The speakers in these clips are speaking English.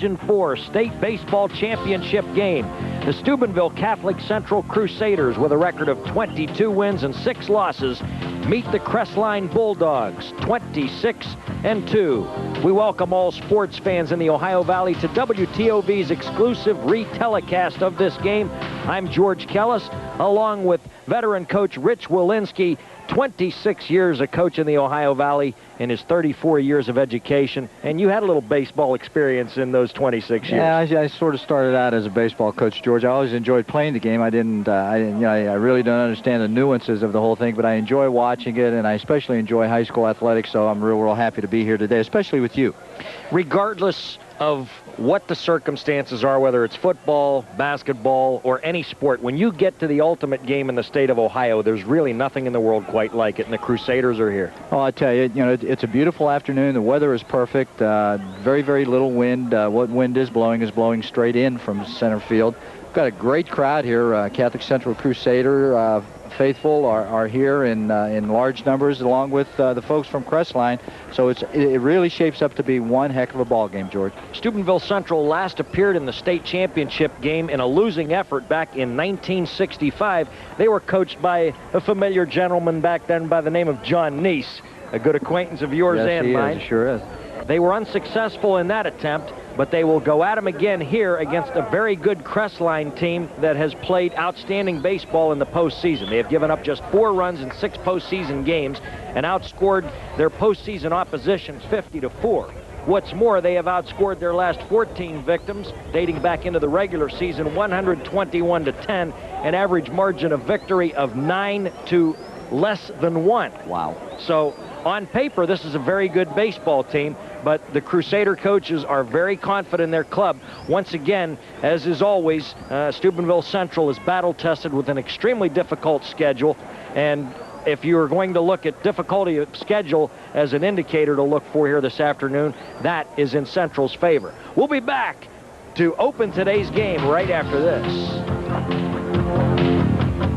Region 4 State Baseball Championship game. The Steubenville Catholic Central Crusaders, with a record of 22 wins and 6 losses, meet the Crestline Bulldogs, 26-2. We welcome all sports fans in the Ohio Valley to WTOV's exclusive retelecast of this game. I'm George Kellas, along with veteran coach Rich Wilinski, 26 years a coach in the Ohio Valley in his 34 years of education. And you had a little baseball experience in those 26 years. Yeah, I sort of started out as a baseball coach, George. I always enjoyed playing the game. I really don't understand the nuances of the whole thing, but I enjoy watching it, and I especially enjoy high school athletics, so I'm real happy to be here today, especially with you. Regardless of what the circumstances are, whether it's football, basketball, or any sport, when you get to the ultimate game in the state of Ohio, there's really nothing in the world quite like it, and the Crusaders are here. Oh, I tell you, it's a beautiful afternoon. The weather is perfect. Very, very little wind. What wind is blowing straight in from center field. We've got a great crowd here. Catholic Central Crusader faithful are here in large numbers, along with the folks from Crestline. So it really shapes up to be one heck of a ball game, George. Steubenville Central last appeared in the state championship game in a losing effort back in 1965. They were coached by a familiar gentleman back then by the name of John Neese, a good acquaintance of yours and mine. Yes, he sure is. They were unsuccessful in that attempt, but they will go at him again here against a very good Crestline team that has played outstanding baseball in the postseason. They have given up just 4 runs in 6 postseason games and outscored their postseason opposition 50-4. What's more, they have outscored their last 14 victims, dating back into the regular season, 121-10, an average margin of victory of 9 to less than 1. Wow. So on paper, this is a very good baseball team, but the Crusader coaches are very confident in their club. Once again, as is always, Steubenville Central is battle-tested with an extremely difficult schedule, and if you're going to look at difficulty of schedule as an indicator to look for here this afternoon, that is in Central's favor. We'll be back to open today's game right after this.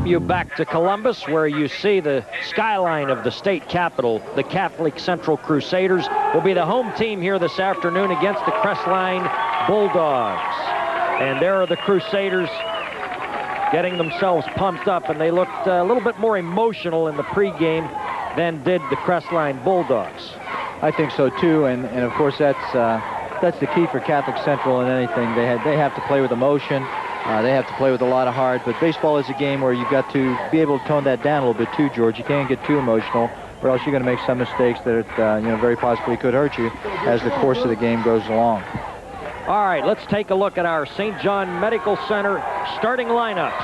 You back to Columbus, where you see the skyline of the state capitol. The Catholic Central Crusaders will be the home team here this afternoon against the Crestline Bulldogs. And there are the Crusaders getting themselves pumped up, and they looked a little bit more emotional in the pregame than did the Crestline Bulldogs. I think so too, and of course that's the key for Catholic Central in anything. They have to play with emotion. They have to play with a lot of heart, but baseball is a game where you've got to be able to tone that down a little bit too, George. You can't get too emotional, or else you're going to make some mistakes that very possibly could hurt you as the course of the game goes along. All right, let's take a look at our St. John Medical Center starting lineups.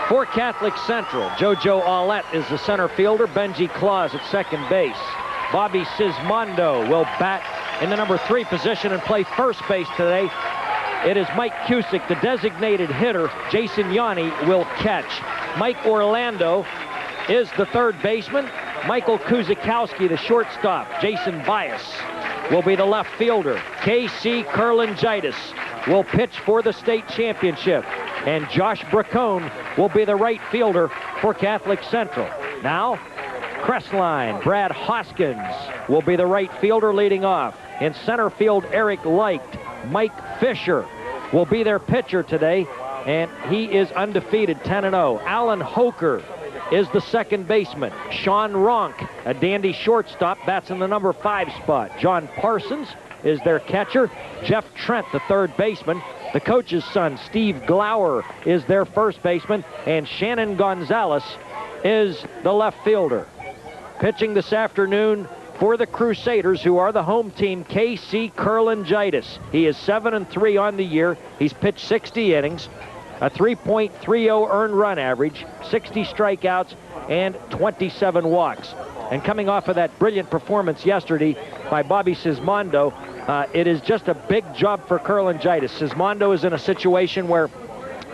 For Catholic Central, JoJo Aulet is the center fielder. Benji Claus at second base. Bobby Sismondo will bat in the number 3 position and play first base today. It is Mike Cusick, the designated hitter. Jason Yanni will catch. Mike Orlando is the third baseman. Michael Kuzikowski, the shortstop. Jason Bias will be the left fielder. K.C. Kurlangitis will pitch for the state championship. And Josh Bracone will be the right fielder for Catholic Central. Now, Crestline, Brad Hoskins will be the right fielder leading off. In center field, Eric Leicht. Mike Fisher will be their pitcher today, and he is undefeated, 10-0. Alan Hoker is the second baseman. Sean Ronk, a dandy shortstop, bats in the number 5 spot. John Parsons is their catcher. Jeff Trent, the third baseman. The coach's son, Steve Glauer, is their first baseman, and Shannon Gonzalez is the left fielder. Pitching this afternoon for the Crusaders, who are the home team, K.C. Kurlangitis. He is 7-3 on the year. He's pitched 60 innings, a 3.30 earned run average, 60 strikeouts, and 27 walks. And coming off of that brilliant performance yesterday by Bobby Sismondo, it is just a big job for Kurlangitis. Sismondo is in a situation where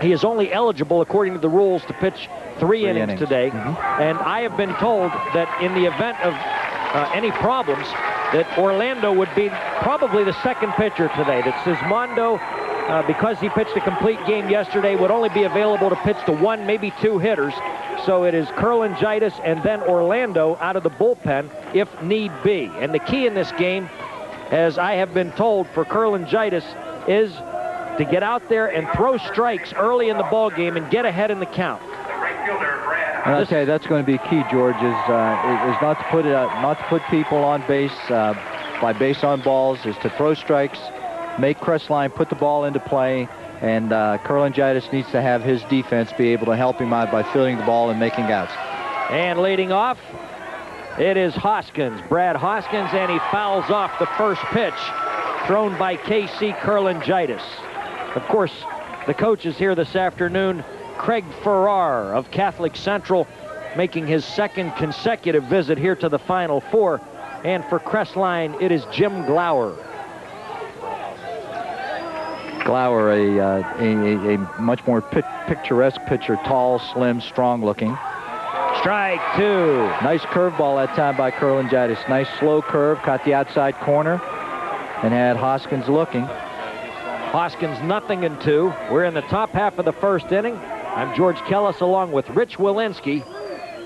he is only eligible, according to the rules, to pitch 3 innings today. And I have been told that in the event of any problems, that Orlando would be probably the second pitcher today. That Sismondo, because he pitched a complete game yesterday, would only be available to pitch to 1, maybe 2 hitters. So it is Kurlangitis and then Orlando out of the bullpen if need be. And the key in this game, as I have been told, for Kurlangitis is to get out there and throw strikes early in the ball game and get ahead in the count. Okay, that's going to be key, George. Is not to put people on base by base on balls. Is to throw strikes, make Crestline put the ball into play, and Kurlangitis needs to have his defense be able to help him out by fielding the ball and making outs. And leading off, it is Hoskins, Brad Hoskins, and he fouls off the first pitch thrown by K.C. Kurlangitis. Of course, the coach is here this afternoon, Craig Farrar of Catholic Central, making his second consecutive visit here to the Final Four. And for Crestline, it is Jim Glauer. Glauer, a much more picturesque pitcher, tall, slim, strong looking. Strike two. Nice curveball that time by Kurlangitis. Nice slow curve, caught the outside corner, and had Hoskins looking. Hoskins 0-2. We're in the top half of the first inning. I'm George Kellas along with Rich Wilinski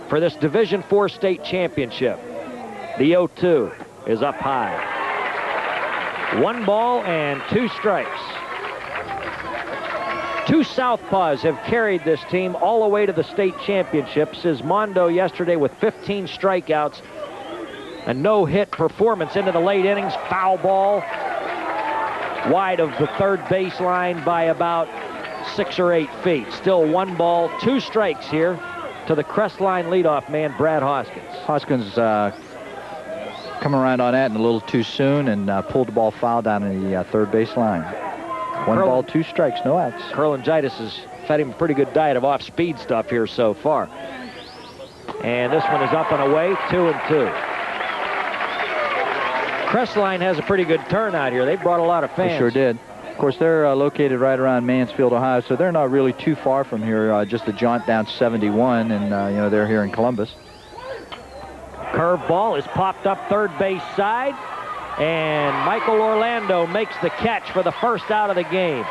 for this Division IV state championship. The 0-2 is up high. 1 ball and 2 strikes. 2 southpaws have carried this team all the way to the state championship. Sismondo yesterday with 15 strikeouts. A no-hit performance into the late innings. Foul ball wide of the third baseline by about 6 or 8 feet. Still 1 ball, 2 strikes here to the Crestline leadoff man, Brad Hoskins. Hoskins come around on that and a little too soon and pulled the ball foul down in the third baseline. 1 ball, 2 strikes, no outs. Kurlangitis has fed him a pretty good diet of off-speed stuff here so far. And this one is up and away, 2-2. Crestline has a pretty good turnout here. They brought a lot of fans. They sure did. Of course, they're located right around Mansfield, Ohio, so they're not really too far from here, just a jaunt down 71, and, they're here in Columbus. Curveball is popped up third base side, and Michael Orlando makes the catch for the first out of the game.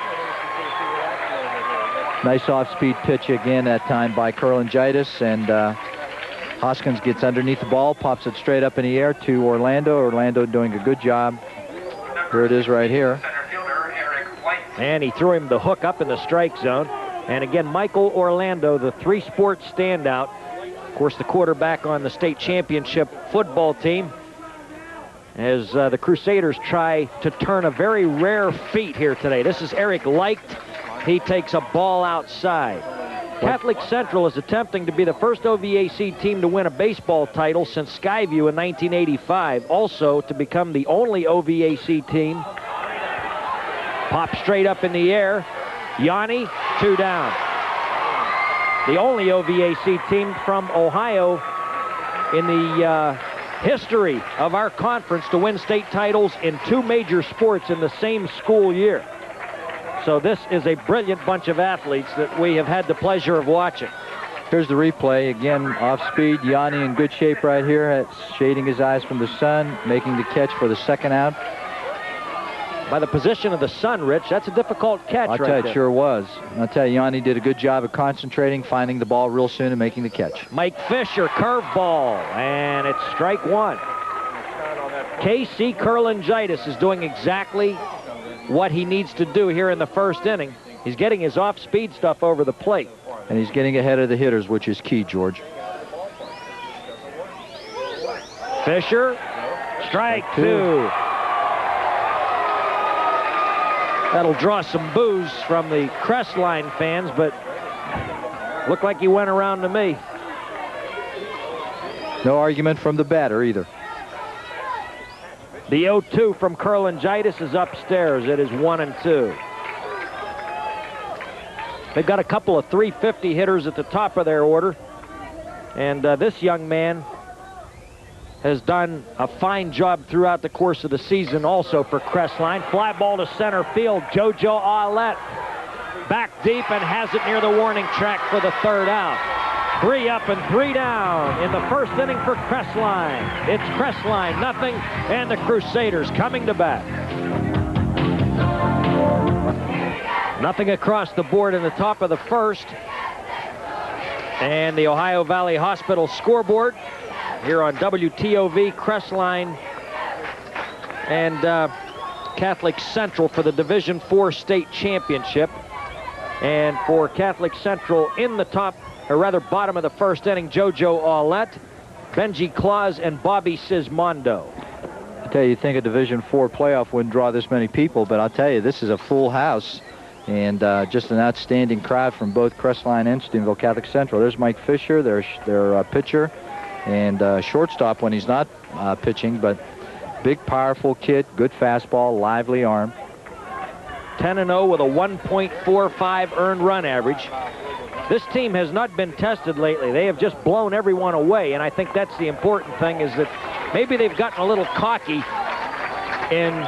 Nice off-speed pitch again that time by Kurlangitis, and Hoskins gets underneath the ball, pops it straight up in the air to Orlando. Orlando doing a good job. Here it is right here. And he threw him the hook up in the strike zone. And again, Michael Orlando, the 3-sport standout. Of course, the quarterback on the state championship football team, as the Crusaders try to turn a very rare feat here today. This is Eric Leicht. He takes a ball outside. Catholic Central is attempting to be the first OVAC team to win a baseball title since Skyview in 1985. Also to become the only OVAC team. Pop straight up in the air. Yanni, 2 down. The only OVAC team from Ohio in the history of our conference to win state titles in 2 major sports in the same school year. So this is a brilliant bunch of athletes that we have had the pleasure of watching. Here's the replay. Again, off speed. Yanni in good shape right here, shading his eyes from the sun, making the catch for the second out. By the position of the sun, Rich, that's a difficult catch. I'll tell you, it sure was. I'll tell you, Yanni did a good job of concentrating, finding the ball real soon and making the catch. Mike Fisher, curveball, and it's strike 1. K.C. Kurlangitis is doing exactly what he needs to do here in the first inning. He's getting his off-speed stuff over the plate. And he's getting ahead of the hitters, which is key, George. Fisher, strike 2. That'll draw some boos from the Crestline fans, but looked like he went around to me. No argument from the batter either. The 0-2 from Kurlangitis is upstairs. It is 1-2. They've got a couple of 350 hitters at the top of their order. And this young man has done a fine job throughout the course of the season also for Crestline. Fly ball to center field. JoJo Aulet back deep and has it near the warning track for the third out. 3 up and 3 down in the first inning for Crestline. It's Crestline, nothing, and the Crusaders coming to bat. Nothing across the board in the top of the first. And the Ohio Valley Hospital scoreboard here on WTOV Crestline. And Catholic Central for the Division IV State Championship. And for Catholic Central in the top, or rather bottom of the first inning, JoJo Aulet, Benji Claus, and Bobby Sismondo. I tell you, think a Division IV playoff wouldn't draw this many people, but I'll tell you, this is a full house. And just an outstanding crowd from both Crestline and Steubenville Catholic Central. There's Mike Fisher, their pitcher, and shortstop when he's not pitching, but big, powerful kid, good fastball, lively arm. 10-0 with a 1.45 earned run average. This team has not been tested lately. They have just blown everyone away, and I think that's the important thing, is that maybe they've gotten a little cocky in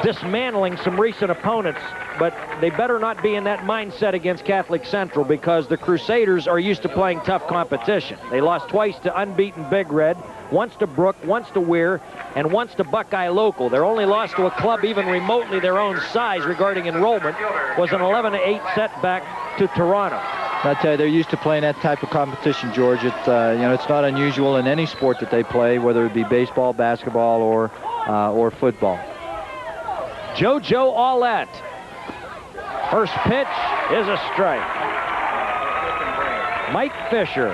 dismantling some recent opponents, but they better not be in that mindset against Catholic Central, because the Crusaders are used to playing tough competition. They lost twice to unbeaten Big Red, once to Brook, once to Weir, and once to Buckeye Local. Their only loss to a club even remotely their own size regarding enrollment was an 11-8 setback to Toronto. I tell you, they're used to playing that type of competition, George. It's it's not unusual in any sport that they play, whether it be baseball, basketball, or football. JoJo Aulet. First pitch is a strike. Mike Fisher.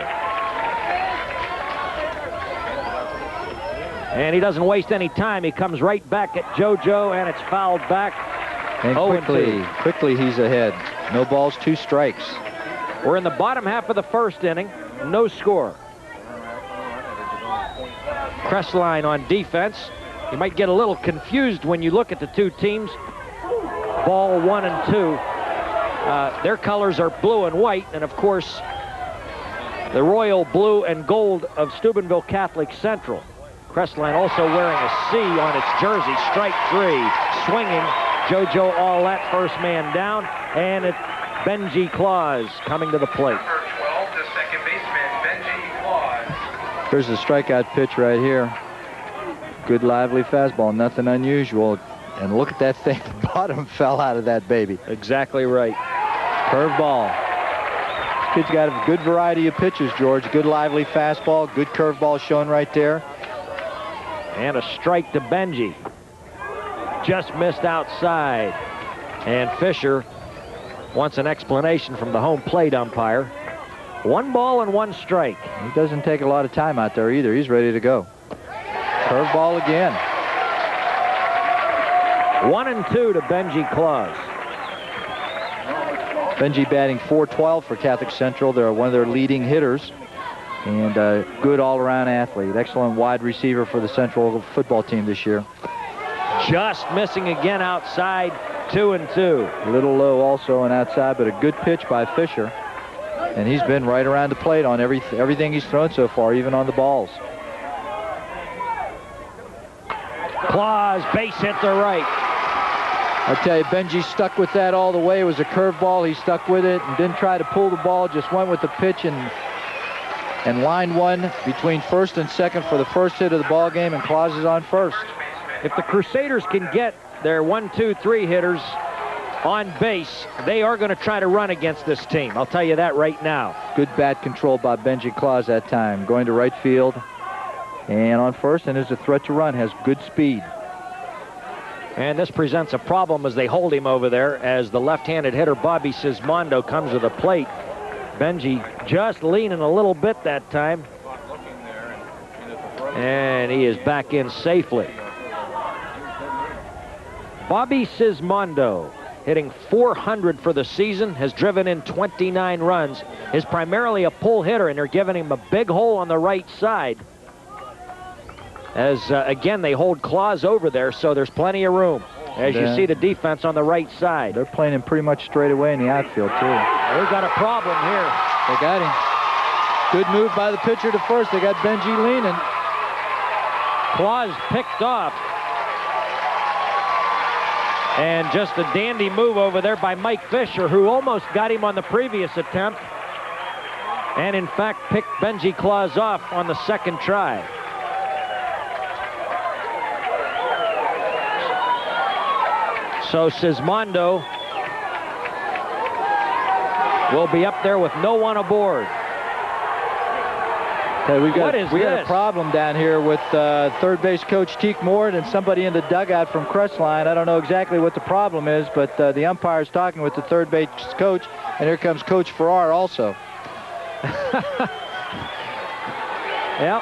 And he doesn't waste any time. He comes right back at JoJo, and it's fouled back. And quickly he's ahead. No balls, 2 strikes. We're in the bottom half of the first inning. No score. Crestline on defense. You might get a little confused when you look at the two teams. Ball 1 and 2. Their colors are blue and white, and of course, the royal blue and gold of Steubenville Catholic Central. Crestline also wearing a C on its jersey. Strike 3. Swinging. JoJo Aulet, first man down, and it's Benji Claus coming to the plate. Number 12, the second baseman, Benji Claus. Here's the strikeout pitch right here. Good lively fastball, nothing unusual. And look at that thing. The bottom fell out of that baby. Exactly right. Curveball. This kid's got a good variety of pitches, George. Good lively fastball, good curveball shown right there. And a strike to Benji. Just missed outside. And Fisher wants an explanation from the home plate umpire. 1 ball and 1 strike. He doesn't take a lot of time out there either. He's ready to go. Curveball again. 1 and 2 to Benji Claus. Benji batting .412 for Catholic Central. They're one of their leading hitters. And a good all-around athlete. Excellent wide receiver for the Central football team this year. Just missing again outside. 2 and 2. A little low also and outside, but a good pitch by Fisher. And he's been right around the plate on everything he's thrown so far, even on the balls. Claus, base hit to right. I tell you, Benji stuck with that all the way. It was a curveball. He stuck with it and didn't try to pull the ball, just went with the pitch and lined one between first and second for the first hit of the ball game, and Claus is on first. If the Crusaders can get their 1, 2, 3 hitters on base, they are going to try to run against this team. I'll tell you that right now. Good bat control by Benji Claus that time. Going to right field and on first, and is a threat to run. Has good speed. And this presents a problem as they hold him over there as the left-handed hitter Bobby Sismondo comes to the plate. Benji just leaning a little bit that time. And he is back in safely. Bobby Sismondo, hitting .400 for the season, has driven in 29 runs, is primarily a pull hitter, and they're giving him a big hole on the right side. As, again, they hold Claus over there, so there's plenty of room. As you see the defense on the right side. They're playing him pretty much straight away in the outfield, too. They've got a problem here. They got him. Good move by the pitcher to first. They got Benji leaning. Claus picked off. And just a dandy move over there by Mike Fisher, who almost got him on the previous attempt. And, in fact, picked Benji Claus off on the second try. So Sismondo will be up there with no one aboard. Hey, we got this? a problem down here with third base coach Teek and somebody in the dugout from Crestline. I don't know exactly what the problem is, but the umpire's talking with the third base coach, and here comes Coach Farrar also. Yep.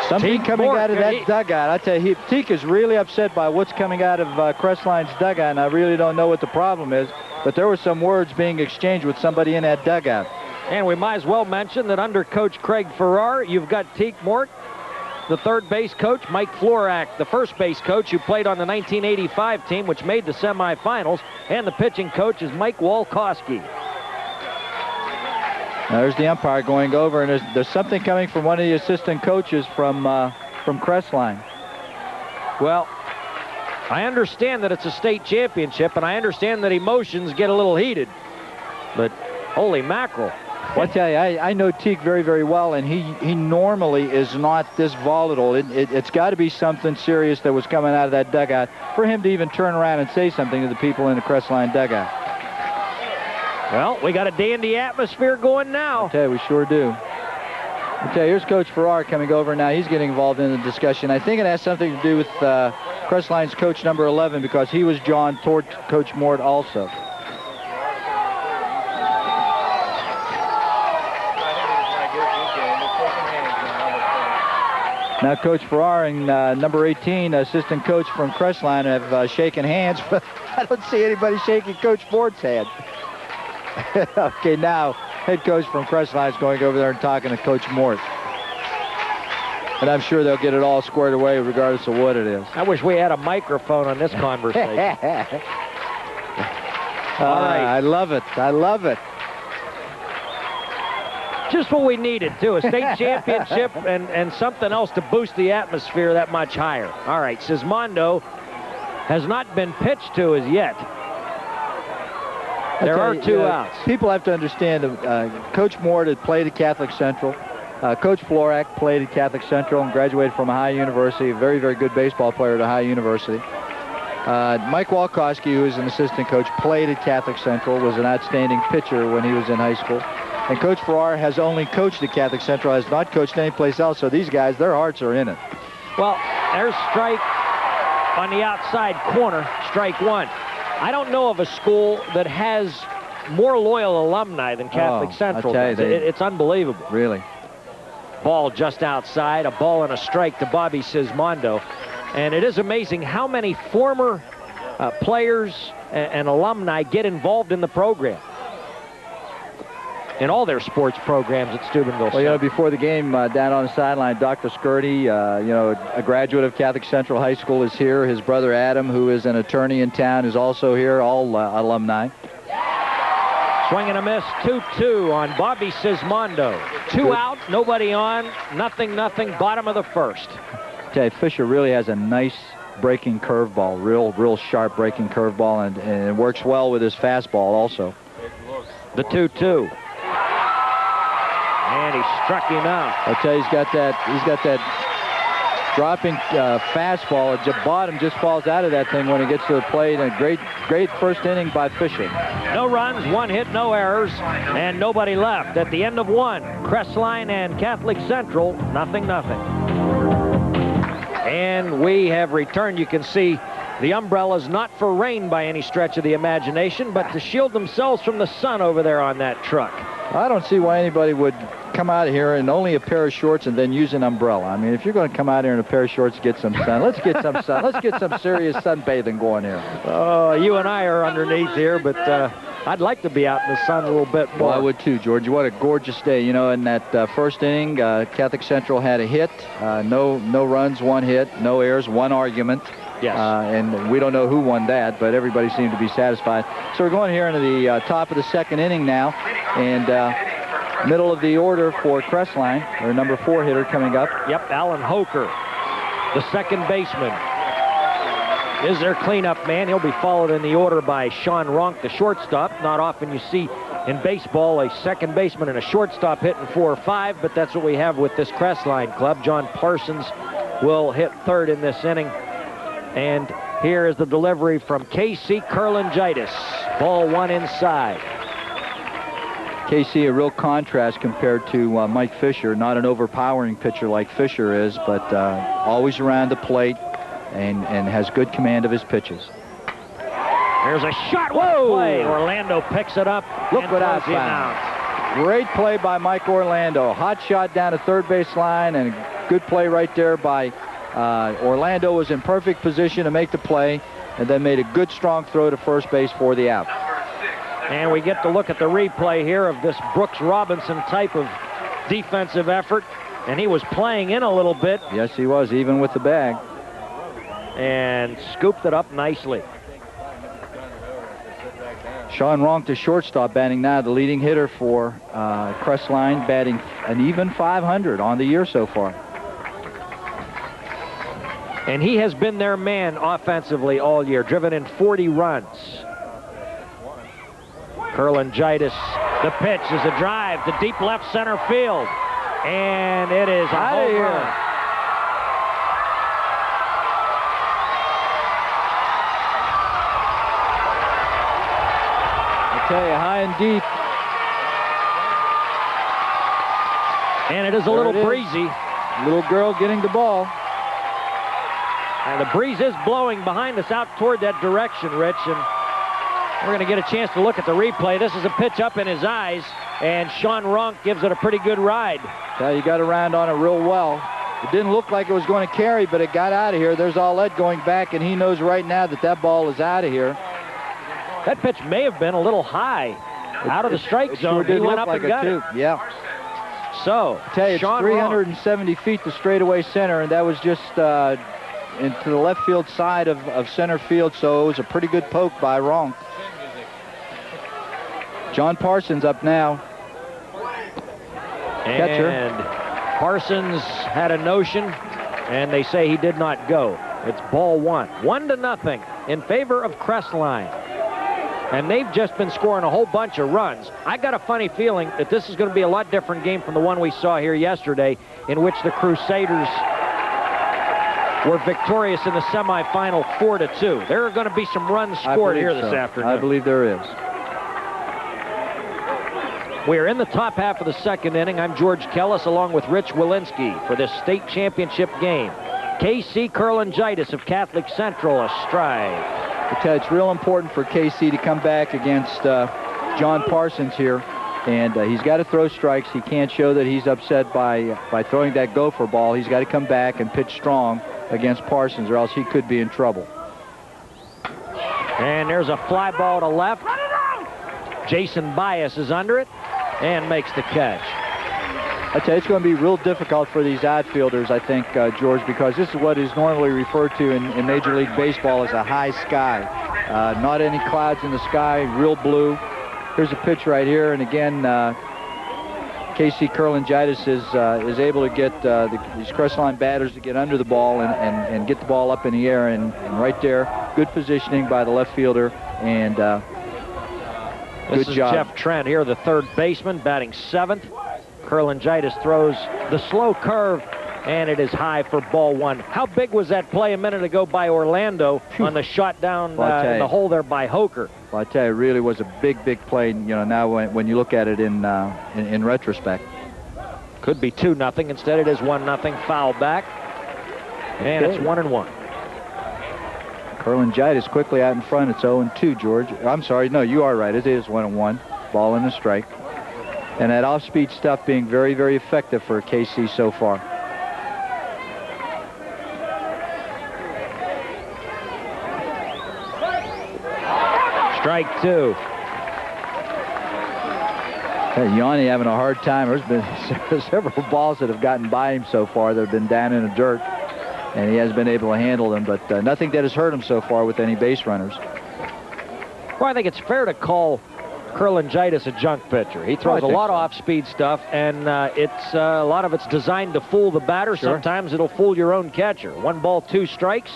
Something Teek coming out of that Mort, dugout. I tell you, Teek is really upset by what's coming out of Crestline's dugout, and I really don't know what the problem is, but there were some words being exchanged with somebody in that dugout. And we might as well mention that under Coach Craig Farrar, you've got Teek Mort, the third base coach, Mike Florak, the first base coach who played on the 1985 team, which made the semifinals, and the pitching coach is Mike Walkowski. There's the umpire going over, and there's something coming from one of the assistant coaches from Crestline. Well, I understand that it's a state championship, and I understand that emotions get a little heated, but holy mackerel. Well, I tell you, I know Teek very, very well, and he normally is not this volatile. It's got to be something serious that was coming out of that dugout for him to even turn around and say something to the people in the Crestline dugout. Well, we got a dandy atmosphere going now. I tell you, we sure do. I tell you, here's Coach Farrar coming over now. He's getting involved in the discussion. I think it has something to do with Crestline's coach number 11, because he was drawn toward Coach Mort also. Now Coach Farrar and number 18, assistant coach from Crestline, have shaken hands, but I don't see anybody shaking Coach Mort's hand. Okay, now head coach from Crestline is going over there and talking to Coach Mort. And I'm sure they'll get it all squared away regardless of what it is. I wish we had a microphone on this conversation. All right. I love it. I love it. Just what we needed, too. A state championship and something else to boost the atmosphere that much higher. All right, Sismondo has not been pitched to as yet. There are two outs. People have to understand Coach Mort had played at Catholic Central. Coach Florak played at Catholic Central and graduated from Ohio University. A very, very good baseball player at Ohio University. Mike Walkowski, who is an assistant coach, played at Catholic Central, was an outstanding pitcher when he was in high school. And Coach Farrar has only coached at Catholic Central, has not coached anyplace else. So these guys, their hearts are in it. Well, there's strike on the outside corner, strike one. I don't know of a school that has more loyal alumni than Catholic Central does. It's unbelievable. Really. Ball just outside, a ball and a strike to Bobby Sismondo. And it is amazing how many former players and alumni get involved in the program. In all their sports programs at Steubenville. Well, you know, before the game, down on the sideline, Dr. Skirty, you know, a graduate of Catholic Central High School, is here. His brother Adam, who is an attorney in town, is also here, all alumni. Swing and a miss, 2-2 on Bobby Sismondo. Two out, nobody on, nothing, bottom of the first. I tell you, Fisher really has a nice breaking curveball, real sharp breaking curveball, and it works well with his fastball also. The 2-2. And he struck him out. I tell you, he's got that dropping fastball. At bottom just falls out of that thing when he gets to the plate. And great first inning by Fisher. No runs, one hit, no errors, and nobody left. At the end of one, Crestline and Catholic Central, 0-0. And we have returned. You can see the umbrellas not for rain by any stretch of the imagination, but to shield themselves from the sun over there on that truck. I don't see why anybody would come out of here in only a pair of shorts and then use an umbrella. I mean, if you're going to come out here in a pair of shorts, get some sun. Let's get some sun. Let's get some serious sunbathing going here. Oh, you and I are underneath here, but I'd like to be out in the sun a little bit more. Well, I would too, George. What a gorgeous day. You know, in that first inning, Catholic Central had a hit, no runs, one hit, no errors, one argument. Yes. And we don't know who won that, but everybody seemed to be satisfied. So we're going here into the top of the second inning now, and middle of the order for Crestline, their number 4 hitter coming up. Yep, Alan Hoker, the second baseman, is their cleanup man. He'll be followed in the order by Sean Ronk, the shortstop. Not often you see in baseball a second baseman and a shortstop hitting 4 or 5, but that's what we have with this Crestline club. John Parsons will hit third in this inning. And here is the delivery from Casey Kurlangitis. Ball one inside. KC a real contrast compared to Mike Fisher. Not an overpowering pitcher like Fisher is, but always around the plate and has good command of his pitches. There's a shot. Whoa! Play. Orlando picks it up. Look what I found. Great play by Mike Orlando. Hot shot down to third base line, and a good play right there by Orlando. Was in perfect position to make the play, and then made a good strong throw to first base for the out. And we get to look at the replay here of this Brooks Robinson type of defensive effort, and he was playing in a little bit. Yes, he was, even with the bag. And scooped it up nicely. Sean Ronk, the shortstop, batting now, the leading hitter for Crestline, batting an even 500 on the year so far. And he has been their man offensively all year, driven in 40 runs. Kurlangitis, the pitch is a drive to deep left center field. And it is a home run. Tell you, high and deep. And it is a little breezy. Little girl getting the ball. And the breeze is blowing behind us out toward that direction, Rich. And we're going to get a chance to look at the replay. This is a pitch up in his eyes, and Sean Ronk gives it a pretty good ride. Yeah, you got around on it real well. It didn't look like it was going to carry, but it got out of here. There's Aulet going back, and he knows right now that that ball is out of here. That pitch may have been a little high out of the strike zone. He went up and got it. Yeah. So, I tell you, it's 370 feet to straightaway center, and that was just into the left field side of center field, so it was a pretty good poke by Ronk. John Parsons up now. Catcher. And Parsons had a notion, and they say he did not go. It's ball one. 1-0 in favor of Crestline. And they've just been scoring a whole bunch of runs. I got a funny feeling that this is going to be a lot different game from the one we saw here yesterday, in which the Crusaders were victorious in the semifinal 4-2. There are going to be some runs scored here this afternoon. I believe there is. We are in the top half of the second inning. I'm George Kellas along with Rich Wilinski for this state championship game. KC Kurlangitis of Catholic Central astride. I tell you, it's real important for KC to come back against John Parsons here, and he's got to throw strikes. He can't show that he's upset by throwing that gopher ball. He's got to come back and pitch strong against Parsons, or else he could be in trouble. And there's a fly ball to left. Jason Bias is under it and makes the catch. I tell you, it's going to be real difficult for these outfielders, I think, George, because this is what is normally referred to in Major League Baseball as a high sky. Not any clouds in the sky, real blue. Here's a pitch right here, and again, KC Kurlangitis is able to get these Crestline batters to get under the ball and get the ball up in the air, and right there, good positioning by the left fielder, and This good job. Is Jeff Trent here, the third baseman, batting seventh. Kurlangitis throws the slow curve, and it is high for ball one. How big was that play a minute ago by Orlando on the shot down in the hole there by Hoker? Well, I tell you, it really was a big play. You know, now when you look at it in retrospect. Could be 2-0. Instead, it is 1-0. Foul back, and it's 1-1. Kurlangitis quickly out in front. It's 0-2, George. I'm sorry. No, you are right. It is 1-1. Ball in the strike. And that off-speed stuff being very, very effective for KC so far. Strike two. Hey, Yanni having a hard time. There's been several balls that have gotten by him so far that have been down in the dirt, and he has been able to handle them, but nothing that has hurt him so far with any base runners. Well, I think it's fair to call Kurlangitis a junk pitcher. He throws a lot of off-speed stuff, and it's a lot of it's designed to fool the batter. Sure. Sometimes it'll fool your own catcher. 1 ball, 2 strikes.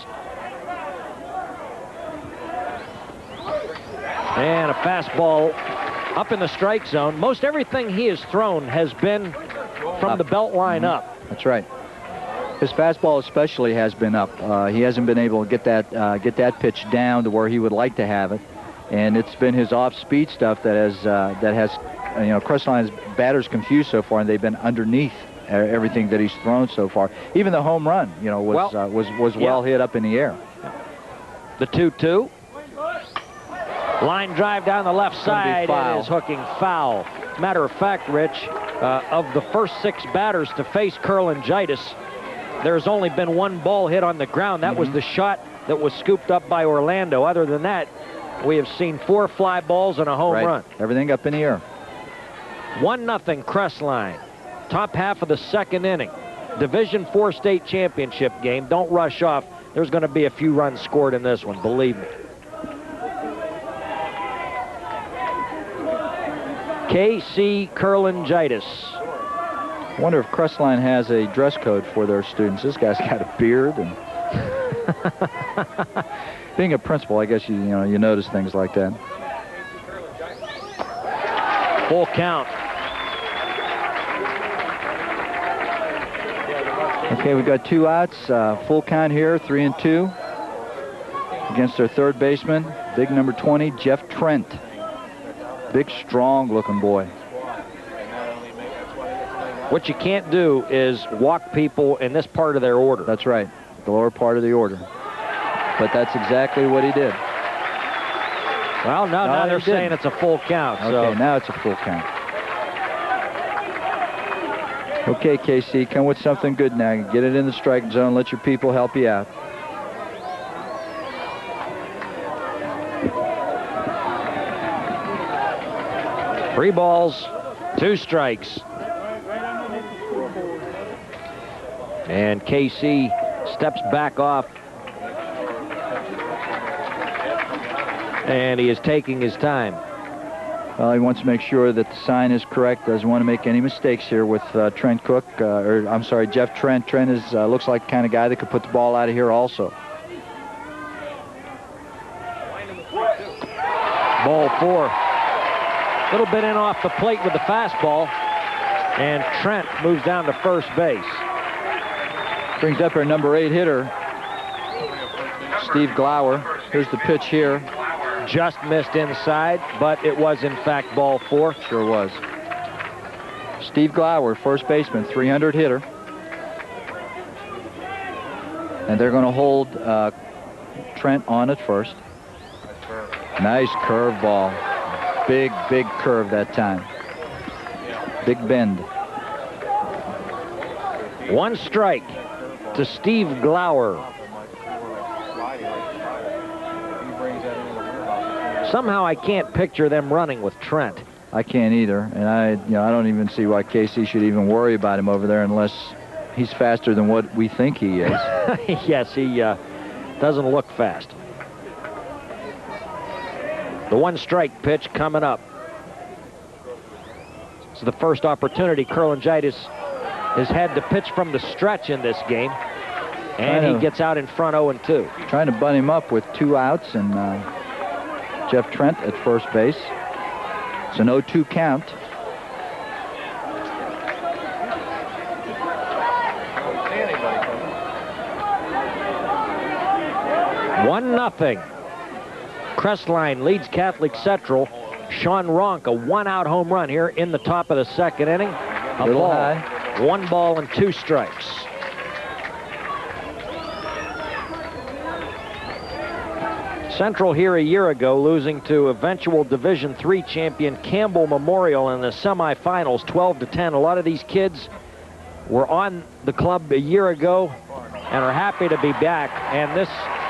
And a fastball up in the strike zone. Most everything he has thrown has been from the belt line up. That's right. His fastball especially has been up. He hasn't been able to get that pitch down to where he would like to have it. and it's been his off-speed stuff that has Crestline's batters confused so far, and they've been underneath everything that he's thrown so far. Even the home run, was well hit up in the air. The 2-2. Line drive down the left side is hooking foul. Matter of fact, Rich, of the first 6 batters to face Kurlangitis, there's only been 1 ball hit on the ground. That was the shot that was scooped up by Orlando. Other than that, we have seen 4 fly balls and a home run. Everything up in the air. 1-0 Crestline. Top half of the 2nd inning. Division IV state championship game. Don't rush off. There's going to be a few runs scored in this one, believe me. KC Kurlangitis. I wonder if Crestline has a dress code for their students. This guy's got a beard, and being a principal, I guess you notice things like that. Full count. Okay, we've got 2 outs. Full count here, 3-2 against their third baseman, big number 20, Jeff Trent. Big, strong-looking boy. What you can't do is walk people in this part of their order. That's right, the lower part of the order. But that's exactly what he did. Well, now they're saying it's a full count. Okay, now it's a full count. Okay, KC, come with something good now. Get it in the strike zone. Let your people help you out. Three balls, 2 strikes. And KC steps back off. And he is taking his time. Well, he wants to make sure that the sign is correct. Doesn't want to make any mistakes here with Trent Cook. Jeff Trent. Trent is looks like the kind of guy that could put the ball out of here also. Ball 4. A little bit in off the plate with the fastball. And Trent moves down to first base. Brings up our number 8 hitter, Steve Glower. Here's the pitch here. Just missed inside, but it was in fact ball 4. Sure was. Steve Glower, first baseman, 300 hitter. And they're going to hold Trent on at first. Nice curve ball. Big, big curve that time. Big bend. 1 strike to Steve Glower. Somehow I can't picture them running with Trent. I can't either, and I don't even see why KC should even worry about him over there unless he's faster than what we think he is. Yes, he doesn't look fast. The 1 strike pitch coming up. It's the first opportunity Kurlangitis has had to pitch from the stretch in this game. And he gets out in front 0-2. Trying to bunt him up with 2 outs and Jeff Trent at first base. It's an 0-2 count. One nothing. Crestline leads Catholic Central. Sean Ronk, a 1-out home run here in the top of the 2nd inning. A ball, high. 1 ball and 2 strikes. Central here a year ago, losing to eventual Division III champion Campbell Memorial in the semifinals, 12-10. A lot of these kids were on the club a year ago and are happy to be back. And this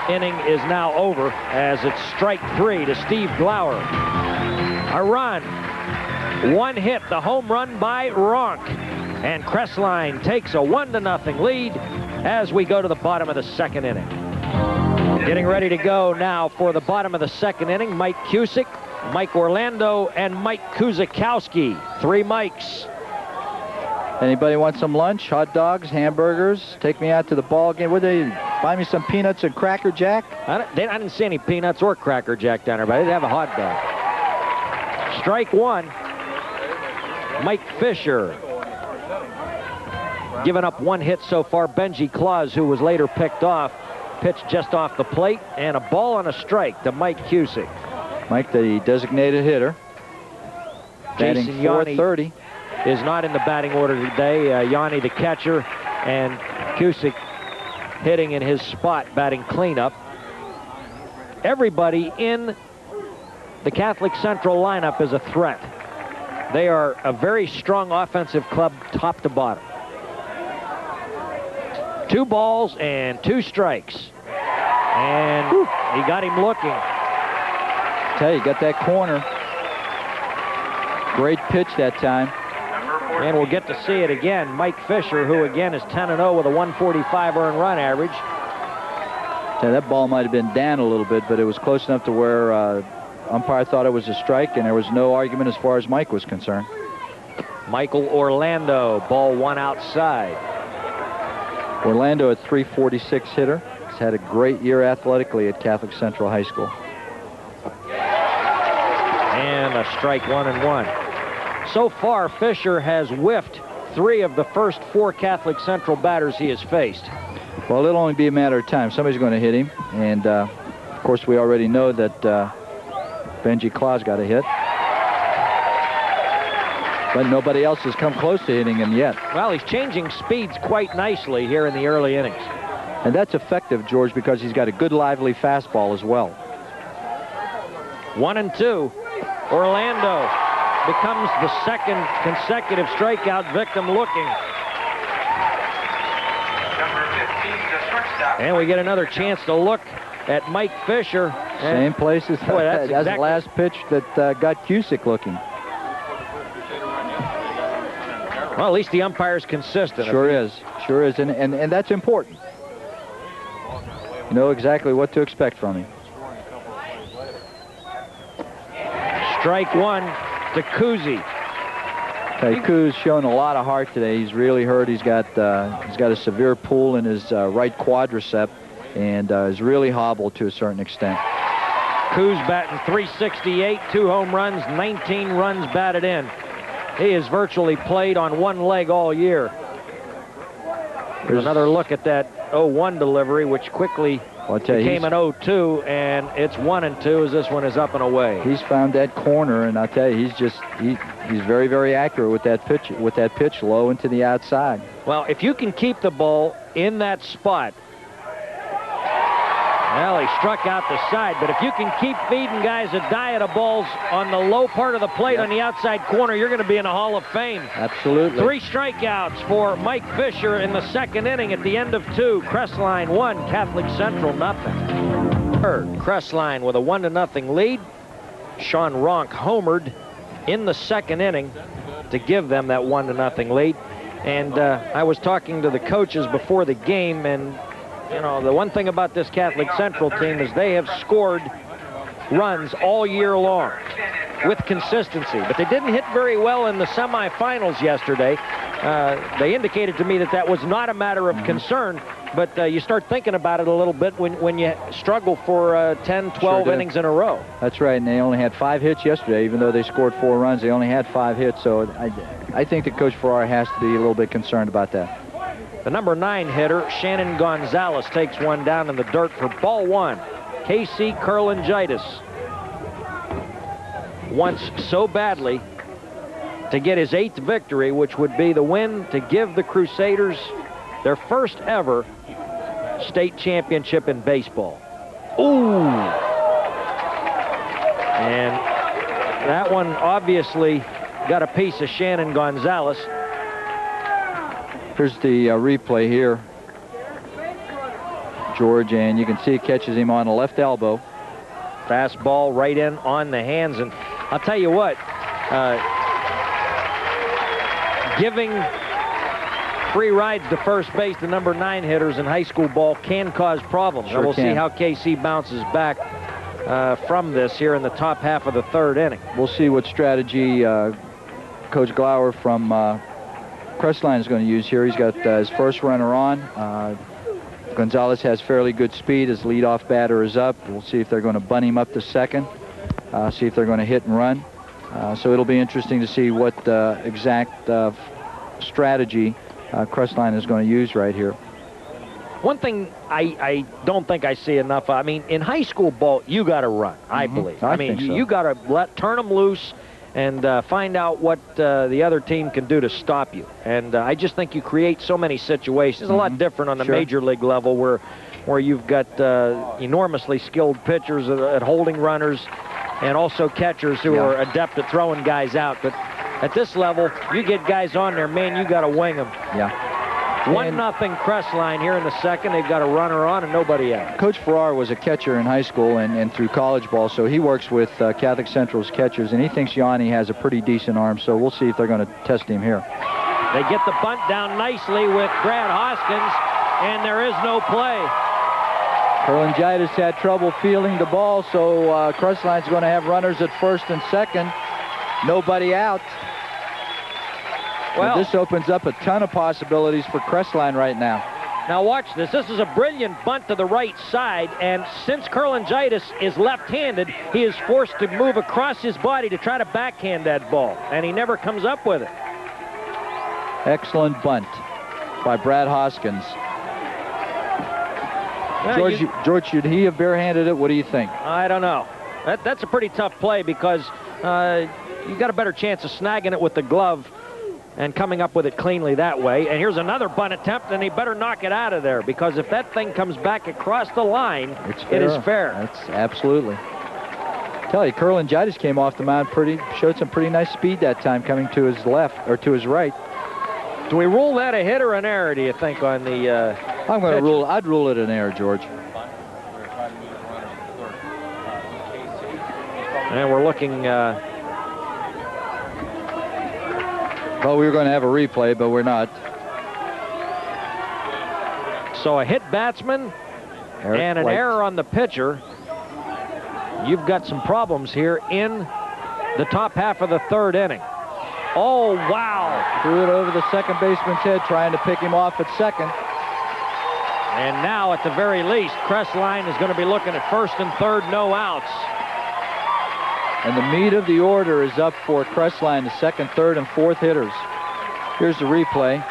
inning is now over as it's strike 3 to Steve Glower. A run, 1 hit, the home run by Ronk. And Crestline takes a 1-0 lead as we go to the bottom of the 2nd inning. Getting ready to go now for the bottom of the 2nd inning, Mike Cusick, Mike Orlando, and Mike Kuzikowski. 3 Mikes. Anybody want some lunch? Hot dogs, hamburgers? Take me out to the ball game. Would they buy me some peanuts and Cracker Jack? I didn't see any peanuts or Cracker Jack down there, but I did have a hot dog. Strike 1. Mike Fisher. Giving up 1 hit so far. Benji Claus, who was later picked off, pitched just off the plate, and a ball and a strike to Mike Cusick. Mike, the designated hitter. Batting Jason Yanni .430. is not in the batting order today. Yanni, the catcher, and Cusick hitting in his spot, batting cleanup. Everybody in the Catholic Central lineup is a threat. They are a very strong offensive club, top to bottom. 2 balls and 2 strikes. And he got him looking. Tell you, got that corner. Great pitch that time. And we'll get to see it again. Mike Fisher, who again is 10-0 with a 145 earned run average. Tell you, that ball might have been down a little bit, but it was close enough to where umpire thought it was a strike, and there was no argument as far as Mike was concerned. Michael Orlando, ball 1 outside. Orlando, a .346 hitter. He's had a great year athletically at Catholic Central High School. And a strike, 1-1. So far, Fisher has whiffed 3 of the first 4 Catholic Central batters he has faced. Well, it'll only be a matter of time. Somebody's going to hit him. And, of course, we already know that Benji Claus got a hit. But nobody else has come close to hitting him yet. Well, he's changing speeds quite nicely here in the early innings. And that's effective, George, because he's got a good, lively fastball as well. 1-2. Orlando becomes the 2nd consecutive strikeout victim looking. Number 15, the shortstop. And we get another chance to look at Mike Fisher. Same place as Boy, that's the exactly last pitch that got Cusick looking. Well, at least the umpire's consistent. Sure is. Sure is. And that's important. You know exactly what to expect from him. Strike 1 to Kuzi. Okay, Kuz shown a lot of heart today. He's really hurt. He's got a severe pull in his right quadricep, and is really hobbled to a certain extent. Kuz batting .368, 2 home runs, 19 runs batted in. He has virtually played on 1 leg all year. There's another look at that 0-1 delivery, which quickly became an 0-2, and it's 1-2 as this one is up and away. He's found that corner, and I'll tell you, he's very, very accurate with that pitch low into the outside. Well, if you can keep the ball in that spot, well, he struck out the side, but if you can keep feeding guys a diet of balls on the low part of the plate on the outside corner, you're going to be in the Hall of Fame. Absolutely. 3 strikeouts for Mike Fisher in the 2nd inning at the end of 2. Crestline 1, Catholic Central nothing. Third, Crestline with a 1-0 lead. Sean Ronk homered in the 2nd inning to give them that 1-0 lead. And I was talking to the coaches before the game, and you know, the one thing about this Catholic Central team is they have scored runs all year long with consistency, but they didn't hit very well in the semifinals yesterday. They indicated to me that that was not a matter of concern, but you start thinking about it a little bit when you struggle for 10, 12 innings in a row. That's right, and they only had 5 hits yesterday. Even though they scored 4 runs, they only had 5 hits, so I think that Coach Farrar has to be a little bit concerned about that. The number 9 hitter, Shannon Gonzalez, takes one down in the dirt for ball 1. KC Curlingitis wants so badly to get his 8th victory, which would be the win to give the Crusaders their first ever state championship in baseball. Ooh! And that one obviously got a piece of Shannon Gonzalez. Here's the replay here, George, and you can see it catches him on the left elbow. Fastball right in on the hands, and I'll tell you what, giving free rides to first base to number 9 hitters in high school ball can cause problems. Sure, and we'll can. see how KC bounces back from this here in the top half of the 3rd inning. We'll see what strategy Coach Glauer from Crestline is going to use here. He's got his first runner on. Gonzalez has fairly good speed. His leadoff batter is up. We'll see if they're going to bunt him up to 2nd. See if they're going to hit and run. So it'll be interesting to see what strategy Crestline is going to use right here. One thing I don't think I see enough. I mean, in high school ball, you got to run. I believe. I mean, think so. you got to turn them loose and find out what the other team can do to stop you. And I just think you create so many situations. It's a lot different on the major league level where you've got enormously skilled pitchers at holding runners and also catchers who are adept at throwing guys out. But at this level, you get guys on there, man, you got to wing them. Yeah. 1-0 Crestline here in the second. They've got a runner on and nobody out. Coach Farrar was a catcher in high school and through college ball, so he works with Catholic Central's catchers, and he thinks Yanni has a pretty decent arm, so we'll see if they're going to test him here. They get the bunt down nicely with Brad Hoskins, and there is no play. Kurlangitis had trouble fielding the ball, so Crestline's going to have runners at first and second. Nobody out. Well, this opens up a ton of possibilities for Crestline right now. Now watch this. This is a brilliant bunt to the right side, and since Kurlangitis is left-handed, he is forced to move across his body to try to backhand that ball, and he never comes up with it. Excellent bunt by Brad Hoskins. Well, George, should he have barehanded it? What do you think? I don't know. That's a pretty tough play because you got a better chance of snagging it with the glove and coming up with it cleanly that way. And here's another bunt attempt, and he better knock it out of there, because if that thing comes back across the line, it is fair. That's absolutely. Tell you, Kurlangitis came off the mound showed some pretty nice speed that time coming to his left, or to his right. Do we rule that a hit or an error, do you think, on the I'd rule it an error, George. And we're looking... Well, we were going to have a replay, but we're not. So a hit batsman and an error on the pitcher. You've got some problems here in the top half of the third inning. Oh, wow. Threw it over the second baseman's head, trying to pick him off at second. And now, at the very least, Crestline is going to be looking at first and third, no outs. And the meat of the order is up for Crestline, the second, third, and fourth hitters. Here's the replay.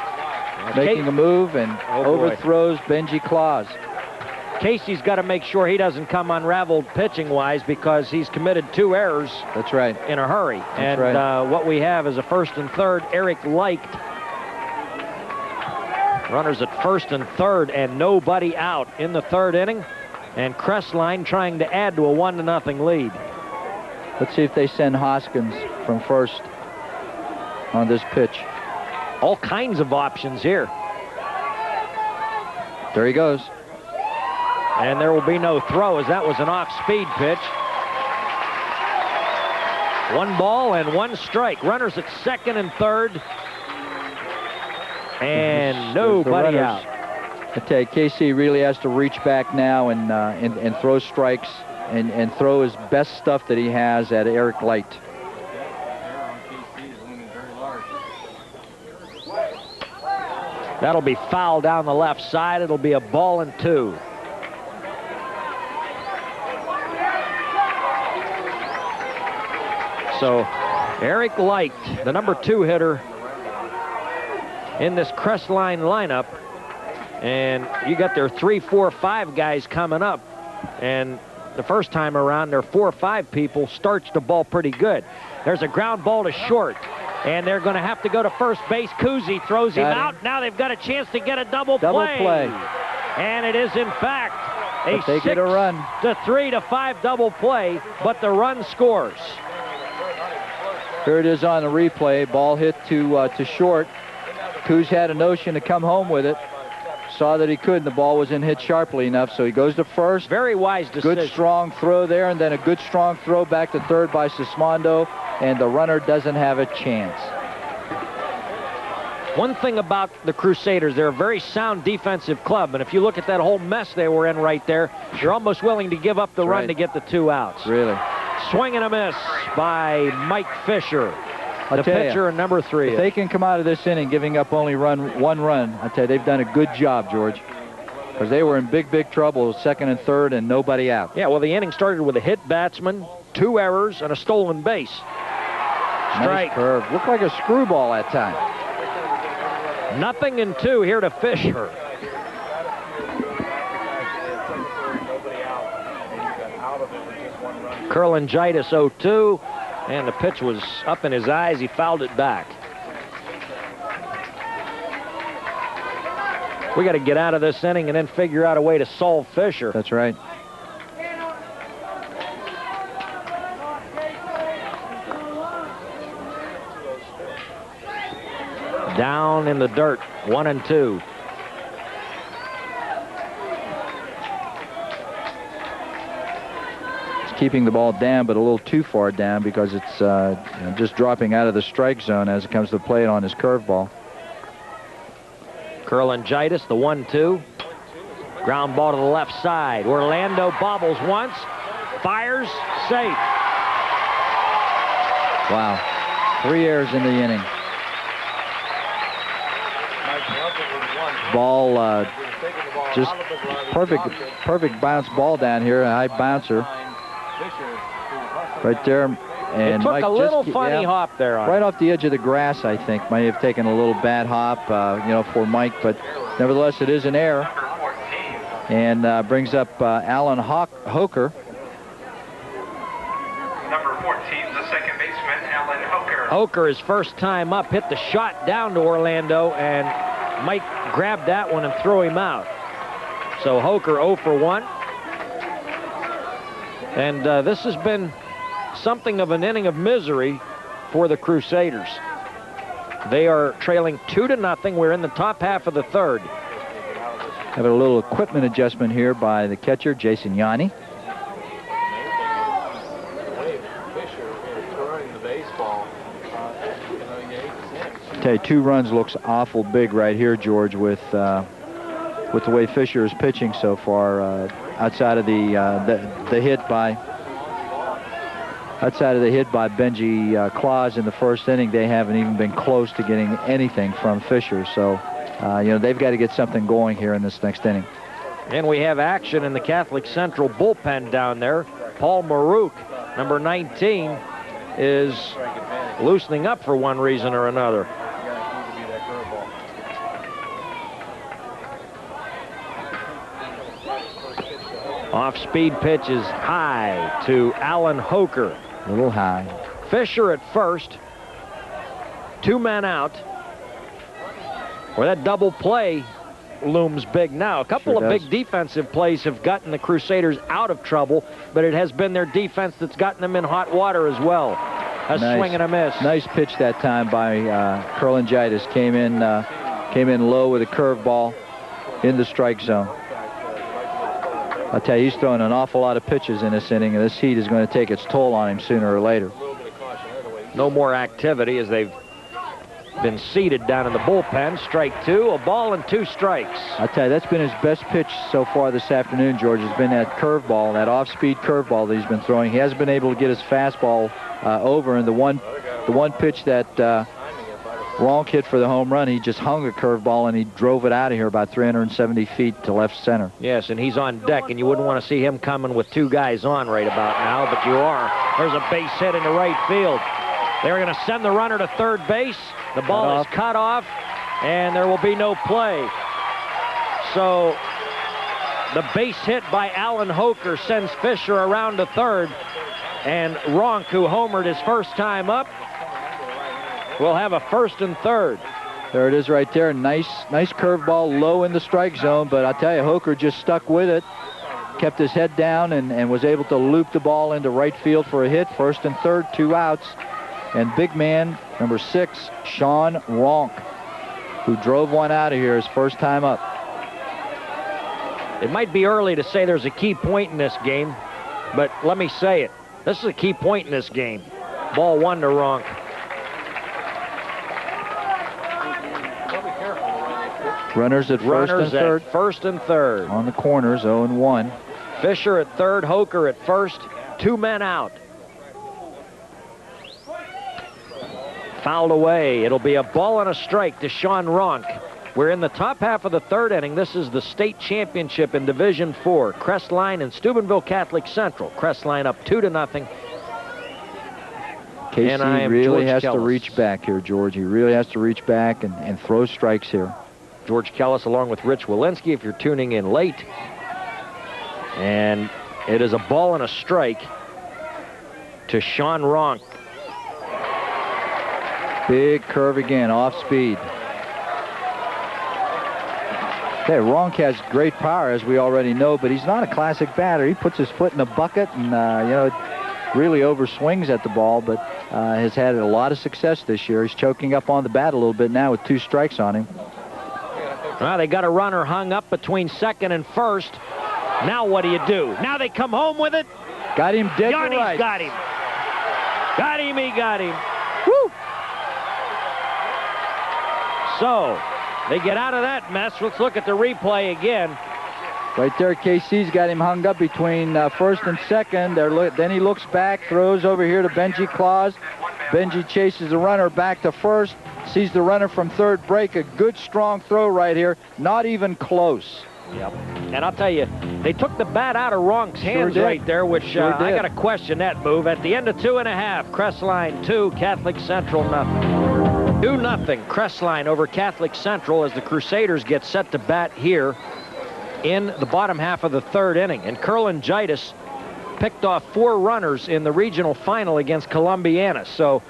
Making a move and overthrows Benji Claus. Casey's got to make sure he doesn't come unraveled pitching-wise, because he's committed 2 errors. That's right. In a hurry. That's right. What we have is a first and third. Eric Leicht. Runners at first and third, and nobody out in the third inning. And Crestline trying to add to a 1-0 lead. Let's see if they send Hoskins from first on this pitch. All kinds of options here. There he goes. And there will be no throw, as that was an off-speed pitch. 1 ball and 1 strike. Runners at second and third. And nobody out. I tell you, KC really has to reach back now and throw strikes and throw his best stuff that he has at Eric Light. That'll be foul down the left side. It'll be a ball and 2. So Eric Light, the number 2 hitter in this Crestline lineup, and you got their 3, 4, 5 guys coming up, and the first time around their 4 or 5 people starched the ball pretty good. There's a ground ball to short, and they're going to have to go to first base. Cusick throws him out. Now they've got a chance to get a double play. And it is, in fact, a 6-3 to 5 double play, but the run scores. Here it is on the replay. Ball hit to short. Kuz had a notion to come home with it. Saw that he couldn't. The ball wasn't hit sharply enough, so he goes to first. Very wise decision. Good strong throw there, and then a good strong throw back to third by Sismondo, and the runner doesn't have a chance. One thing about the Crusaders, they're a very sound defensive club, and if you look at that whole mess they were in right there, you're almost willing to give up the run to get the 2 outs. Really. Swing and a miss by Mike Fisher, the pitcher and number 3. If they can come out of this inning giving up only 1 run, I tell you, they've done a good job, George. Because they were in big trouble, second and third, and nobody out. Yeah, well, the inning started with a hit batsman, 2 errors, and a stolen base. Strike. Nice curve. Looked like a screwball that time. 0-2 here to Fisher. Curlingitis 0-2, and the pitch was up in his eyes. He fouled it back. We got to get out of this inning and then figure out a way to solve Fisher. That's right. Down in the dirt, 1-2. Keeping the ball down, but a little too far down because it's just dropping out of the strike zone as it comes to play it on his curveball. Curlingitis, the 1-2. Ground ball to the left side. Orlando bobbles once, fires, safe. Wow. 3 errors in the inning. Ball just perfect bounce ball down here, a high bouncer. Right there, and it took Mike a little just, funny hop there. Right off the edge of the grass, I think. Might have taken a little bad hop, for Mike, but nevertheless, it is an error. And brings up Alan Hoker. Number 14, the second baseman, Alan Hoker. Hoker, his first time up, hit the shot down to Orlando, and Mike grabbed that one and threw him out. So Hoker 0 for 1. And this has been something of an inning of misery for the Crusaders. They are trailing 2-0. We're in the top half of the third. Having a little equipment adjustment here by the catcher, Jason Yanni. Okay, 2 runs looks awful big right here, George, with the way Fisher is pitching so far. Outside of the hit by Benji Claus in the first inning, they haven't even been close to getting anything from Fisher. So, they've got to get something going here in this next inning. And we have action in the Catholic Central bullpen down there. Paul Marouk, number 19, is loosening up for one reason or another. Off-speed pitch is high to Alan Hoker. A little high. Fisher at first. 2 men out. Well, that double play looms big now. A couple of big defensive plays have gotten the Crusaders out of trouble, but it has been their defense that's gotten them in hot water as well. A swing and a miss. Nice pitch that time by Curlingitis. Came in low with a curveball in the strike zone. I'll tell you, he's throwing an awful lot of pitches in this inning, and this heat is going to take its toll on him sooner or later. No more activity as they've been seated down in the bullpen. Strike 2, a ball and 2 strikes. I'll tell you, that's been his best pitch so far this afternoon, George. Has been that curveball, that off-speed curveball that he's been throwing. He hasn't been able to get his fastball over, and the one pitch that Ronk hit for the home run, he just hung a curveball and he drove it out of here about 370 feet to left center. Yes, and he's on deck, and you wouldn't want to see him coming with 2 guys on right about now, but you are. There's a base hit into right field. They're going to send the runner to third base. The ball is cut off, and there will be no play. So the base hit by Alan Hoker sends Fisher around to third, and Ronk, who homered his first time up, will have a first and third. There it is right there. Nice curveball low in the strike zone, but I'll tell you, Hoker just stuck with it, kept his head down, and was able to loop the ball into right field for a hit. First and third, 2 outs. And big man, number 6, Sean Ronk, who drove one out of here his first time up. It might be early to say there's a key point in this game, but let me say it. This is a key point in this game. Ball 1 to Ronk. Runners at first and third. On the corners, 0-1. Fisher at third, Hoker at first. 2 men out. Fouled away. It'll be a ball and a strike to Sean Ronk. We're in the top half of the third inning. This is the state championship in Division 4. Crestline and Steubenville Catholic Central. Crestline up 2-0. KC really has to reach back here, George. He really has to reach back and throw strikes here. George Kellas along with Rich Wilinski if you're tuning in late. And it is a ball and a strike to Sean Ronk. Big curve again, off speed. Okay, Ronk has great power, as we already know, but he's not a classic batter. He puts his foot in the bucket and, really overswings at the ball, but has had a lot of success this year. He's choking up on the bat a little bit now with 2 strikes on him. Well, they got a runner hung up between second and first. Now what do you do? Now they come home with it. Got him dead to Yanni's right. got him. Got him, he got him. Woo! So, they get out of that mess. Let's look at the replay again. Right there, KC's got him hung up between first and second. Then he looks back, throws over here to Benji Claus. Benji chases the runner back to first, sees the runner from third break. A good, strong throw right here. Not even close. Yep. And I'll tell you, they took the bat out of Ronk's hands right there, which I got to question that move. At the end of 2.5, Crestline 2, Catholic Central nothing. 2-0, Crestline over Catholic Central as the Crusaders get set to bat here in the bottom half of the 3rd inning. And Curlingitis picked off 4 runners in the regional final against Columbiana. So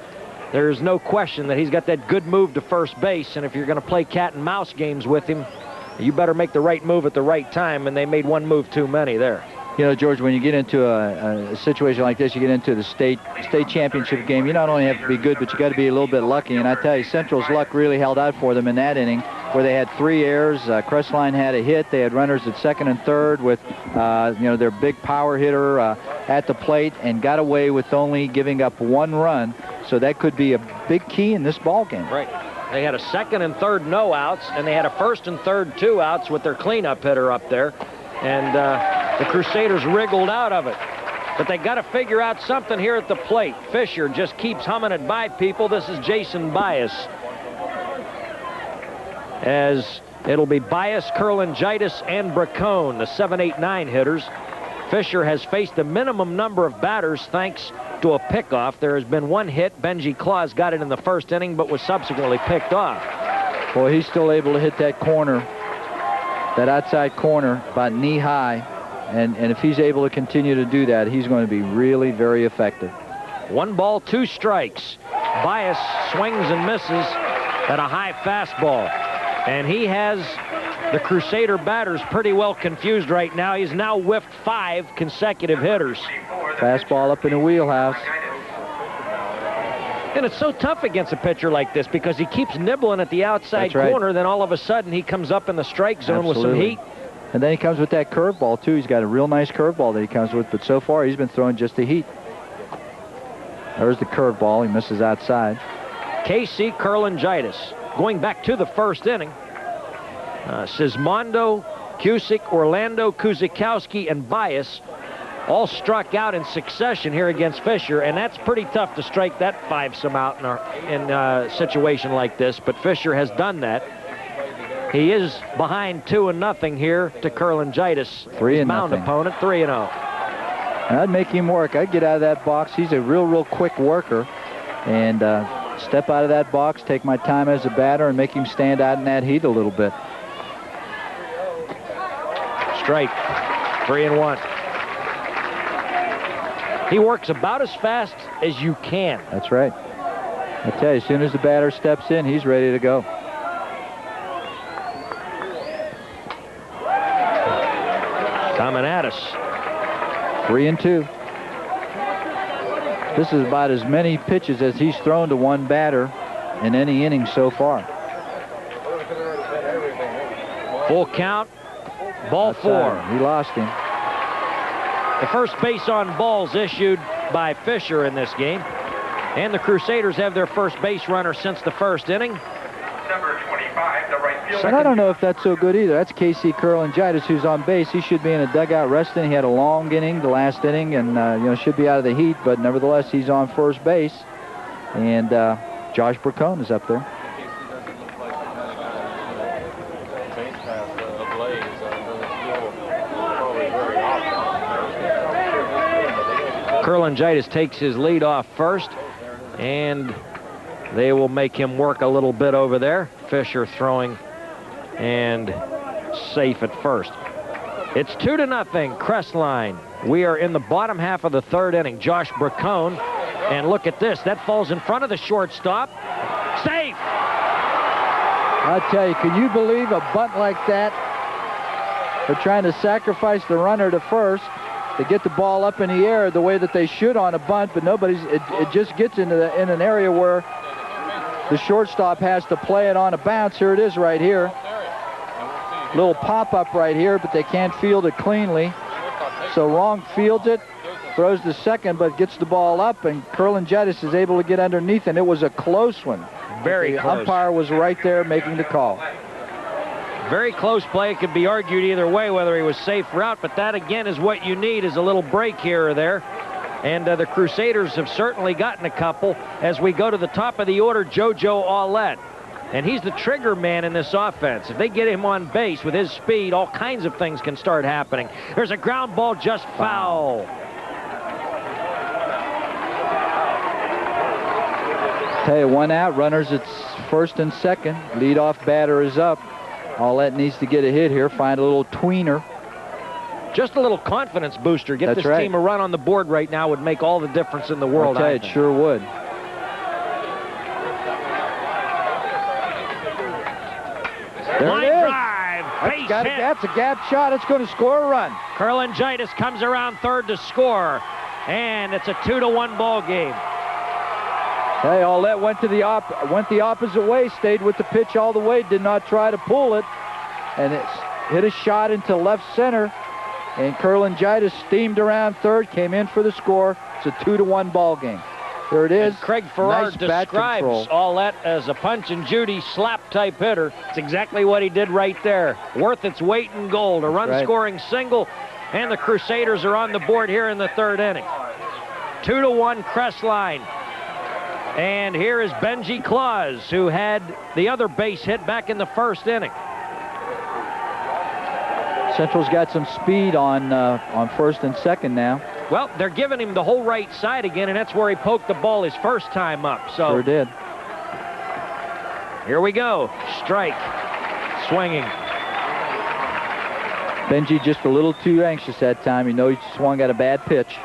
there's no question that he's got that good move to first base. And if you're going to play cat and mouse games with him, you better make the right move at the right time. And they made one move too many there. You know, George, when you get into a situation like this, you get into the state championship game, you not only have to be good, but you got to be a little bit lucky. And I tell you, Central's luck really held out for them in that inning, where they had 3 errors. Crestline had a hit. They had runners at second and third with, their big power hitter at the plate, and got away with only giving up 1 run. So that could be a big key in this ball game. Right. They had a second and third no outs, and they had a first and third 2 outs with their cleanup hitter up there. And the Crusaders wriggled out of it. But they got to figure out something here at the plate. Fisher just keeps humming it by people. This is Jason Bias. As it'll be Bias, Curlingitis, and Bracone, the 7, 8, 9 hitters. Fisher has faced a minimum number of batters thanks to a pickoff. There has been 1 hit. Benji Claus got it in the 1st inning, but was subsequently picked off. Boy, he's still able to hit that corner, that outside corner, about knee high. And if he's able to continue to do that, he's going to be really very effective. 1 ball, 2 strikes. Bias swings and misses at a high fastball. And he has the Crusader batters pretty well confused right now. He's now whiffed 5 consecutive hitters. Fastball up in the wheelhouse. And it's so tough against a pitcher like this because he keeps nibbling at the outside corner. Then all of a sudden he comes up in the strike zone with some heat. And then he comes with that curveball, too. He's got a real nice curveball that he comes with, but so far he's been throwing just the heat. There's the curveball. He misses outside. KC Curlingitis. Going back to the 1st inning, Sismondo, Cusick, Orlando, Kuzikowski, and Bias all struck out in succession here against Fisher, and that's pretty tough to strike that 5-some out in a situation like this, but Fisher has done that. He is behind 2-0 here to Curlingitis. 3-0. Mound opponent, 3-0. I'd make him work. I'd get out of that box. He's a real quick worker. And step out of that box, take my time as a batter, and make him stand out in that heat a little bit. Strike. 3-1. He works about as fast as you can. That's right. I tell you, as soon as the batter steps in, he's ready to go. Coming at us. 3-2. This is about as many pitches as he's thrown to one batter in any inning so far. Full count. Ball 4. He lost him. The first base on balls issued by Fisher in this game. And the Crusaders have their first base runner since the 1st inning. Number 25, the right fielder. And I don't know if that's so good either. That's KC Curlingitis, who's on base. He should be in a dugout resting. He had a long inning, the last inning, and should be out of the heat. But nevertheless, he's on first base. And Josh Bracone is up there. Curlingitis takes his lead off first, and they will make him work a little bit over there. Fisher throwing and safe at first. It's 2-0, Crestline. We are in the bottom half of the third inning. Josh Bracone, and look at this. That falls in front of the shortstop. Safe! I tell you, can you believe a bunt like that? They're trying to sacrifice the runner to first to get the ball up in the air the way that they should on a bunt, but it just gets in an area where the shortstop has to play it on a bounce. Here it is right here. Little pop-up right here, but they can't field it cleanly. So Ronk fields it, throws the second, but gets the ball up, and Curlingitis is able to get underneath, and it was a close one. Very the close. Umpire was right there making the call. Very close play. It could be argued either way whether he was safe or out, but that again is what you need, is a little break here or there. And the Crusaders have certainly gotten a couple. As we go to the top of the order, JoJo Aulet. And he's the trigger man in this offense. If they get him on base with his speed, all kinds of things can start happening. There's a ground ball, just foul. Tell you, one out, runners at first and second. Leadoff batter is up. Aulet needs to get a hit here, find a little tweener. Just a little confidence booster. Get this team a run on the board right now would make all the difference in the world. I'll tell you, it sure would. There Line it is. drive, base hit. That's a gap shot. It's going to score a run. Curlingitis comes around third to score, and it's a 2-1 ball game. Hey, Aulet went the opposite way, stayed with the pitch all the way, did not try to pull it, and it's hit a shot into left center, and Curlingitis steamed around third, came in for the score. It's a 2-1 ball game. There it is. And Craig Farrar nice bat describes control. Aulet as a punch and Judy slap type hitter. It's exactly what he did right there. Worth its weight in gold. A run-scoring single, and the Crusaders are on the board here in the third inning. 2-1 Crestline. And here is Benji Claus, who had the other base hit back in the first inning. Central's got some speed on first and second now. Well, they're giving him the whole right side again, and that's where he poked the ball his first time up. So sure did. Here we go. Strike. Swinging. Benji just a little too anxious that time. You know he swung at a bad pitch.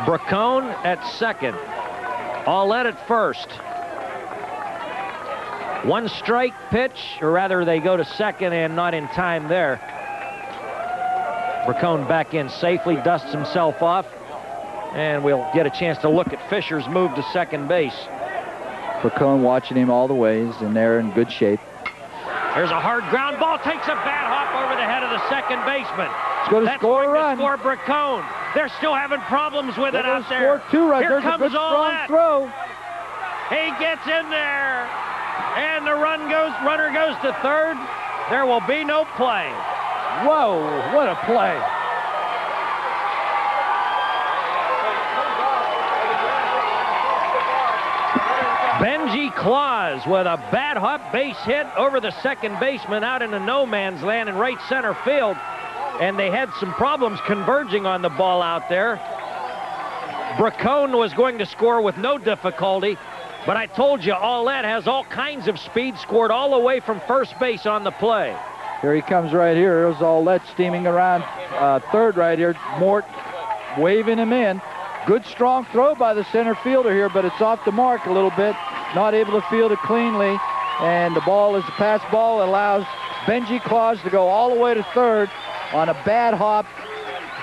Bracone at second. Aulet at first. One strike pitch, or rather they go to second and not in time there. Bracone back in safely, dusts himself off, and we'll get a chance to look at Fisher's move to second base. Bracone watching him all the way. He's in there in good shape. There's a hard ground ball, takes a bad hop over the head of the second baseman. It's going to score a run. To score Bracone. They're still having problems with it out there. Score 2 runs. Here There's comes a good strong throw. He gets in there, and the runner goes to third. There will be no play. Whoa, what a play. Benji Claus with a bad hop base hit over the second baseman out into no man's land in right center field. And they had some problems converging on the ball out there. Bracone was going to score with no difficulty, but I told you, Aulet has all kinds of speed, scored all the way from first base on the play. Here he comes right here. Here's Aulet steaming around third right here. Mort waving him in. Good strong throw by the center fielder here, but it's off the mark a little bit. Not able to field it cleanly, and the ball is a pass ball. Allows Benji Claus to go all the way to third on a bad hop.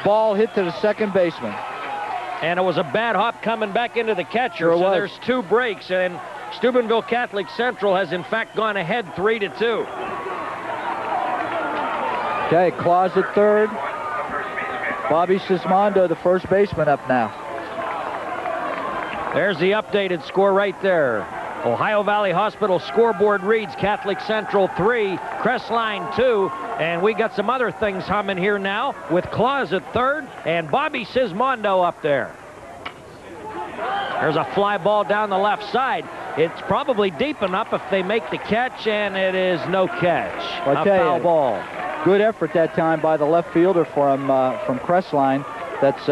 Ball hit to the second baseman. And it was a bad hop coming back into the catcher. Sure so was. There's 2 breaks, and Steubenville Catholic Central has in fact gone ahead 3-2. Okay, Claus at third. Bobby Sismondo, the first baseman, up now. There's the updated score right there. Ohio Valley Hospital scoreboard reads Catholic Central 3, Crestline 2, and we got some other things humming here now with Claus at third and Bobby Sismondo up there. There's a fly ball down the left side. It's probably deep enough if they make the catch, and it is no catch. A foul ball. Good effort that time by the left fielder from Crestline. That's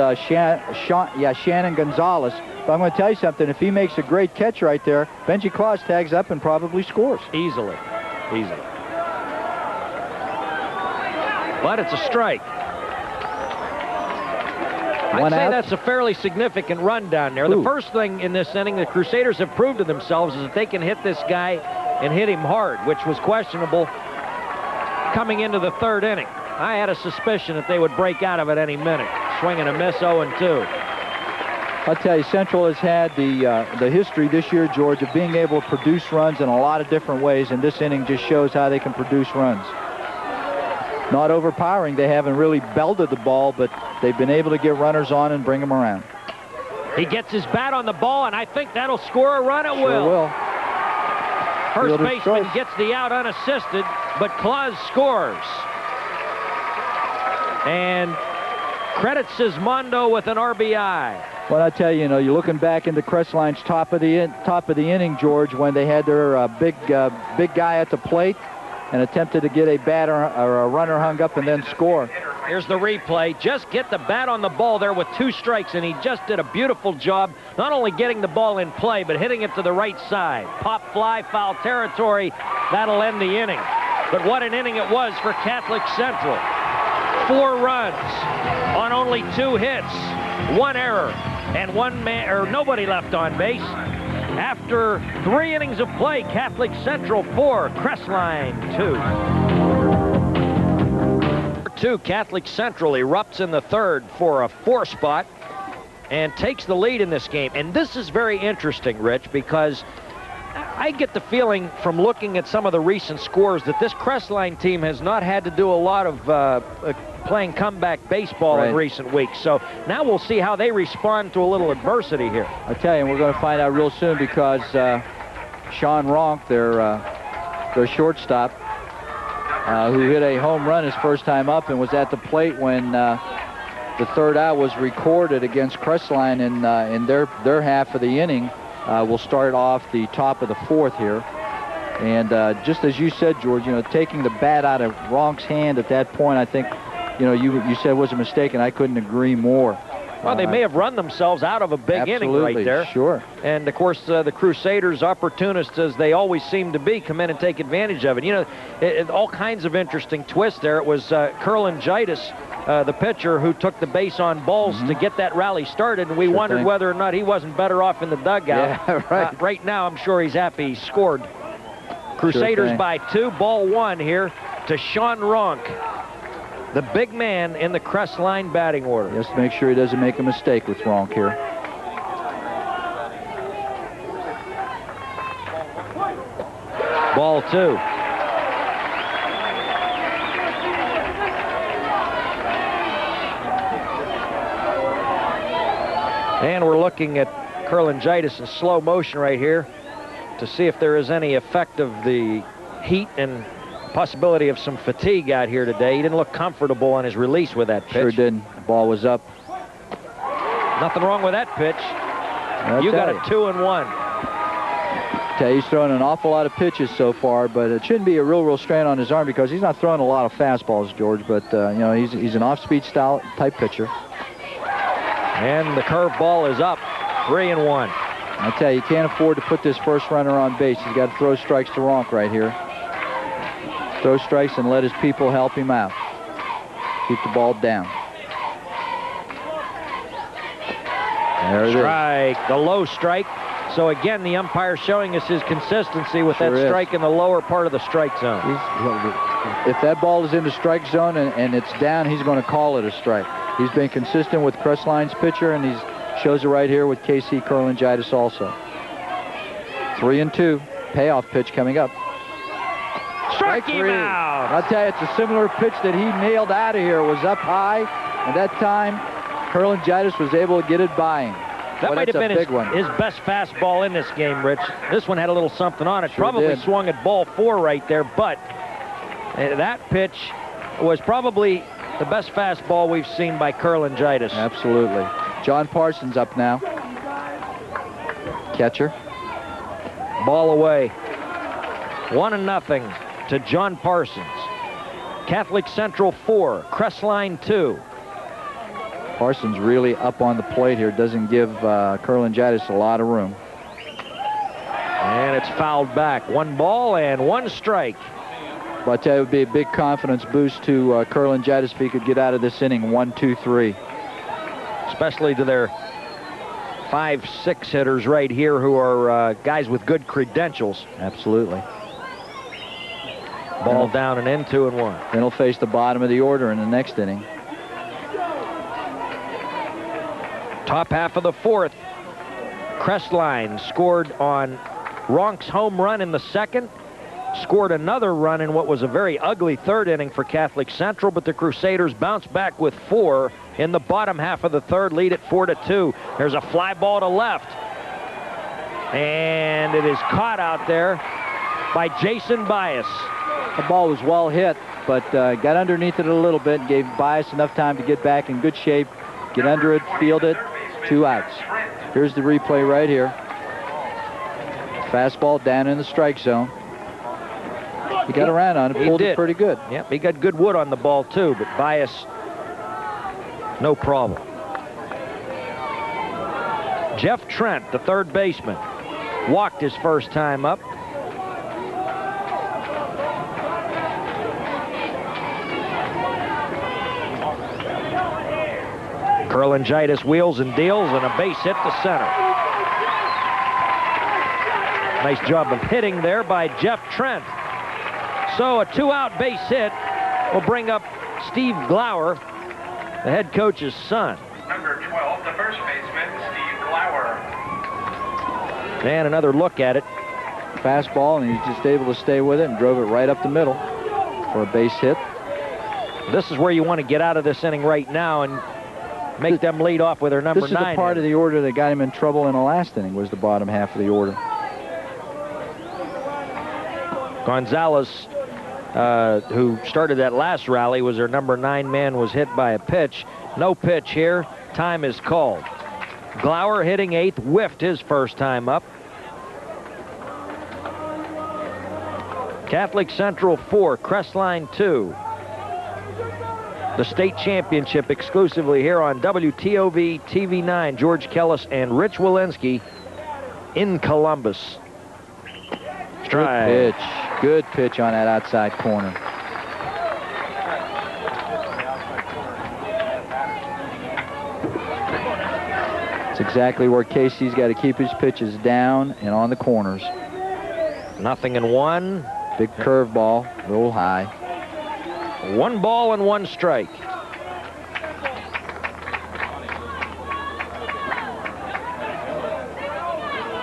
Shannon Gonzalez. But I'm going to tell you something. If he makes a great catch right there, Benji Claus tags up and probably scores. Easily. But it's a strike. I'd say that's a fairly significant run down there. The first thing in this inning, the Crusaders have proved to themselves is that they can hit this guy and hit him hard, which was questionable coming into the third inning. I had a suspicion that they would break out of it any minute. Swing and a miss, 0-2. I'll tell you, Central has had the history this year, George, of being able to produce runs in a lot of different ways, and this inning just shows how they can produce runs. Not overpowering. They haven't really belted the ball, but they've been able to get runners on and bring them around. He gets his bat on the ball, and I think that'll score a run. It Sure will. First baseman gets the out unassisted, but Claus scores. And credit Sismondo with an RBI. Well, I tell you, you're looking back into Crestline's top of the inning, George, when they had their big guy at the plate and attempted to get a batter or a runner hung up and then score. Here's the replay. Just get the bat on the ball there with 2 strikes, and he just did a beautiful job, not only getting the ball in play, but hitting it to the right side. Pop fly, foul territory. That'll end the inning. But what an inning it was for Catholic Central. 4 runs on only 2 hits, 1 error, and nobody left on base. After 3 innings of play, Catholic Central 4, Crestline 2. Catholic Central erupts in the third for a 4 spot and takes the lead in this game. And this is very interesting, Rich, because I get the feeling from looking at some of the recent scores that this Crestline team has not had to do a lot of playing comeback baseball in recent weeks. So now we'll see how they respond to a little adversity here. I tell you, we're going to find out real soon because Sean Ronk, their shortstop, who hit a home run his first time up and was at the plate when the third out was recorded against Crestline in their half of the inning, will start off the top of the 4th here. And just as you said, George, taking the bat out of Ronk's hand at that point, I think, you said was a mistake, and I couldn't agree more. Well, they may have run themselves out of a big inning right there. Sure. And, of course, the Crusaders, opportunists as they always seem to be, come in and take advantage of it. All kinds of interesting twists there. It was Kurlangitis, the pitcher, who took the base on balls to get that rally started, and we wondered whether or not he wasn't better off in the dugout. Yeah, right. Right now, I'm sure he's happy he scored. Crusaders by 2, ball 1 here to Sean Ronk, the big man in the Crestline batting order. Just to make sure he doesn't make a mistake with Ronk here. Ball 2. And we're looking at Kurlangitis in slow motion right here to see if there is any effect of the heat and possibility of some fatigue out here today. He didn't look comfortable on his release with that pitch. Sure didn't. The ball was up. Nothing wrong with that pitch. You got a 2-1. He's thrown an awful lot of pitches so far, but it shouldn't be a real strain on his arm because he's not throwing a lot of fastballs, George. But he's an off-speed style type pitcher. And the curveball is up, 3-1. I tell you can't afford to put this first runner on base. He's got to throw strikes to Ronk right here. Throw strikes and let his people help him out. Keep the ball down. There it is. Strike, the low strike. So again, the umpire showing us his consistency with that strike in the lower part of the strike zone. If that ball is in the strike zone and it's down, he's going to call it a strike. He's been consistent with Crestline's pitcher, and he shows it right here with KC Kurlangitis also. 3-2. Payoff pitch coming up. Strike him out. I'll tell you, it's a similar pitch that he nailed out of here. It was up high, and that time Kurlangitis was able to get it by him. That might have been his best fastball in this game, Rich. This one had a little something on it. Probably swung at ball 4 right there, but that pitch was probably the best fastball we've seen by Kurlangitis. Absolutely. John Parsons up now. Catcher. Ball away. 1-0 to John Parsons. Catholic Central 4, Crestline 2. Parsons really up on the plate here. Doesn't give Kurlangitis a lot of room. And it's fouled back. 1 ball and 1 strike. But I tell you, it would be a big confidence boost to Curlingitis if he could get out of this inning 1-2-3. Especially to their 5-6 hitters right here who are guys with good credentials. Absolutely. Ball down and in, 2-1. Then he'll face the bottom of the order in the next inning. Top half of the fourth. Crestline scored on Ronk's home run in the second. Scored another run in what was a very ugly third inning for Catholic Central, but the Crusaders bounced back with 4 in the bottom half of the third, lead at 4-2. There's a fly ball to left. And it is caught out there by Jason Bias. The ball was well hit, but got underneath it a little bit and gave Bias enough time to get back in good shape, get under it, field it, 2 outs. Here's the replay right here. Fastball down in the strike zone. He got around on it, pulled it pretty good. Yep, he got good wood on the ball too, but Bias, no problem. Jeff Trent, the third baseman, walked his first time up. Curlingitis wheels and deals, and a base hit to center. Nice job of hitting there by Jeff Trent. So a 2-out base hit will bring up Steve Glauer, the head coach's son. Number 12, the first baseman, Steve Glauer. And another look at it. Fastball, and he's just able to stay with it and drove it right up the middle for a base hit. This is where you want to get out of this inning right now and make them lead off with their number 9. This is the part of the order that got him in trouble in the last inning, was the bottom half of the order. Gonzalez, who started that last rally, was their number 9 man, was hit by a pitch. No pitch here. Time is called. Glauer hitting 8th, whiffed his first time up. Catholic Central 4, Crestline 2. The state championship exclusively here on WTOV TV9. George Kellas and Rich Wilinski in Columbus. Strike. Good pitch. Good pitch on that outside corner. It's exactly where Casey's got to keep his pitches down and on the corners. 0-1. Big curveball, a little high. 1 ball and 1 strike.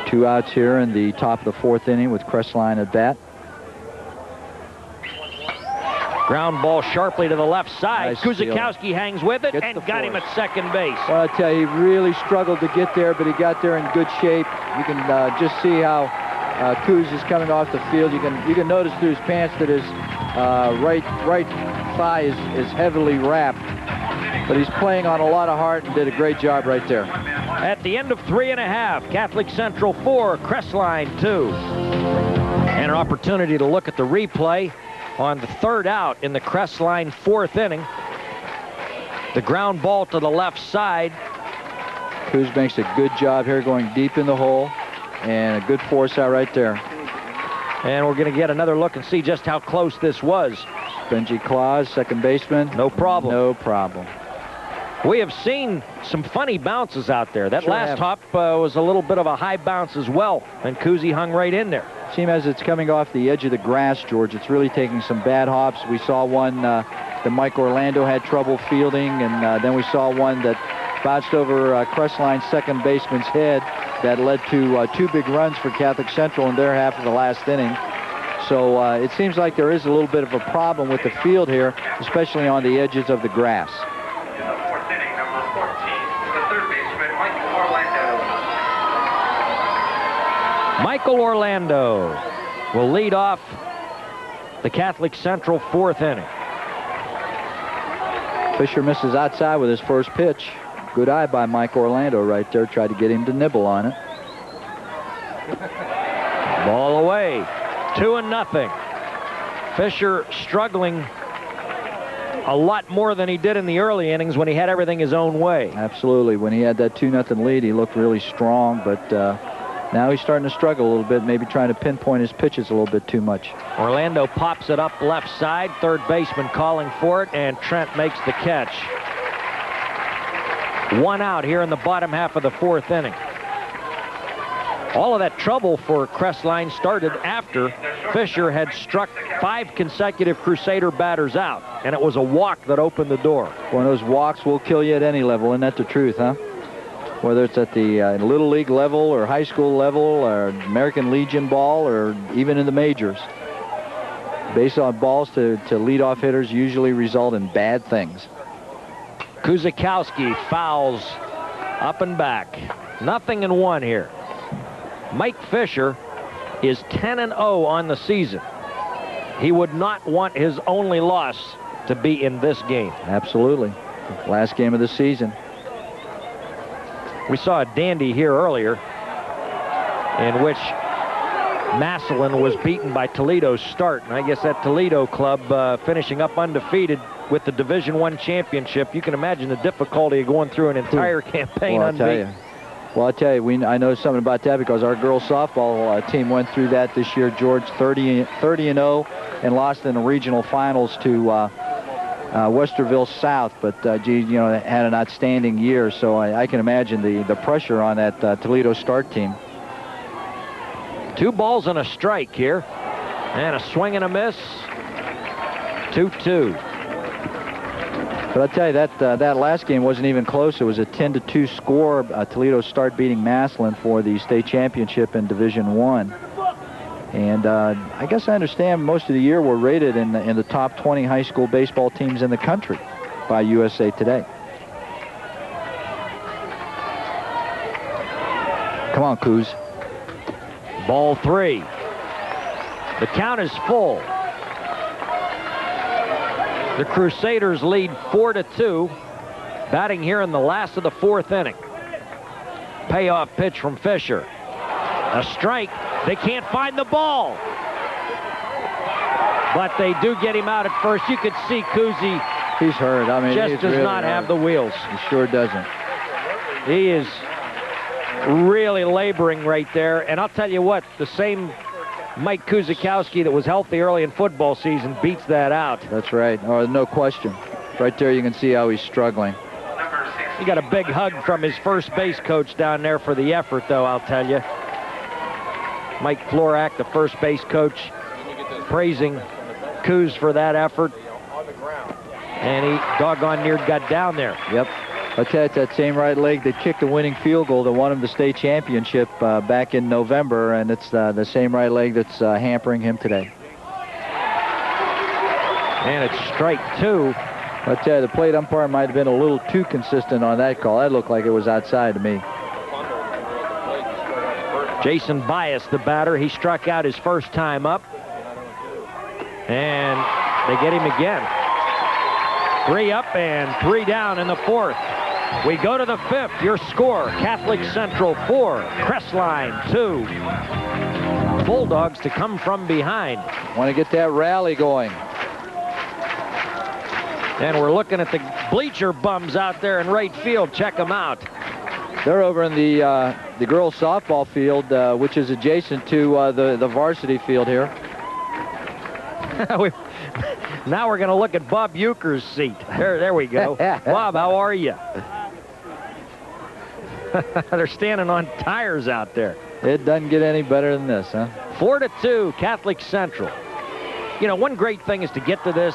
Two outs here in the top of the fourth inning with Crestline at bat. Ground ball sharply to the left side. Nice Cusick hangs with it and got him at second base. Well, I tell you, he really struggled to get there, but he got there in good shape. You can just see how Kuz is coming off the field. You can notice through his pants that his right thigh is heavily wrapped, but he's playing on a lot of heart and did a great job right there. At the end of 3.5, Catholic Central 4, Crestline 2. And an opportunity to look at the replay on the third out in the Crestline 4th inning. The ground ball to the left side. Kuz makes a good job here going deep in the hole, and a good force out right there. And we're going to get another look and see just how close this was. Benji Claus, second baseman. No problem. No problem. We have seen some funny bounces out there. That Sure last have. hop was a little bit of a high bounce as well, and Kuzi hung right in there. Seems as it's coming off the edge of the grass, George. It's really taking some bad hops. We saw one that Mike Orlando had trouble fielding, and then we saw one that bounced over Crestline's second baseman's head that led to 2 big runs for Catholic Central in their half of the last inning. So it seems like there is a little bit of a problem with the field here, especially on the edges of the grass. In the 4th inning, number 14, the third baseman, Michael Orlando. Michael Orlando will lead off the Catholic Central 4th inning. Fisher misses outside with his first pitch. Good eye by Mike Orlando right there. Tried to get him to nibble on it. Ball away. 2-0. Fisher struggling a lot more than he did in the early innings when he had everything his own way. Absolutely. When he had that 2-0 lead, he looked really strong, but Now he's starting to struggle a little bit, maybe trying to pinpoint his pitches a little bit too much. Orlando pops it up left side. Third baseman calling for it, and Trent makes the catch. 1 out here in the bottom half of the 4th inning. All of that trouble for Crestline started after Fisher had struck 5 consecutive Crusader batters out, and it was a walk that opened the door. One of those walks will kill you at any level, isn't that the truth, huh? Whether it's at the Little League level or high school level or American Legion ball or even in the majors. Base on balls to leadoff hitters usually result in bad things. Cusick fouls up and back. 0-1 here. Mike Fisher is 10-0 on the season. He would not want his only loss to be in this game. Absolutely. Last game of the season. We saw a dandy here earlier in which Massillon was beaten by Toledo's start. And I guess that Toledo club finishing up undefeated with the Division I championship. You can imagine the difficulty of going through an entire campaign unbeaten. Well, I'll tell you, I know something about that because our girls softball team went through that this year. George 30-0 and lost in the regional finals to Westerville South, but had an outstanding year. So I can imagine the pressure on that Toledo start team. 2 balls and a strike here, and a swing and a miss. 2-2. But I'll tell you, that last game wasn't even close. It was a 10-2 score. Toledo start beating Massillon for the state championship in Division I. And I guess I understand most of the year we're rated in the top 20 high school baseball teams in the country by USA Today. Come on, Coos. Ball 3. The count is full. The Crusaders lead 4-2. Batting here in the last of the 4th inning. Payoff pitch from Fisher. A strike. They can't find the ball. But they do get him out at first. You could see Kuzi. He's hurt. I mean, just does really not have the wheels. He sure doesn't. He is really laboring right there. And I'll tell you what, the same Mike Cusickowski that was healthy early in football season beats that out. That's right. Oh, no question. Right there you can see how he's struggling. He got a big hug from his first base coach down there for the effort, though, I'll tell you. Mike Florak, the first base coach, praising Coos for that effort. And he doggone near got down there. Yep. I'll tell you, it's that same right leg that kicked the winning field goal that won him the state championship back in November, and it's the same right leg that's hampering him today. And it's strike 2. I'll tell you, the plate umpire might have been a little too consistent on that call. That looked like it was outside to me. Jason Bias, the batter, he struck out his first time up. And they get him again. 3 up and 3 down in the 4th. We go to the 5th. Your score, Catholic Central 4, Crestline 2. Bulldogs to come from behind. Want to get that rally going. And we're looking at the bleacher bums out there in right field. Check them out. They're over in the girls softball field, which is adjacent to the varsity field here. Now we're going to look at Bob Euchre's seat. There we go. Bob, how are you? They're standing on tires out there. It doesn't get any better than this, huh? 4-2, Catholic Central. You know, one great thing is to get to this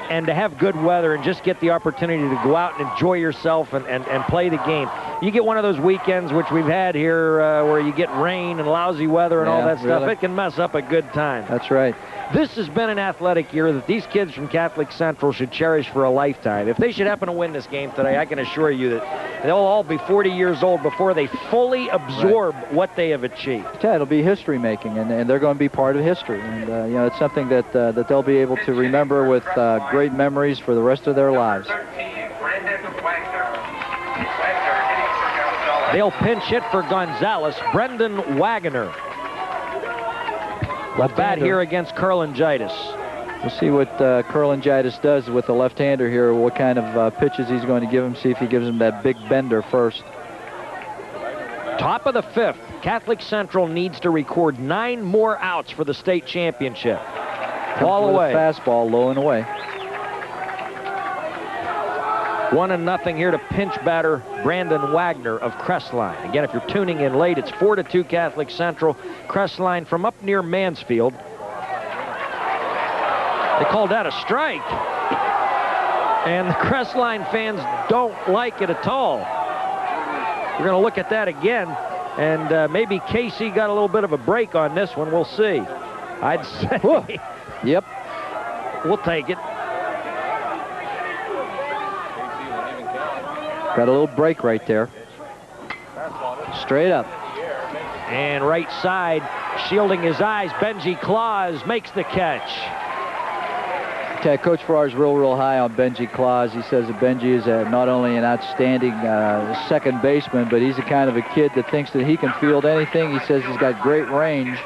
and to have good weather and just get the opportunity to go out and enjoy yourself and play the game. You get one of those weekends, which we've had here, where you get rain and lousy weather and all that stuff. Really? It can mess up a good time. That's right. This has been an athletic year that these kids from Catholic Central should cherish for a lifetime. If they should happen to win this game today, I can assure you that they'll all be 40 years old before they fully absorb what they have achieved. Yeah, it'll be history making, and they're going to be part of history. And you know, it's something that they'll be able to remember with great memories for the rest of their lives. They'll pinch hit for Gonzalez. Brendan Wagner will bat here against Kurlangitis. We'll see what Kurlangitis does with the left-hander here, what kind of pitches he's going to give him, see if he gives him that big bender first. Top of the 5th. Catholic Central needs to record 9 more outs for the state championship. Ball away. Fastball low and away. 1-0 here to pinch batter Brandon Wagner of Crestline. Again, if you're tuning in late, it's 4-2 Catholic Central. Crestline from up near Mansfield. They called that a strike. And the Crestline fans don't like it at all. We're going to look at that again. And maybe Casey got a little bit of a break on this one. We'll see. I'd say. Yep. We'll take it. Got a little break right there. Straight up. And right side, shielding his eyes, Benji Claus makes the catch. Okay, Coach Farrar is real high on Benji Claus. He says that Benji is not only an outstanding second baseman, but he's the kind of a kid that thinks that he can field anything. He says he's got great range,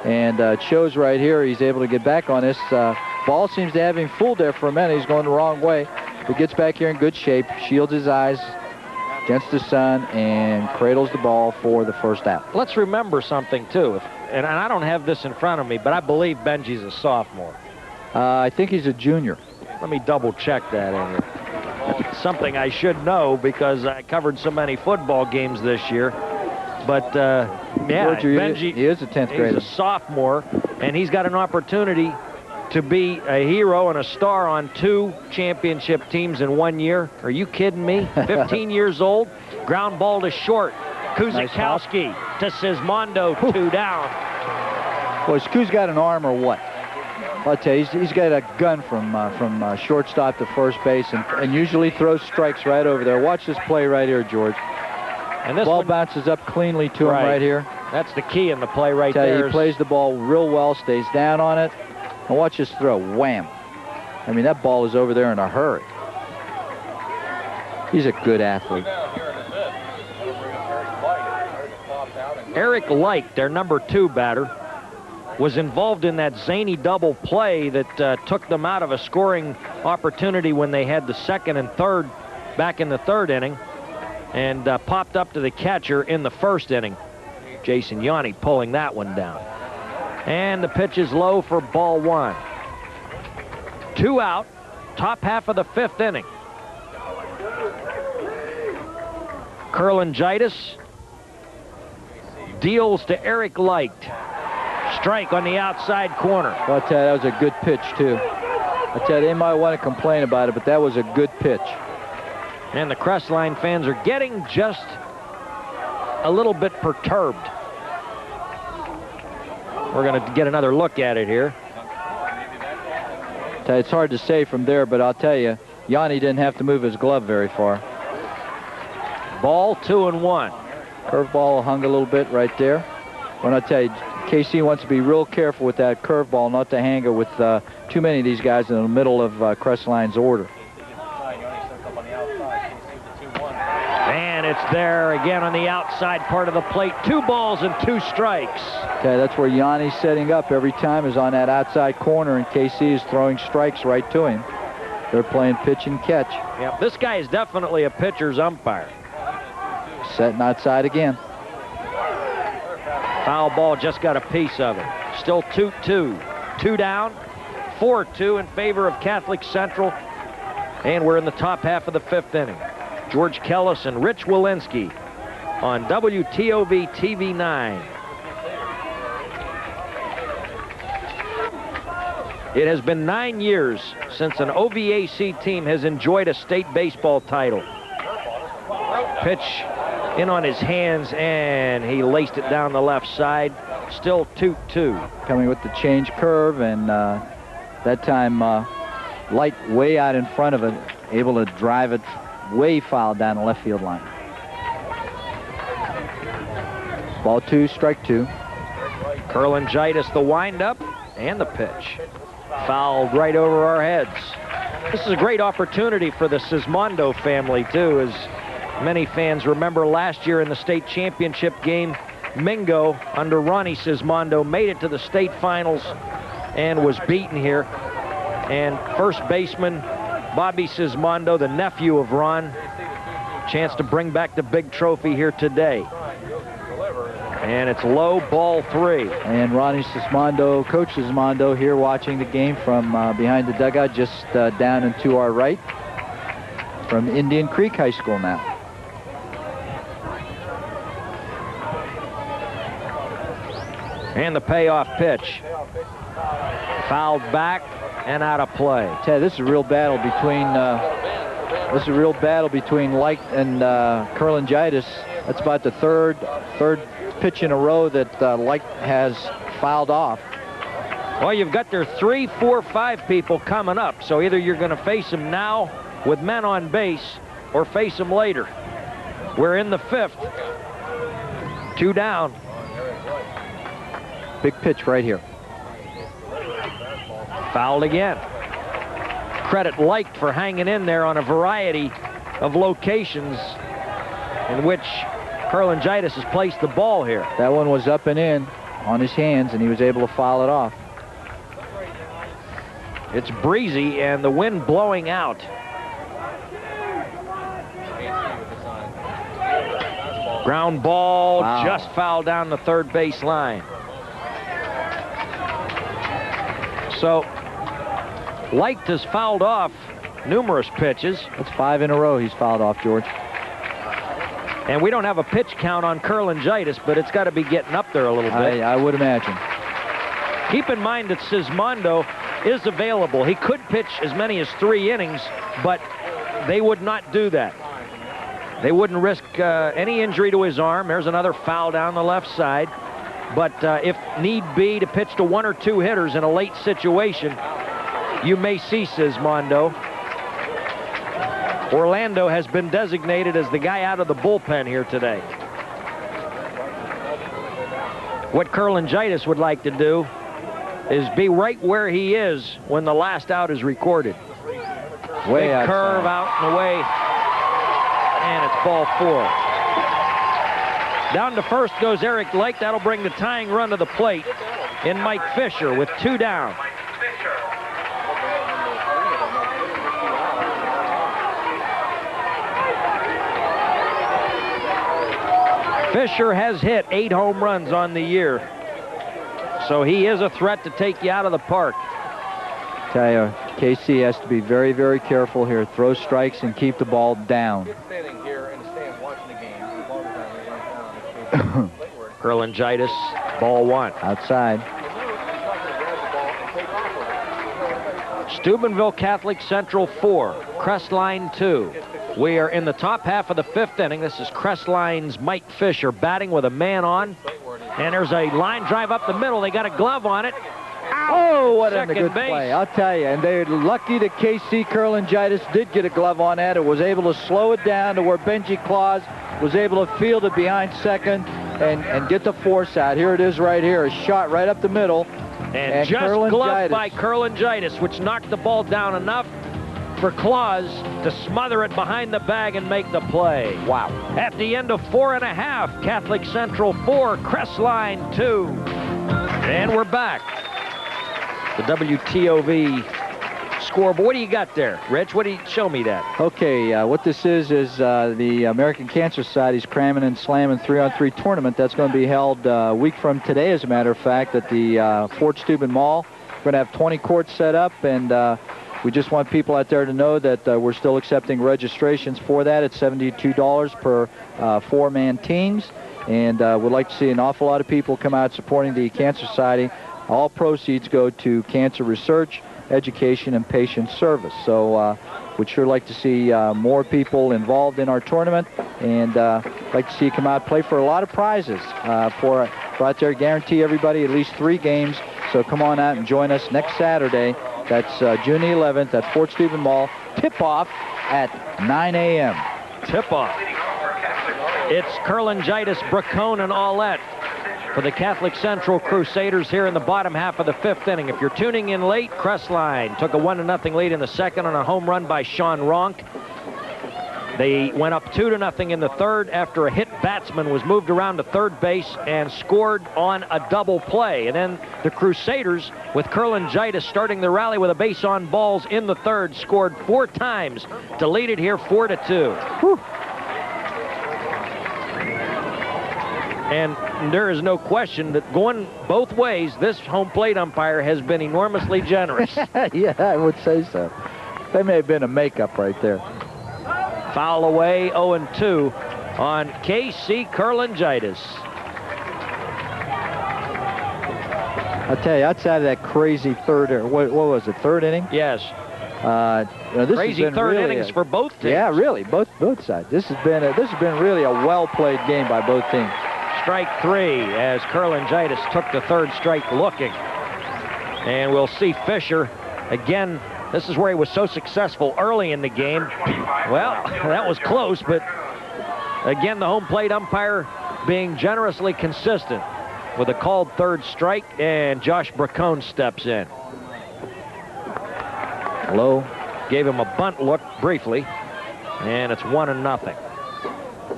and it shows right here. He's able to get back on this. Ball seems to have him fooled there for a minute. He's going the wrong way, but gets back here in good shape, shields his eyes against the sun, and cradles the ball for the first out. Let's remember something, too. And I don't have this in front of me, but I believe Benji's a sophomore. I think he's a junior. Let me double check that in here. Something I should know because I covered so many football games this year. But, yeah, Benji, he is a 10th grader. He's a sophomore, and he's got an opportunity to be a hero and a star on 2 championship teams in 1 year. Are you kidding me? 15 years old, ground ball to short. Kuzikowski to Sismondo, 2 down. Boy, Skoo's got an arm or what? I'll tell you, he's got a gun from shortstop to first base, and usually throws strikes right over there. Watch this play right here, George. And this ball bounces up cleanly to him right here. That's the key in the play right there. He plays the ball real well, stays down on it, and watch this throw. Wham! I mean, that ball is over there in a hurry. He's a good athlete. Eric Light, their number 2 batter, was involved in that zany double play that took them out of a scoring opportunity when they had the 2nd and 3rd back in the 3rd inning, and popped up to the catcher in the 1st inning. Jason Yanni pulling that one down. And the pitch is low for ball 1. 2 out, top half of the 5th inning. Kurlangitis deals to Eric Light. Strike on the outside corner. Well, I tell you, that was a good pitch, too. I tell you, they might want to complain about it, but that was a good pitch. And the Crestline fans are getting just a little bit perturbed. We're going to get another look at it here. It's hard to say from there, but I'll tell you, Yanni didn't have to move his glove very far. Ball 2-1. Curveball hung a little bit right there. When I tell you, KC wants to be real careful with that curveball, not to hang it with too many of these guys in the middle of Crestline's order. And it's there again on the outside part of the plate. 2 balls and 2 strikes. Okay, that's where Yanni's setting up every time, is on that outside corner, and KC is throwing strikes right to him. They're playing pitch and catch. Yep, this guy is definitely a pitcher's umpire. Setting outside again. Foul ball just got a piece of it. Still 2-2. 2 down, 4-2 in favor of Catholic Central. And we're in the top half of the 5th inning. George Kellas and Rich Wilinski on WTOV TV 9. It has been 9 years since an OVAC team has enjoyed a state baseball title. Pitch in on his hands, and he laced it down the left side. Still 2-2. Coming with the change curve, and that time Light way out in front of it, able to drive it way foul down the left field line. Ball 2, strike 2. Kurlangitis, the windup, and the pitch. Fouled right over our heads. This is a great opportunity for the Sismondo family, too, as many fans remember last year in the state championship game, Mingo, under Ronnie Sismondo, made it to the state finals and was beaten here. And first baseman Bobby Sismondo, the nephew of Ron, chance to bring back the big trophy here today. And it's low, ball 3. And Ronnie Sismondo, Coach Sismondo here watching the game from behind the dugout, just down and to our right from Indian Creek High School now. And the payoff pitch. Fouled back and out of play. Ted, this is a real battle between Light and Kurlangitis. That's about the third pitch in a row that Light has fouled off. Well, you've got their 3, 4, 5 people coming up, so either you're going to face them now with men on base or face them later. We're in the 5th. 2 down. Big pitch right here. Fouled again. Credit Light for hanging in there on a variety of locations in which Kurlangitis has placed the ball here. That one was up and in on his hands, and he was able to foul it off. It's breezy and the wind blowing out. Ground ball, wow. Just fouled down the third base line. So Light has fouled off numerous pitches. That's 5 in a row he's fouled off, George. And we don't have a pitch count on Kurlangitis, but it's got to be getting up there a little bit. I would imagine. Keep in mind that Sismondo is available. He could pitch as many as 3 innings, but they would not do that. They wouldn't risk any injury to his arm. There's another foul down the left side. But if need be to pitch to 1 or 2 hitters in a late situation, you may see Sismondo. Orlando has been designated as the guy out of the bullpen here today. What Kurlangitis would like to do is be right where he is when the last out is recorded. Way Big curve out and away, and it's ball 4. Down to first goes Eric Lake. That'll bring the tying run to the plate in Mike Fisher with 2 down. Fisher has hit 8 home runs on the year, so he is a threat to take you out of the park. Tell you, KC has to be very, very careful here. Throw strikes and keep the ball down. Kurlangitis, ball 1. Outside. Steubenville Catholic Central 4, Crestline 2. We are in the top half of the 5th inning. This is Crestline's Mike Fisher batting with a man on. And there's a line drive up the middle. They got a glove on it. Oh, what a good base. play. I'll tell you. And they're lucky that KC Kurlangitis did get a glove on that. It was able to slow it down to where Benji Claus was able to field it behind second and get the force out. Here it is right here. A shot right up the middle. And just gloved by Kurlangitis, which knocked the ball down enough for Claus to smother it behind the bag and make the play. Wow. At the end of 4.5, Catholic Central 4, Crestline 2. And we're back. The WTOV scoreboard. What do you got there, Rich? What do you show me that? Okay, what this is the American Cancer Society's Cramming and Slamming 3-on-3 tournament. That's going to be held a week from today, as a matter of fact, at the Fort Steuben Mall. We're going to have 20 courts set up, and we just want people out there to know that we're still accepting registrations for that. It's $72 per 4-man teams, and we'd like to see an awful lot of people come out supporting the Cancer Society. All proceeds go to cancer research, education, and patient service. So we'd sure like to see more people involved in our tournament, and like to see you come out and play for a lot of prizes. For out there, guarantee everybody at least 3 games. So come on out and join us next Saturday. That's June 11th at Fort Steuben Mall. Tip-off at 9 a.m. Tip-off. It's Kurlangitis, Bracone, and Aulet for the Catholic Central Crusaders here in the bottom half of the 5th inning. If you're tuning in late, Crestline took a 1-0 lead in the 2nd on a home run by Sean Ronk. They went up 2-0 in the 3rd after a hit batsman was moved around to 3rd base and scored on a double play. And then the Crusaders, with Kurlangitis starting the rally with a base on balls in the 3rd, scored 4 times to lead it here 4-2. Whew. And there is no question that going both ways, this home plate umpire has been enormously generous. Yeah, I would say so. That may have been a makeup right there. Foul away, 0-2 on KC Curlingitis. I'll tell you, outside of that crazy third, what was it, third inning? Yes. This Crazy has been third really innings for both teams. Yeah, really, both sides. This has been really a well-played game by both teams. Strike 3 as Curlingitis took the third strike looking. And we'll see Fisher again. This is where he was so successful early in the game. Well, that was close, but again, the home plate umpire being generously consistent with a called third strike, and Josh Bracone steps in. Low. Gave him a bunt look briefly, and it's 1-0.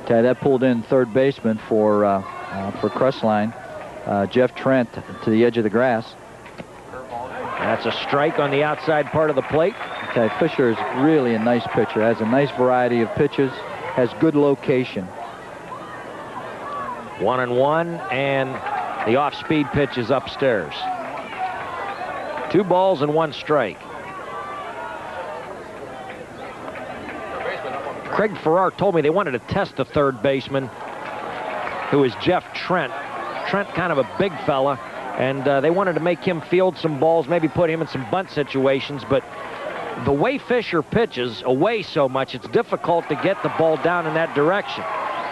Okay, that pulled in third baseman for Crestline, Jeff Trent, to the edge of the grass. That's a strike on the outside part of the plate. Okay, Fisher is really a nice pitcher. Has a nice variety of pitches. Has good location. 1-1, and the off-speed pitch is upstairs. 2 balls and 1 strike. Craig Farrar told me they wanted to test the third baseman, who is Jeff Trent. Trent, kind of a big fella, and they wanted to make him field some balls, maybe put him in some bunt situations, but the way Fisher pitches away so much, it's difficult to get the ball down in that direction.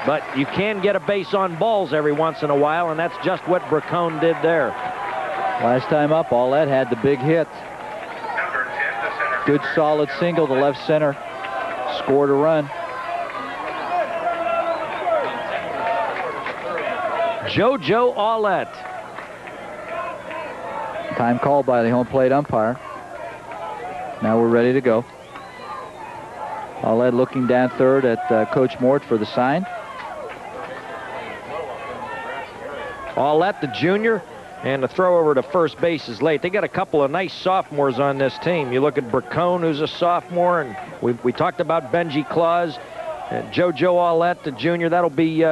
But you can get a base on balls every once in a while, and that's just what Bracone did there. Last time up, Aulet had the big hit. Good solid single to left center. Scored a run. JoJo Aulet. Time called by the home plate umpire. Now we're ready to go. Aulet looking down third at Coach Mort for the sign. Aulet, the junior, and the throw over to first base is late. They got a couple of nice sophomores on this team. You look at Bracone, who's a sophomore, and we talked about Benji Claus, JoJo Aulet, the junior. That'll be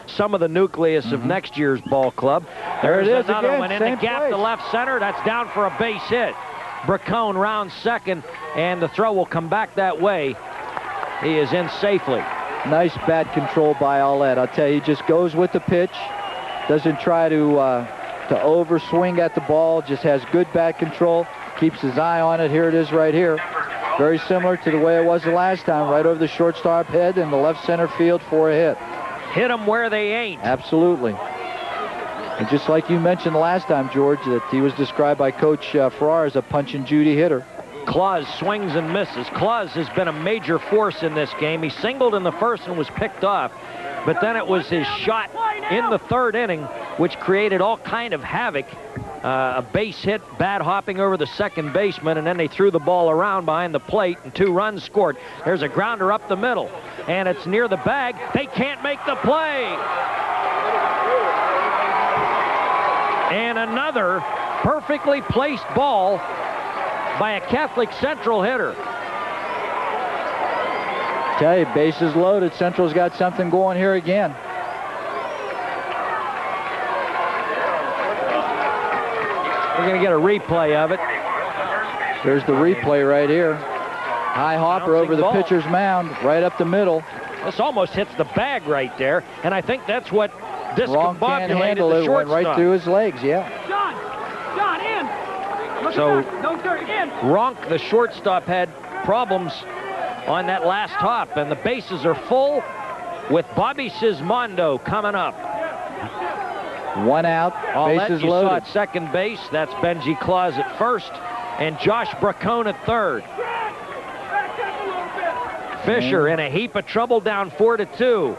some of the nucleus of next year's ball club. There's another again, one in the gap to left center. That's down for a base hit. Bracone rounds second, and the throw will come back that way. He is in safely. Nice bat control by Aulet. I'll tell you, he just goes with the pitch. Doesn't try to overswing at the ball. Just has good bat control. Keeps his eye on it. Here it is right here. Very similar to the way it was the last time. Right over the shortstop head in the left center field for a hit. Hit them where they ain't. Absolutely. And just like you mentioned last time, George, that he was described by Coach Farrar as a punch and Judy hitter. Claus swings and misses. Claus has been a major force in this game. He singled in the first and was picked off. But then it was his shot in the third inning which created all kind of havoc. A base hit, bad hopping over the second baseman, and then they threw the ball around behind the plate, and 2 runs scored. There's a grounder up the middle, and it's near the bag. They can't make the play. And another perfectly placed ball by a Catholic Central hitter. Tell you, bases loaded. Central's got something going here again. We're going to get a replay of it. There's the replay right here. High hopper over the pitcher's mound, right up the middle. This almost hits the bag right there, and I think that's what Ronk can't handle it. Went right through his legs, yeah. John, in. So No, sir, in. Ronk, the shortstop, had problems on that last hop, and the bases are full with Bobby Sismondo coming up. 1 out, bases you loaded. saw at second base. That's Benji Claus at first, and Josh Bracone at third. Fisher in a heap of trouble, down 4-2.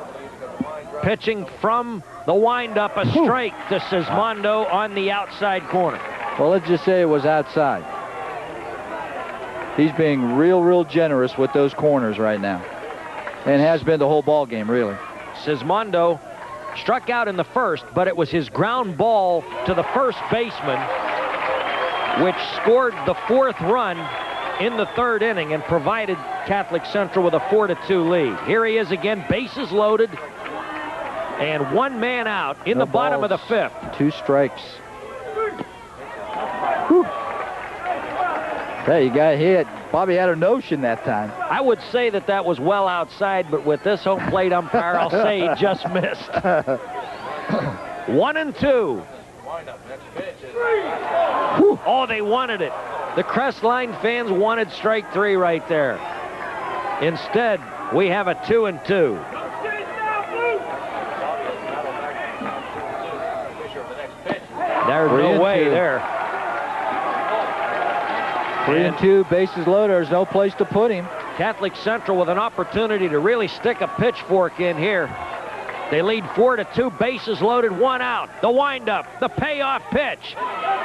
Pitching from the windup, a strike to Sismondo on the outside corner. Well, let's just say it was outside. He's being real generous with those corners right now, and has been the whole ball game, really. Sismondo struck out in the first, but it was his ground ball to the first baseman which scored the 4th run in the 3rd inning and provided Catholic Central with a 4-2 lead. Here he is again, bases loaded. And one man out in the bottom of the 5th. 2 strikes. Whew. Hey, you got hit. Bobby had a notion that time. I would say that was well outside, but with this home plate umpire, I'll say he just missed. 1-2. Whew. Oh, they wanted it. The Crestline fans wanted strike 3 right there. Instead, we have a 2-2. There's no way there. 3-2, bases loaded. There's no place to put him. Catholic Central with an opportunity to really stick a pitchfork in here. They lead 4-2, bases loaded, 1 out. The windup, the payoff pitch,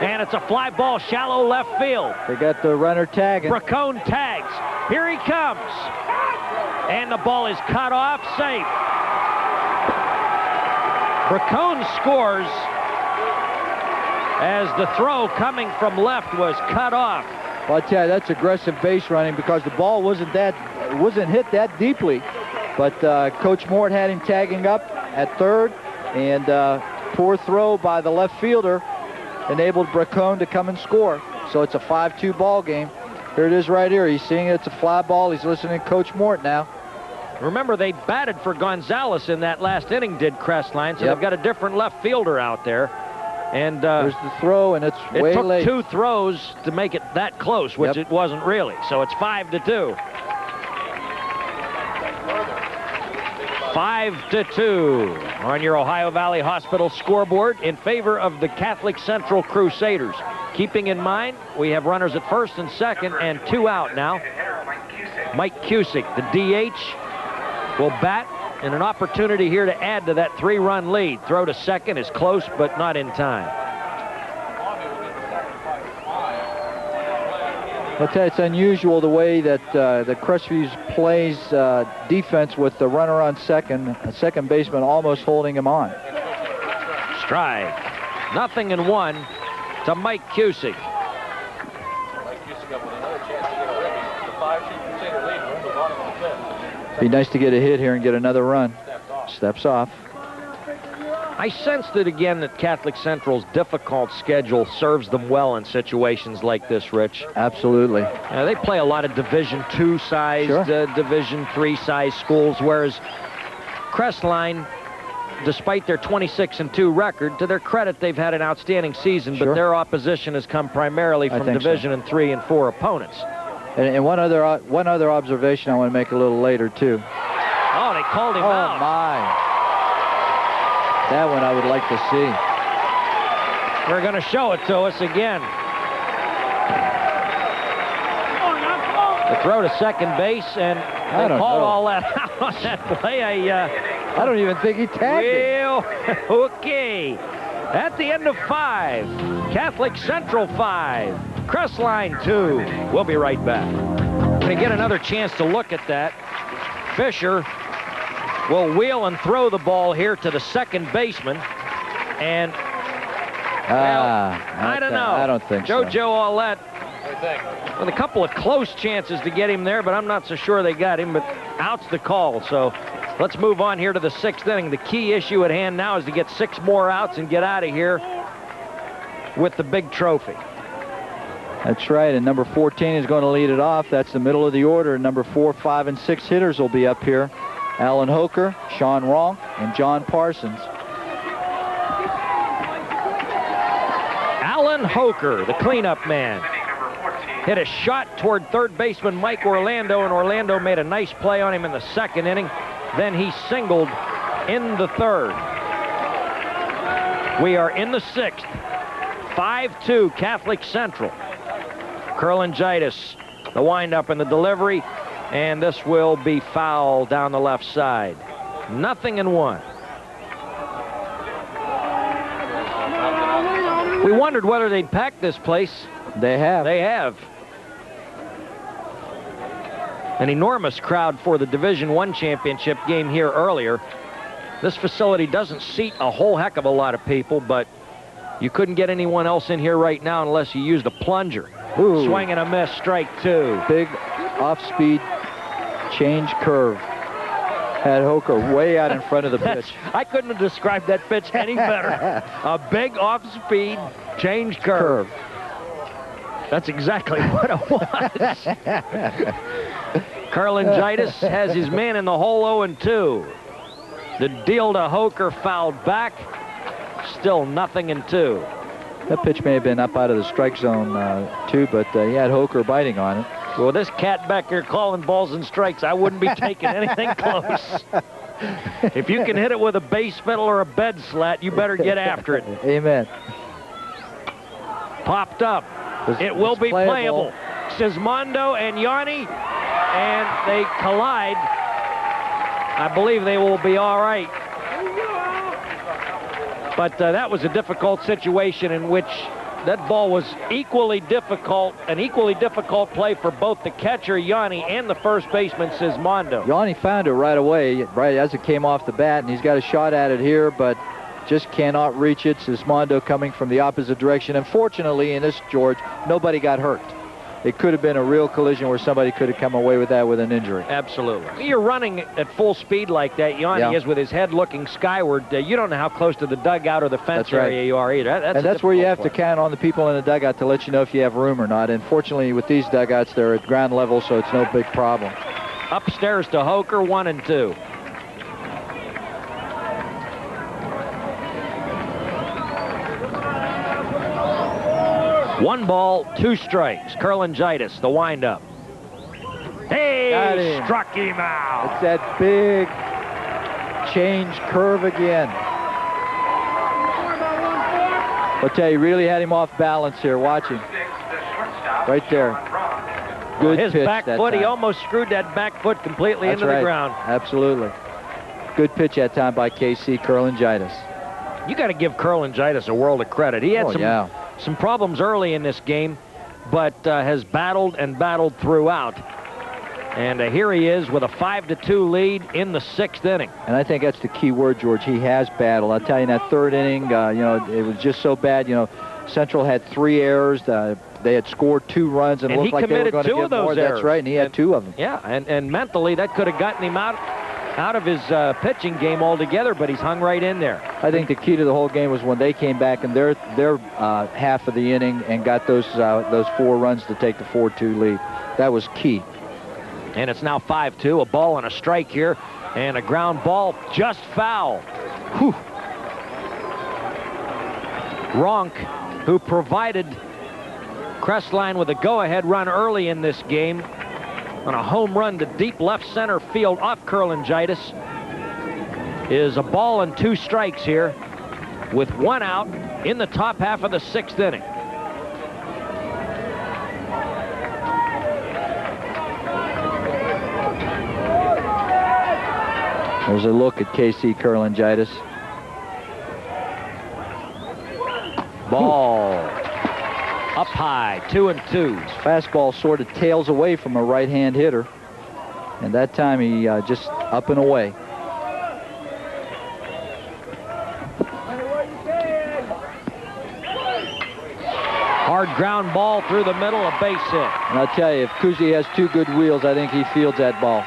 and it's a fly ball, shallow left field. They got the runner tagging. Bracone tags. Here he comes, and the ball is cut off, safe. Bracone scores as the throw coming from left was cut off. Well, I tell you, that's aggressive base running because the ball wasn't hit that deeply. But Coach Mort had him tagging up at 3rd, and poor throw by the left fielder enabled Bracone to come and score. So it's a 5-2 ball game. Here it is right here. He's seeing it's a fly ball. He's listening to Coach Mort now. Remember, they batted for Gonzalez in that last inning, did Crestline, so they've got a different left fielder out there. And there's the throw, and it's way late. It took 2 throws to make it that close, which it wasn't really. So it's 5-2. 5-2 on your Ohio Valley Hospital scoreboard in favor of the Catholic Central Crusaders. Keeping in mind, we have runners at 1st and 2nd and 2 out now. Mike Cusick, the DH, will bat, and an opportunity here to add to that 3-run lead. Throw to 2nd is close, but not in time. I'll tell you, it's unusual the way that the Crestview plays defense with the runner on 2nd, a second baseman almost holding him on. Strike. 0-1 to Mike Cusick. Be nice to get a hit here and get another run. Steps off. I sensed it again that Catholic Central's difficult schedule serves them well in situations like this, Rich. Absolutely. They play a lot of Division II sized, Division III sized schools, whereas Crestline, despite their 26-2 record, to their credit, they've had an outstanding season, but their opposition has come primarily from Division III and IV opponents. And one other observation I want to make a little later, too. Oh, they called him out. Oh, my. That one I would like to see. We're going to show it to us again. The throw to second base, and they called all that out on that play. I don't even think he tagged it. Okay. At the end of 5, Catholic Central 5, Crestline 2. We'll be right back. Going to get another chance to look at that. Fisher will wheel and throw the ball here to the second baseman. And, I don't know. I don't think so. JoJo Aulet with a couple of close chances to get him there, but I'm not so sure they got him, but out's the call. So let's move on here to the 6th inning. The key issue at hand now is to get 6 more outs and get out of here with the big trophy. That's right, and number 14 is going to lead it off. That's the middle of the order. Number 4, 5, and 6 hitters will be up here. Alan Hoker, Sean Ronk, and John Parsons. Alan Hoker, the cleanup man, hit a shot toward third baseman Mike Orlando, and Orlando made a nice play on him in the 2nd inning. Then he singled in the 3rd. We are in the 6th. 5-2 Catholic Central. Kurlangitis, the windup and the delivery, and this will be foul down the left side. 0-1. We wondered whether they'd pack this place. They have. They have. An enormous crowd for the Division I championship game here earlier. This facility doesn't seat a whole heck of a lot of people, but you couldn't get anyone else in here right now unless you used a plunger. Ooh. Swing and a miss, strike 2. Big off-speed change curve. Had Hoker way out in front of the pitch. I couldn't have described that pitch any better. A big off-speed change curve. That's exactly what it was. Carlingitis has his man in the hole 0-2. The deal to Hoker fouled back. Still 0-2. That pitch may have been up out of the strike zone, too, but he had Hoker biting on it. Well, this cat back here calling balls and strikes, I wouldn't be taking anything close. If you can hit it with a base fiddle or a bed slat, you better get after it. Amen. Popped up. It will be playable. Sismondo and Yanni, and they collide. I believe they will be all right. But that was a difficult situation in which that ball was equally difficult, an equally difficult play for both the catcher, Yanni, and the first baseman, Sismondo. Yanni found it right away, right as it came off the bat, and he's got a shot at it here, but just cannot reach it. Sismondo coming from the opposite direction. Unfortunately, in this, George, nobody got hurt. It could have been a real collision where somebody could have come away with that with an injury. Absolutely. You're running at full speed like that. Yanni is with his head looking skyward. You don't know how close to the dugout or the fence area you are either. That's where you have to count on the people in the dugout to let you know if you have room or not. And fortunately, with these dugouts, they're at ground level, so it's no big problem. Upstairs to Hoker, 1-2. One ball, 2 strikes. Carlingitis, the windup. Hey, struck him out. It's that big change curve again. I'll tell you, really had him off balance here. Watch him. Right there. Good his pitch back that foot, time. He almost screwed that back foot completely into the ground. Absolutely. Good pitch that time by KC Carlingitis. You got to give Carlingitis a world of credit. He had some problems early in this game, but has battled and battled throughout. And here he is with a 5-2 lead in the 6th inning. And I think that's the key word, George. He has battled. I'll tell you, in that 3rd inning, it was just so bad. Central had 3 errors. They had scored 2 runs and looked like they were going to get more. That's right, and he had 2 of them. Yeah, and mentally that could have gotten him out of his pitching game altogether, but he's hung right in there. I think the key to the whole game was when they came back in their half of the inning and got those 4 runs to take the 4-2 lead. That was key. And it's now 5-2, a ball and a strike here, and a ground ball just foul. Whew. Ronk, who provided Crestline with a go-ahead run early in this game, on a home run to deep left center field off Carlingitis, is a ball and 2 strikes here with 1 out in the top half of the 6th inning. There's a look at KC Carlingitis. Ball up high, 2-2. His fastball sort of tails away from a right-hand hitter, and that time he just up and away. Hard ground ball through the middle, a base hit. And I'll tell you, if Cusick has 2 good wheels, I think he fields that ball,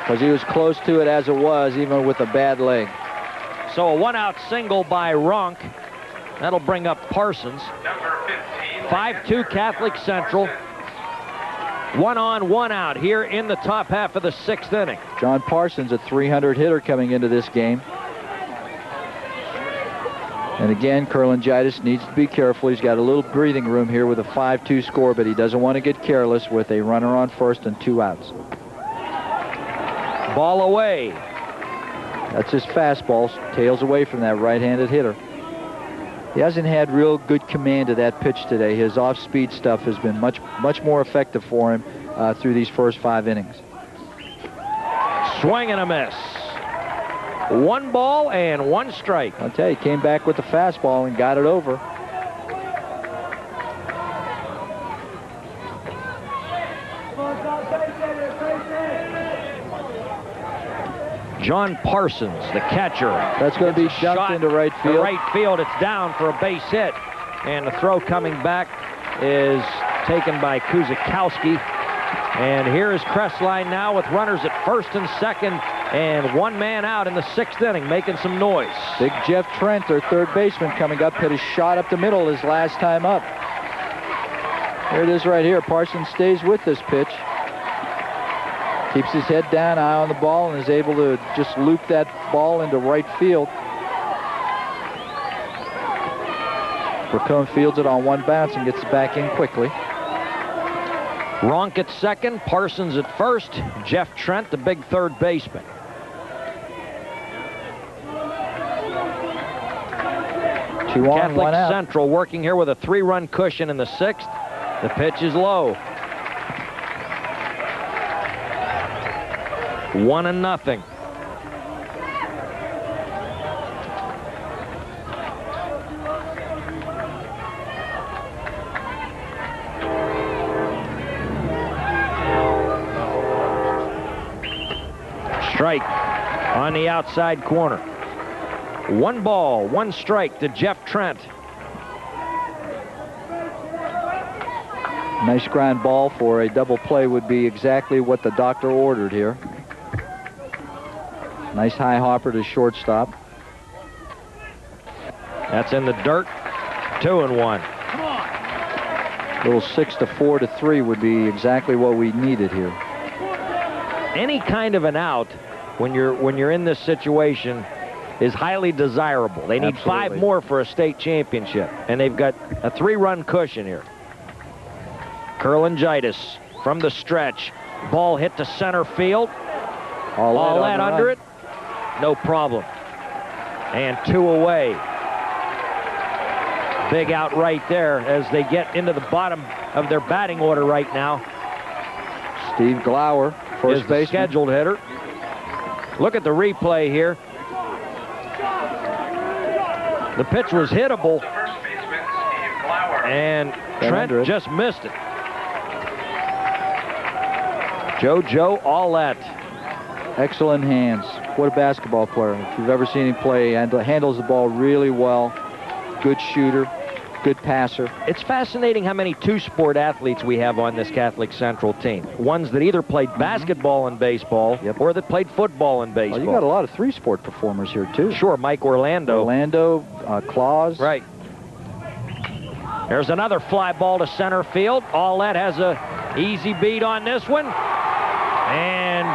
because he was close to it as it was, even with a bad leg. So a 1-out single by Ronk. That'll bring up Parsons. 5-2 Catholic Central. 1 on, 1 out here in the top half of the 6th inning. John Parsons, a 300 hitter coming into this game. And again, Carlingitis needs to be careful. He's got a little breathing room here with a 5-2 score, but he doesn't want to get careless with a runner on first and 2 outs. Ball away. That's his fastball, tails away from that right-handed hitter. He hasn't had real good command of that pitch today. His off-speed stuff has been much more effective for him through these first 5 innings. Swing and a miss. 1 ball and 1 strike. I'll tell you, he came back with the fastball and got it over. John Parsons, the catcher. That's going to be dumped into right field. To right field, it's down for a base hit. And the throw coming back is taken by Cusick. And here is Crestline now with runners at first and second And one man out in the 6th inning, making some noise. Big Jeff Trent, their third baseman, coming up, hit a shot up the middle his last time up. There it is right here. Parsons stays with this pitch. Keeps his head down, eye on the ball, and is able to just loop that ball into right field. Bracone fields it on one bounce and gets it back in quickly. Ronk at second, Parsons at first, Jeff Trent, the big third baseman. Two on, Catholic one out. Central working here with a 3-run cushion in the 6th. The pitch is low. 1-0. Strike on the outside corner. 1 ball, 1 strike to Jeff Trent. Nice ground ball for a double play would be exactly what the doctor ordered here. Nice high hopper to shortstop. That's in the dirt. 2-1. Little 6 to 4 to 3 would be exactly what we needed here. Any kind of an out when you're in this situation is highly desirable. They need Absolutely. 5 more for a state championship, and they've got a 3-run cushion here. Kurlangitis from the stretch. Ball hit to center field. Aulet under it. No problem. And 2 away. Big out right there as they get into the bottom of their batting order right now. Steve Glauer, first baseman. Scheduled hitter. Look at the replay here. The pitch was hittable, First baseman, Steve Glauer. and under Trent it. just missed it. JoJo Aulet. Excellent hands. What a basketball player. If you've ever seen him play, handles the ball really well. Good shooter, good passer. It's fascinating how many two-sport athletes we have on this Catholic Central team. Ones that either played basketball and baseball, or that played football and baseball. Well, you got a lot of 3-sport performers here, too. Sure, Mike Orlando. Claus. Right. There's another fly ball to center field. Aulet has a easy beat on this one. And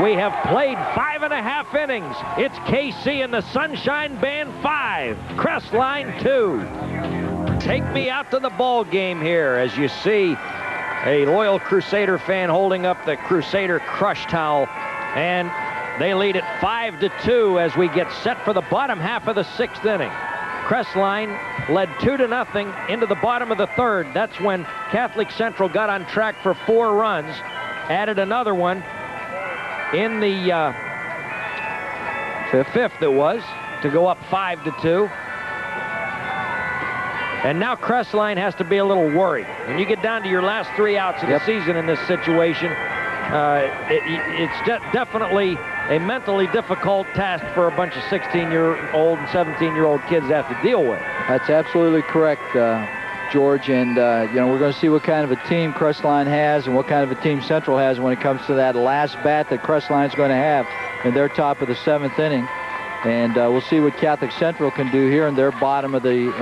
we have played 5.5 innings. It's KC and the Sunshine Band 5, Crestline 2. Take me out to the ball game here as you see a loyal Crusader fan holding up the Crusader crush towel, and they lead it 5-2 as we get set for the bottom half of the 6th inning. Crestline led 2-0 into the bottom of the 3rd. That's when Catholic Central got on track for 4 runs, added another one in the 5th it was, to go up 5-2. And now Crestline has to be a little worried. When you get down to your last 3 outs of the season in this situation, it's definitely a mentally difficult task for a bunch of 16-year-old and 17-year-old kids to have to deal with. That's absolutely correct, George. And, we're going to see what kind of a team Crestline has and what kind of a team Central has when it comes to that last bat that Crestline's going to have in their top of the 7th inning. And we'll see what Catholic Central can do here in their half of the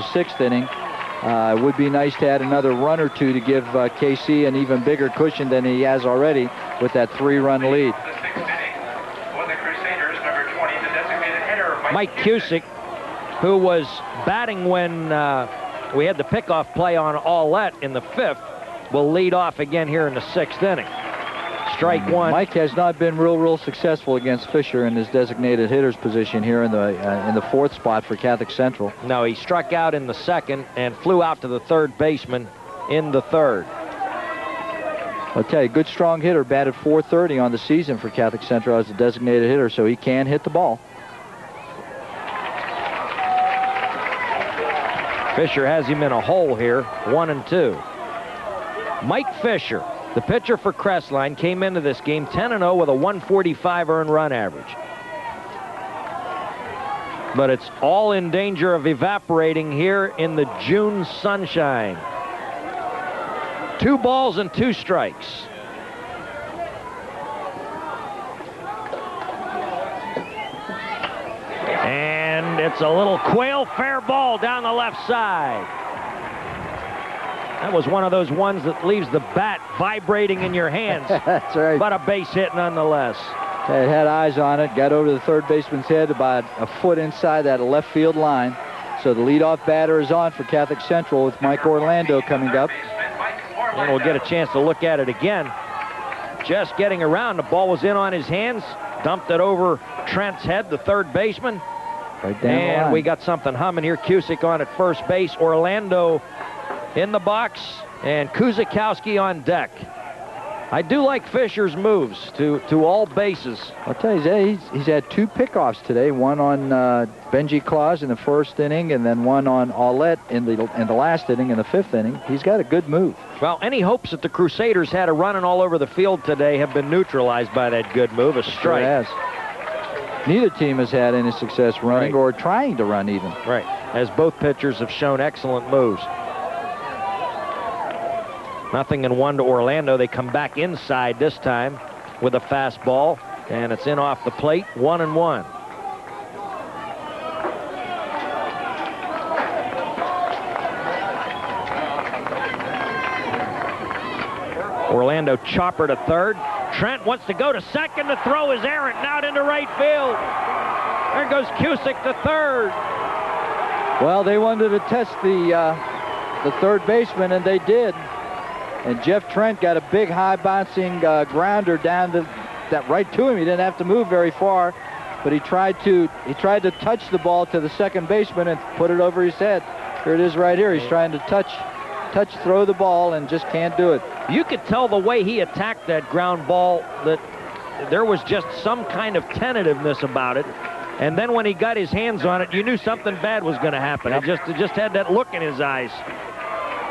6th inning. It would be nice to add another run or two to give KC an even bigger cushion than he has already with that 3-run lead. The 6th inning for the Crusaders, number 20, the designated hitter, Mike Cusick, who was batting when we had the pickoff play on Aulet in the 5th, will lead off again here in the 6th inning. Strike 1. Mike has not been real successful against Fisher in his designated hitter's position here in the 4th spot for Catholic Central. No, he struck out in the 2nd and flew out to the 3rd baseman in the 3rd. I'll tell you, good strong hitter, batted .430 on the season for Catholic Central as a designated hitter, so he can hit the ball. Fisher has him in a hole here, 1-2. Mike Fisher, the pitcher for Crestline, came into this game 10-0 with a 145 earned run average. But it's all in danger of evaporating here in the June sunshine. 2 balls and 2 strikes. it's a little quail fair ball down the left side. That was one of those ones that leaves the bat vibrating in your hands. That's right. But a base hit nonetheless. It had eyes on it, got over the third baseman's head about a foot inside that left field line. So the leadoff batter is on for Catholic Central with Mike Orlando coming up. And we'll get a chance to look at it again. Just getting around, the ball was in on his hands, dumped it over Trent's head, the third baseman. Right down the line. And we got something humming here. Cusick on at first base, Orlando in the box, and Cusickowski on deck. I do like Fisher's moves to all bases. I'll tell you, he's had 2 pickoffs today. One on Benji Claus in the first inning, and then one on Aulet in the last inning, in the 5th inning. He's got a good move. Well, any hopes that the Crusaders had of running all over the field today have been neutralized by that good move, a strike. Sure has. Neither team has had any success running or trying to run even. Right, as both pitchers have shown excellent moves. 0-1 to Orlando. They come back inside this time with a fastball, and it's in off the plate. 1-1. Orlando chopper to third. Trent wants to go to second. The throw is errant, out into right field. There goes Cusick to third. Well, they wanted to test the third baseman, and they did. And Jeff Trent got a big high bouncing grounder down that right to him. He didn't have to move very far, but he tried to touch the ball to the second baseman and put it over his head. Here it is right here. He's trying to throw the ball and just can't do it. You could tell the way he attacked that ground ball that there was just some kind of tentativeness about it. And then when he got his hands on it, you knew something bad was going to happen. Yep. It just had that look in his eyes.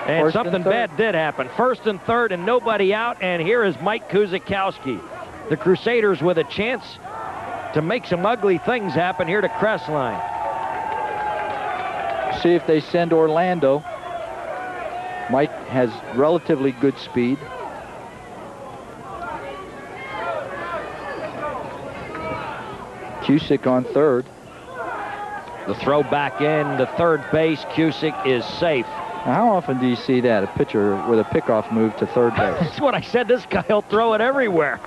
And First something and third. bad did happen. 1st and 3rd and nobody out. And here is Mike Cusickowski. The Crusaders with a chance to make some ugly things happen here to Crestline. See if they send Orlando. Mike has relatively good speed. Cusick on third. The throw back in to third base. Cusick is safe. Now, how often do you see that, a pitcher with a pickoff move to third base? That's what I said. This guy will throw it everywhere.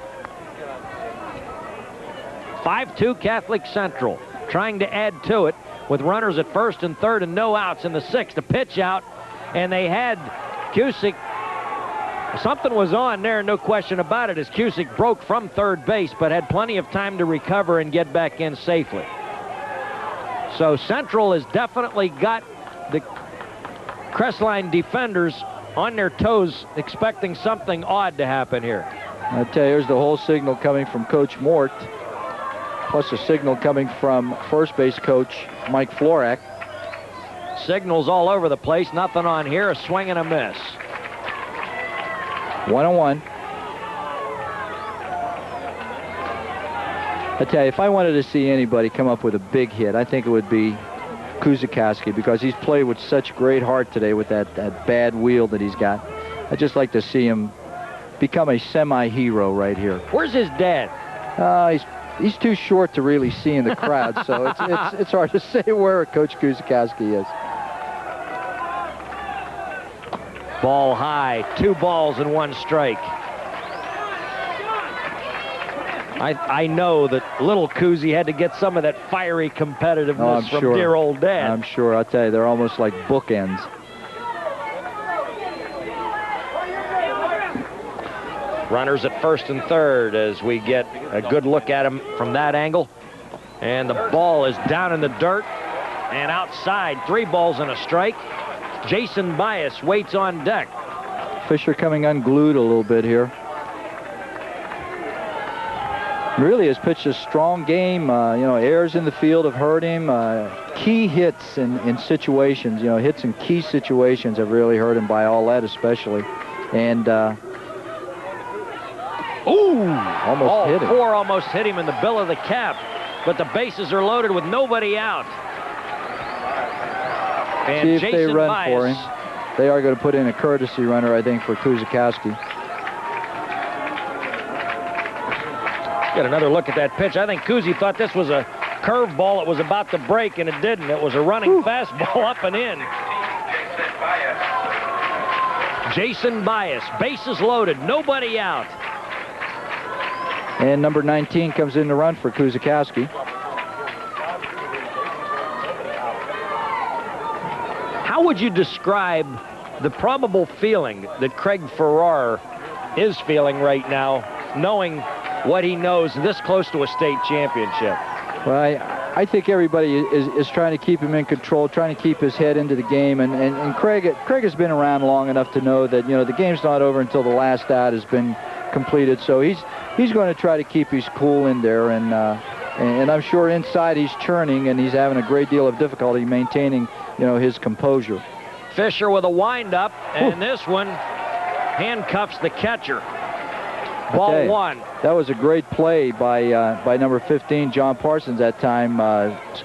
5-2 Catholic Central. Trying to add to it with runners at 1st and 3rd and no outs in the 6th. A pitch out, and they had Cusick. Something was on there, no question about it, as Cusick broke from third base, but had plenty of time to recover and get back in safely. So Central has definitely got the Crestline defenders on their toes, expecting something odd to happen here. I tell you, here's the whole signal coming from Coach Mort, plus a signal coming from first base coach Mike Florak. Signals all over the place. Nothing on here. A swing and a miss. 1-1. I tell you, if I wanted to see anybody come up with a big hit, I think it would be Cusickowski, because he's played with such great heart today with that bad wheel that he's got. I'd just like to see him become a semi-hero right here. Where's his dad? He's too short to really see in the crowd, so it's hard to say where Coach Cusickowski is. Ball high. 2 balls and 1 strike. I know that little Cusi had to get some of that fiery competitiveness from sure. dear old dad. I'm sure. I'll tell you, they're almost like bookends. Runners at 1st and 3rd as we get a good look at him from that angle. And the ball is down in the dirt and outside. 3 balls and a strike. Jason Bias waits on deck. Fisher coming unglued a little bit here. Really has pitched a strong game. Errors in the field have hurt him. Key hits in situations, hits in key situations have really hurt him, by Aulet especially. And almost hit him. 4 almost hit him in the bill of the cap, but the bases are loaded with nobody out. And see if Jason they run Bias, for him. They are going to put in a courtesy runner, I think, for Cusickowski. Get another look at that pitch. I think Cusi thought this was a curveball. It was about to break, and it didn't. It was a running fastball up and in. Jason Bias, bases loaded, nobody out. And number 19 comes in to run for Cusick. How would you describe the probable feeling that Craig Farrar is feeling right now, knowing what he knows this close to a state championship? Well, I think everybody is trying to keep him in control, trying to keep his head into the game, and Craig has been around long enough to know that, you know, the game's not over until the last out has been completed. So he's going to try to keep his cool in there, and I'm sure inside he's churning, and he's having a great deal of difficulty maintaining, you know, his composure. Fisher with a windup, and this one handcuffs the catcher. Ball one. That was a great play by number 15, John Parsons, that time,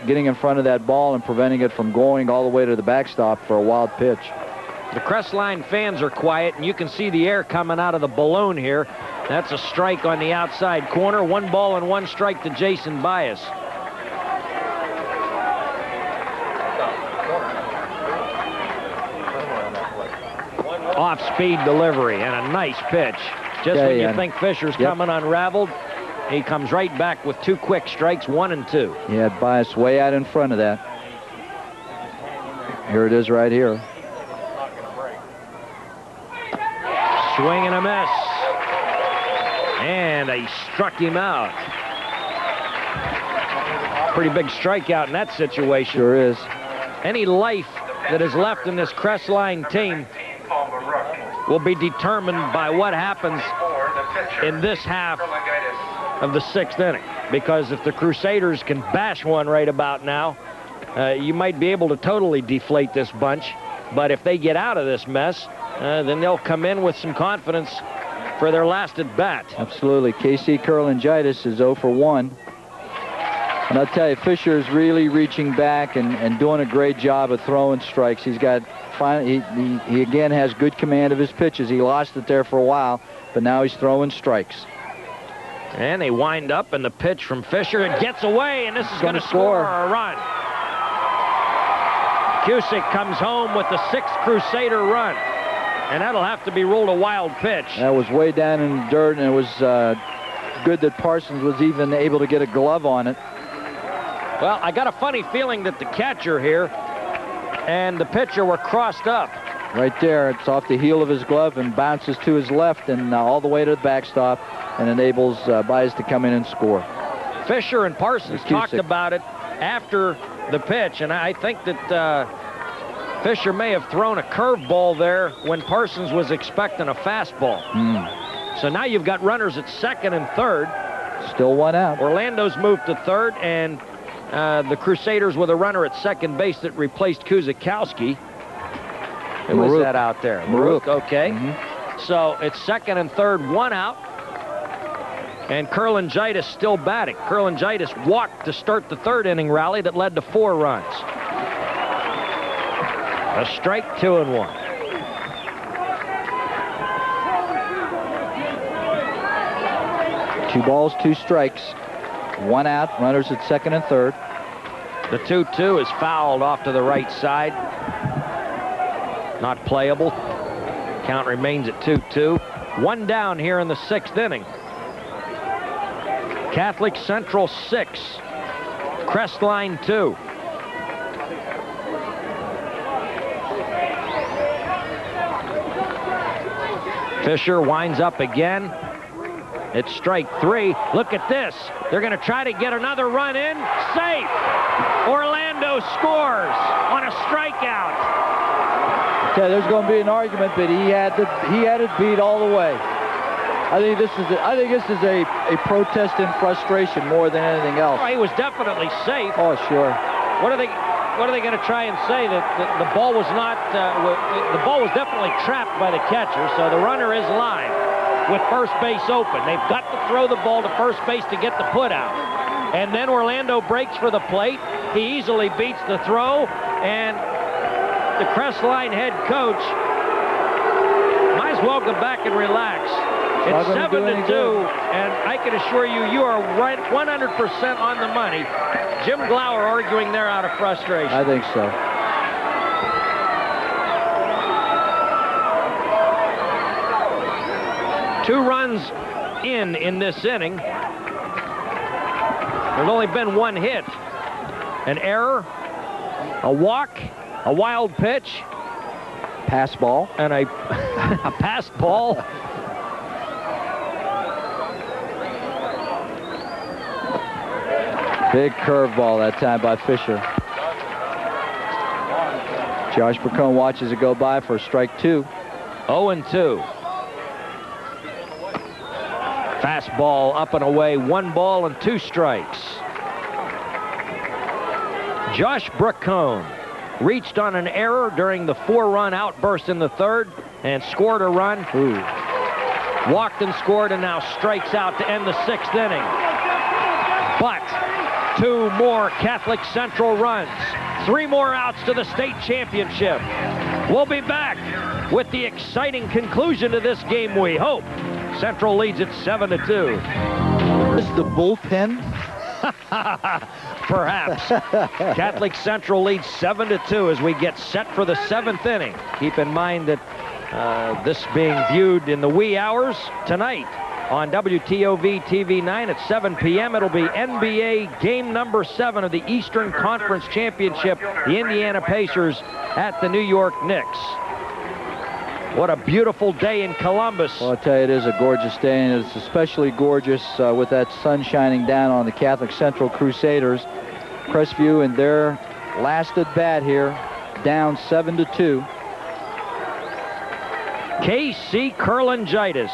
getting in front of that ball and preventing it from going all the way to the backstop for a wild pitch. The Crestline fans are quiet, and you can see the air coming out of the balloon here. That's a strike on the outside corner. 1 ball and 1 strike to Jason Bias. Off-speed delivery and a nice pitch. Just when you think Fisher's coming unraveled, he comes right back with 2 quick strikes, 1 and 2. He had Bias way out in front of that. Here it is right here. Swing and a miss. And he struck him out. Pretty big strikeout in that situation. Sure is. Any life that is left in this Crestline team will be determined by what happens in this half of the 6th inning. Because if the Crusaders can bash one right about now, you might be able to totally deflate this bunch. But if they get out of this mess, then they'll come in with some confidence for their last at bat. Absolutely. KC Curlingitis is 0 for 1. And I'll tell you, Fisher is really reaching back and doing a great job of throwing strikes. He's got he again has good command of his pitches. He lost it there for a while, but now he's throwing strikes. And they wind up, and the pitch from Fisher, it gets away, and this is going to score a run. Cusick comes home with the 6th Crusader run, and that'll have to be ruled a wild pitch. That was way down in the dirt, and it was good that Parsons was even able to get a glove on it. Well, I got a funny feeling that the catcher here and the pitcher were crossed up. Right there, it's off the heel of his glove and bounces to his left and all the way to the backstop and enables Bias to come in and score. Fisher and Parsons talked about it after the pitch, and I think that Fisher may have thrown a curveball there when Parsons was expecting a fastball. So now you've got runners at 2nd and 3rd. Still 1 out. Orlando's moved to 3rd, and the Crusaders with a runner at 2nd base that replaced Kuzikowski. Who was that out there? Maruk, okay. So it's 2nd and 3rd, 1 out. And Curlingitis still batting. Curlingitis walked to start the 3rd inning rally that led to 4 runs. A strike, 2 and 1. Two balls, 2 strikes. 1 out, runners at 2nd and 3rd. The 2-2 is fouled off to the right side. Not playable. Count remains at 2-2. 1 down here in the 6th inning. Catholic Central 6, Crestline 2. Fisher winds up again. It's strike 3. Look at this. They're going to try to get another run in. Safe. Orlando scores on a strikeout. Okay, there's going to be an argument, but he had it beat all the way. I think this is a protest in frustration more than anything else. Oh, he was definitely safe. Oh, sure. What are they going to try and say? That the ball was not the ball was definitely trapped by the catcher, so the runner is live with first base open. They've got to throw the ball to first base to get the put out. And then Orlando breaks for the plate. He easily beats the throw, and the Crestline head coach might as well go back and relax. It's 7-2, and I can assure you, you are right 100% on the money. Jim Glauer arguing there out of frustration. I think so. Two runs in this inning. There's only been one hit. An error, a walk, a wild pitch. Pass ball. And a passed ball. Big curveball that time by Fisher. Josh Bracone watches it go by for strike 2. 0-2. Fastball up and away, 1 ball and 2 strikes. Josh Bracone reached on an error during the 4-run outburst in the 3rd and scored a run. Ooh. Walked and scored, and now strikes out to end the 6th inning. But 2 more Catholic Central runs, 3 more outs to the state championship. We'll be back with the exciting conclusion to this game, we hope. Central leads it 7-2. Is the bullpen? Perhaps. Catholic Central leads 7-2 as we get set for the 7th inning. Keep in mind that this being viewed in the wee hours tonight on WTOV TV 9 at 7 p.m. It'll be NBA game number 7 of the Eastern Conference Championship. The Indiana Pacers at the New York Knicks. What a beautiful day in Columbus. Well, I'll tell you, it is a gorgeous day, and it's especially gorgeous with that sun shining down on the Catholic Central Crusaders. Crestview in their last at bat here, down 7-2. KC Curlingitis.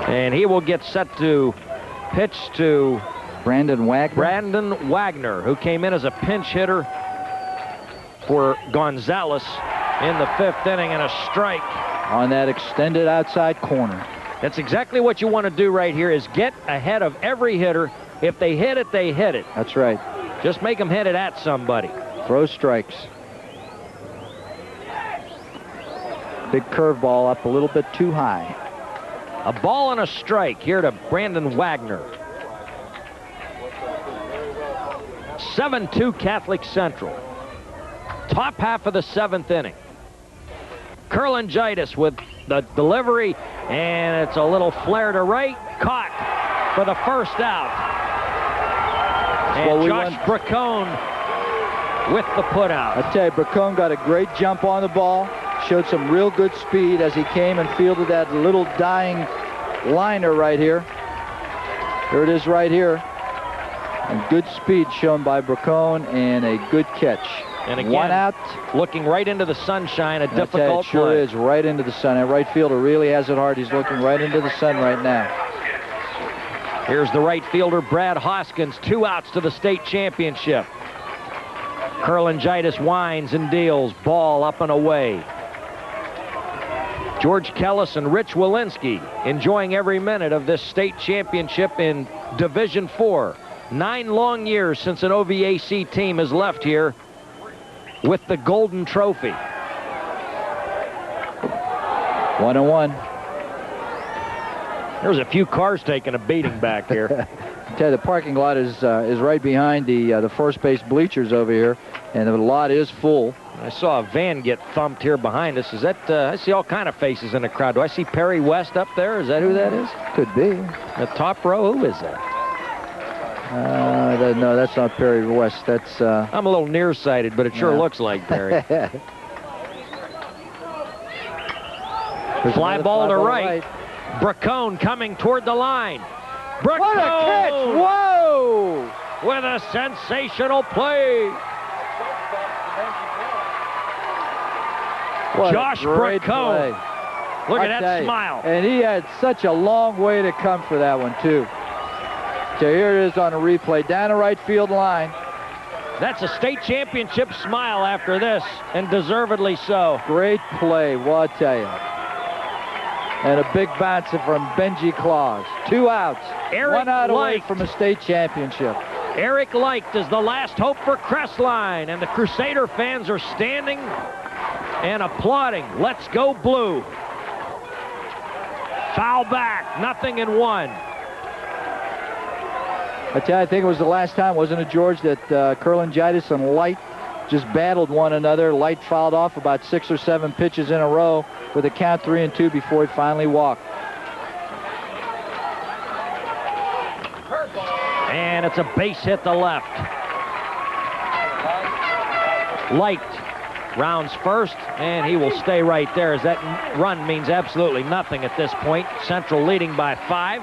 And he will get set to pitch to Brandon Wagner, who came in as a pinch hitter for Gonzalez in the 5th inning, and a strike. On that extended outside corner. That's exactly what you want to do right here, is get ahead of every hitter. If they hit it, they hit it. That's right. Just make them hit it at somebody. Throw strikes. Big curveball up a little bit too high. A ball and a strike here to Brandon Wagner. 7-2 Catholic Central. Top half of the 7th inning. Curlingitis with the delivery, and it's a little flare to right. Caught for the first out. And Josh Bracone with the putout. I tell you, Bracone got a great jump on the ball. Showed some real good speed as he came and fielded that little dying liner right here. Here it is right here. And good speed shown by Bracone, and a good catch. And again, 1 out. Looking right into the sunshine, a difficult play. It sure play. is, right into the sun. And right fielder really has it hard. He's looking right into the sun right now. Here's the right fielder, Brad Hoskins. 2 outs to the state championship. Curlingitis winds and deals. Ball up and away. George Kellas and Rich Wilinski enjoying every minute of this state championship in Division 4. 9 long years since an OVAC team has left here with the Golden Trophy. 1-1. There's a few cars taking a beating back here. I tell you, the parking lot is right behind the first base bleachers over here, and the lot is full. I saw a van get thumped here behind us. Is that, I see all kind of faces in the crowd. Do I see Perry West up there? Is that who that is? Could be. The top row? Who is that? No, that's not Perry West. That's... I'm a little nearsighted, but it sure looks like Perry. Fly ball to right. Bracone coming toward the line. Bracone! What a catch! Whoa! With a sensational play. What Josh Bracone. Look at that smile. And he had such a long way to come for that one, too. So here it is on a replay, down the right field line. That's a state championship smile after this, and deservedly so. Great play, well, I tell you. And a big bouncer from Benji Claus. 2 outs. 1 out away from a state championship. Eric Leicht is the last hope for Crestline, and the Crusader fans are standing and applauding. Let's go blue. Foul back, 0-1. I tell you, I think it was the last time, wasn't it, George, that Kurlangitis and Leicht just battled one another. Leicht fouled off about 6 or 7 pitches in a row with a count 3-2 before he finally walked. And it's a base hit to left. Leicht rounds first, and he will stay right there, as that run means absolutely nothing at this point. Central leading by 5.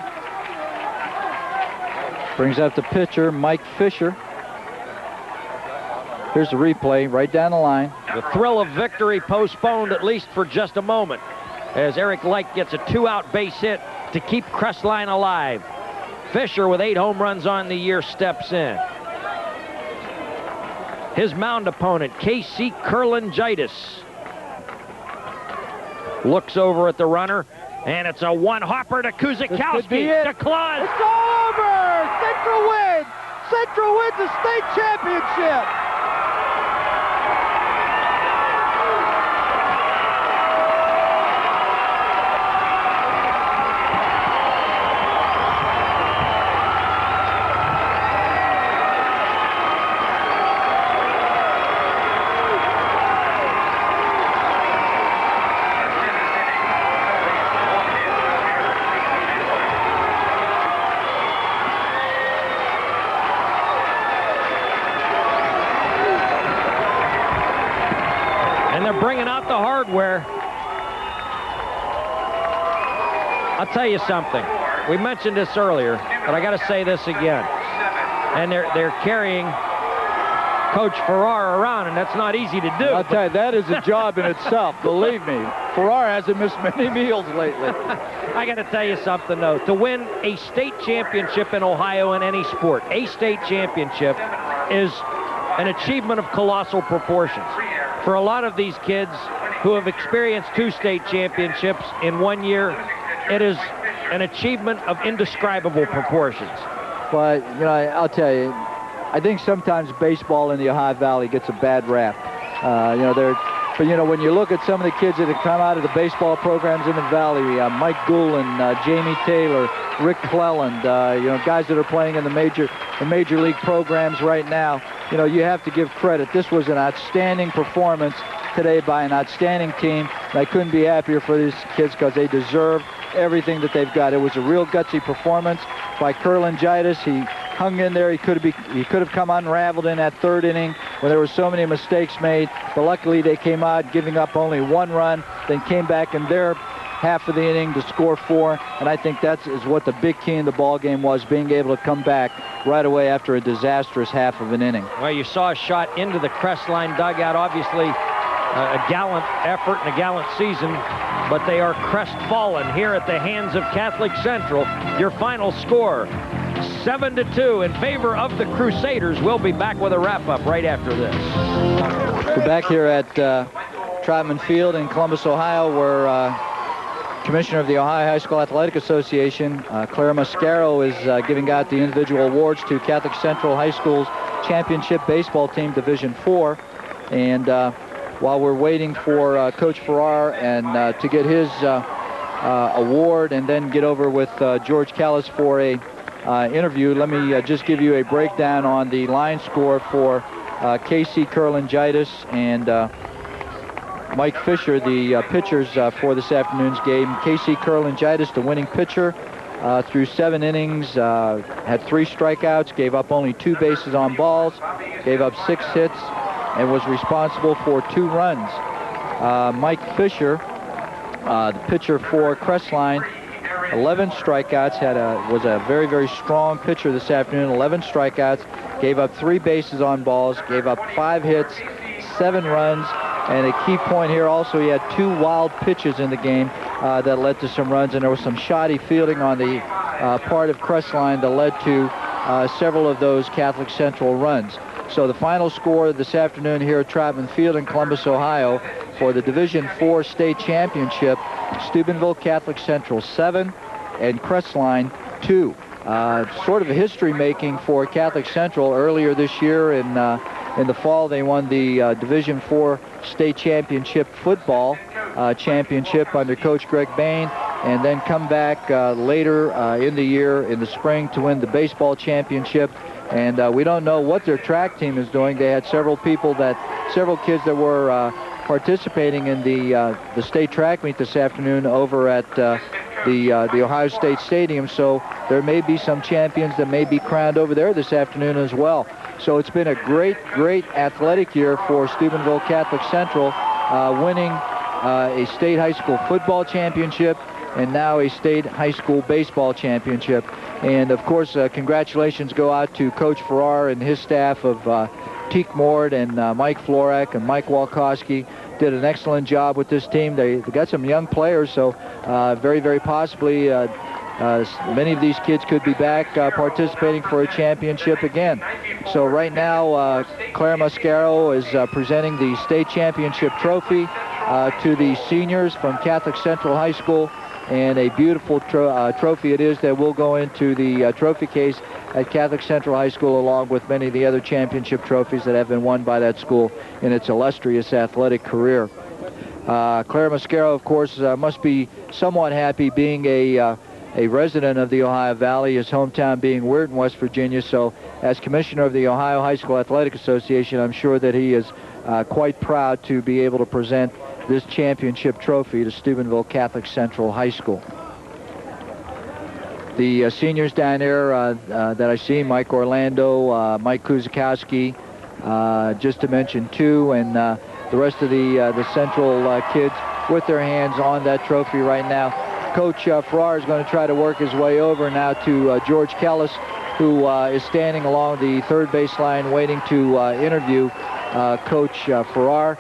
Brings up the pitcher, Mike Fisher. Here's the replay right down the line. The thrill of victory postponed at least for just a moment, as Eric Leicht gets a 2-out base hit to keep Crestline alive. Fisher, with 8 home runs on the year, steps in. His mound opponent, K.C. Kurlangitis, looks over at the runner, and it's a one-hopper to Cusickowski, to Claus. It's all over! Central wins! Central wins the state championship! Bringing out the hardware. I'll tell you something. We mentioned this earlier, but I got to say this again. And they're carrying Coach Farrar around, and that's not easy to do. I'll tell you, that is a job in itself, believe me. Farrar hasn't missed many meals lately. I got to tell you something, though. To win a state championship in Ohio in any sport, a state championship, is an achievement of colossal proportions. For a lot of these kids who have experienced 2 state championships in 1 year, it is an achievement of indescribable proportions. But, you know, I'll tell you, I think sometimes baseball in the Ohio Valley gets a bad rap. But, you know, when you look at some of the kids that have come out of the baseball programs in the Valley, Mike Goulin, Jamie Taylor, Rick Cleland, you know, guys that are playing in the major league programs right now, you know, you have to give credit. This was an outstanding performance today by an outstanding team. And I couldn't be happier for these kids because they deserve everything that they've got. It was a real gutsy performance by Kurlangitis. He hung in there. He could have come unraveled in that 3rd inning when there were so many mistakes made. But luckily they came out giving up only 1 run, then came back in their half of the inning to score 4, and I think that is what the big key in the ball game was, being able to come back right away after a disastrous half of an inning. Well, you saw a shot into the Crestline dugout. Obviously, a gallant effort and a gallant season, but they are crestfallen here at the hands of Catholic Central. Your final score, 7-2 in favor of the Crusaders. We'll be back with a wrap-up right after this. We're back here at Trautman Field in Columbus, Ohio, where Commissioner of the Ohio High School Athletic Association, Clara Mascaro, is giving out the individual awards to Catholic Central High School's championship baseball team, Division 4. And while we're waiting for Coach Farrar and to get his award and then get over with George Kellas for a interview, let me just give you a breakdown on the line score for K.C. Kurlangitis and Mike Fisher, the pitchers for this afternoon's game. K.C. Kurlangitis, the winning pitcher, through 7 innings, had 3 strikeouts, gave up only 2 bases on balls, gave up 6 hits, and was responsible for 2 runs. Mike Fisher, the pitcher for Crestline, 11 strikeouts, was a very, very strong pitcher this afternoon. 11 strikeouts, gave up 3 bases on balls, gave up 5 hits, 7 runs, and a key point here also, he had 2 wild pitches in the game that led to some runs, and there was some shoddy fielding on the part of Crestline that led to several of those Catholic Central runs. So the final score this afternoon here at Trautman Field in Columbus, Ohio, for the Division 4 state championship, Steubenville Catholic Central 7 and Crestline 2. sort of history making for Catholic Central. Earlier this year in the fall, they won the Division IV State Championship football championship under Coach Greg Bain, and then come back later in the year, in the spring, to win the baseball championship. And we don't know what their track team is doing. They had several kids that were participating in the state track meet this afternoon over at the Ohio State Stadium. So there may be some champions that may be crowned over there this afternoon as well. So it's been a great athletic year for Steubenville Catholic Central, winning a state high school football championship and now a state high school baseball championship. And of course, congratulations go out to Coach Farrar and his staff of Teek and Mike Florak and Mike Walkowski. Did an excellent job with this team. They got some young players, so very possibly many of these kids could be back participating for a championship again. So right now, Claire Mascaro is presenting the state championship trophy to the seniors from Catholic Central High School, and a beautiful trophy it is that will go into the trophy case at Catholic Central High School, along with many of the other championship trophies that have been won by that school in its illustrious athletic career. Claire Mascaro, of course, must be somewhat happy being a resident of the Ohio Valley, his hometown being Weirton, West Virginia. So as commissioner of the Ohio High School Athletic Association, I'm sure that he is quite proud to be able to present this championship trophy to Steubenville Catholic Central High School. The seniors down there that I see, Mike Orlando, Mike Cusick, just to mention two, and the rest of the Central kids with their hands on that trophy right now. Coach Farrar is going to try to work his way over now to George Kellas, who is standing along the third baseline waiting to interview Coach Farrar.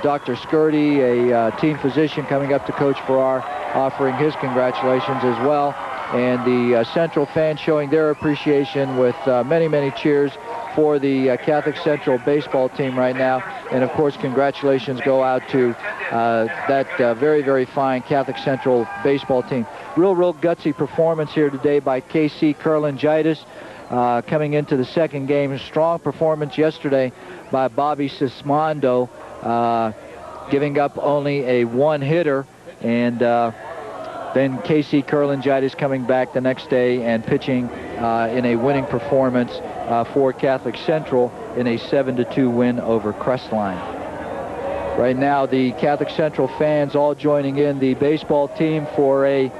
Dr. Skirty, a team physician, coming up to Coach Farrar, offering his congratulations as well. And the Central fans showing their appreciation with many cheers for the Catholic Central baseball team right now. And of course, congratulations go out to that very fine Catholic Central baseball team. Real gutsy performance here today by KC Kurlangitis coming into the second game. A strong performance yesterday by Bobby Sismondo, giving up only a one-hitter, and then KC Kurlangitis coming back the next day and pitching in a winning performance for Catholic Central in a 7-2 win over Crestline. Right now, the Catholic Central fans all joining in the baseball team for a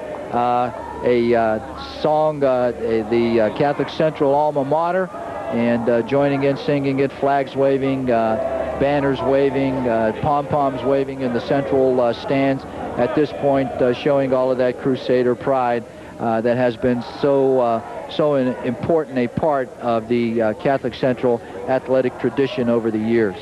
song, the Catholic Central alma mater, and joining in, singing it, flags waving, banners waving, pom-poms waving in the Central stands. At this point, showing all of that Crusader pride that has been so important a part of the Catholic Central athletic tradition over the years.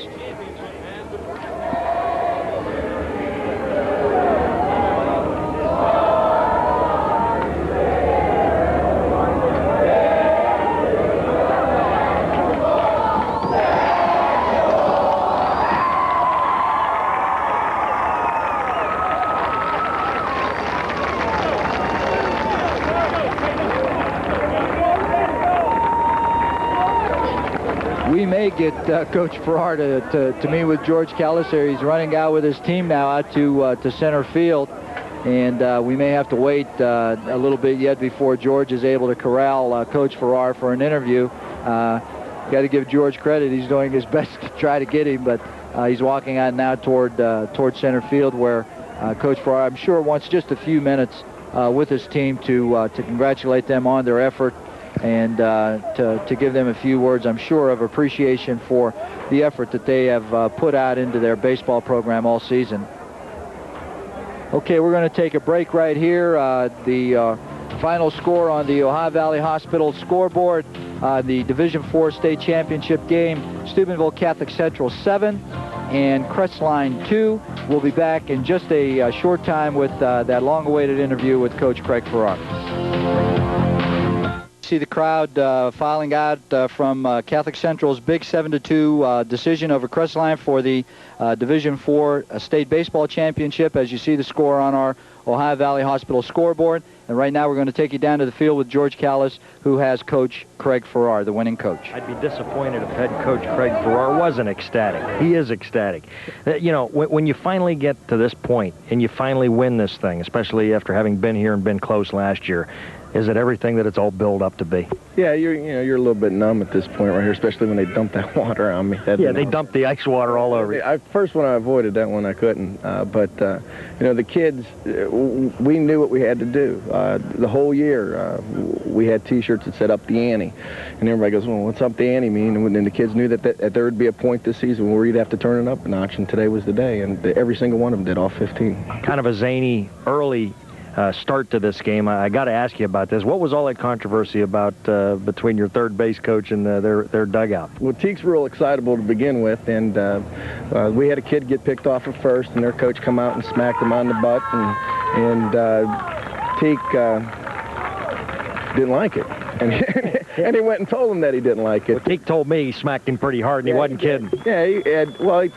We may get Coach Farrar to meet with George Kellas there. He's running out with his team now out to center field, and we may have to wait a little bit yet before George is able to corral Coach Farrar for an interview. Got to give George credit. He's doing his best to try to get him, but he's walking out now toward center field, where Coach Farrar, I'm sure, wants just a few minutes with his team to congratulate them on their effort, and to give them a few words, I'm sure, of appreciation for the effort that they have put out into their baseball program all season. Okay, we're going to take a break right here. The final score on the Ohio Valley Hospital scoreboard, the Division IV State Championship game, Steubenville Catholic Central 7 and Crestline 2. We'll be back in just a short time with that long-awaited interview with Coach Craig Farrar. See the crowd filing out from Catholic Central's big 7-2 decision over Crestline for the Division IV State Baseball Championship, as you see the score on our Ohio Valley Hospital scoreboard. And right now we're going to take you down to the field with George Kellas, who has Coach Craig Farrar, the winning coach. I'd be disappointed if head coach Craig Farrar wasn't ecstatic. He is ecstatic. You know, when you finally get to this point and you finally win this thing, especially after having been here and been close last year, is it everything that it's all built up to be? Yeah, you're a little bit numb at this point right here, especially when they dump that water on me. Yeah, they dumped the ice water all over you. First one I avoided that one, I couldn't. But the kids, we knew what we had to do. The whole year, we had T-shirts that said "Up the Ante," and everybody goes, "Well, what's up the ante mean?" And the kids knew that there would be a point this season where you'd have to turn it up a notch, and today was the day. And every single one of them did, all 15. Kind of a zany early start to this game. I got to ask you about this. What was all that controversy about between your third base coach and their dugout? Well, Teek's real excitable to begin with, and we had a kid get picked off at first, and their coach come out and smacked him on the butt, and Teek didn't like it. And he went and told him that he didn't like it. Well, Teek told me he smacked him pretty hard, and he wasn't kidding. Yeah,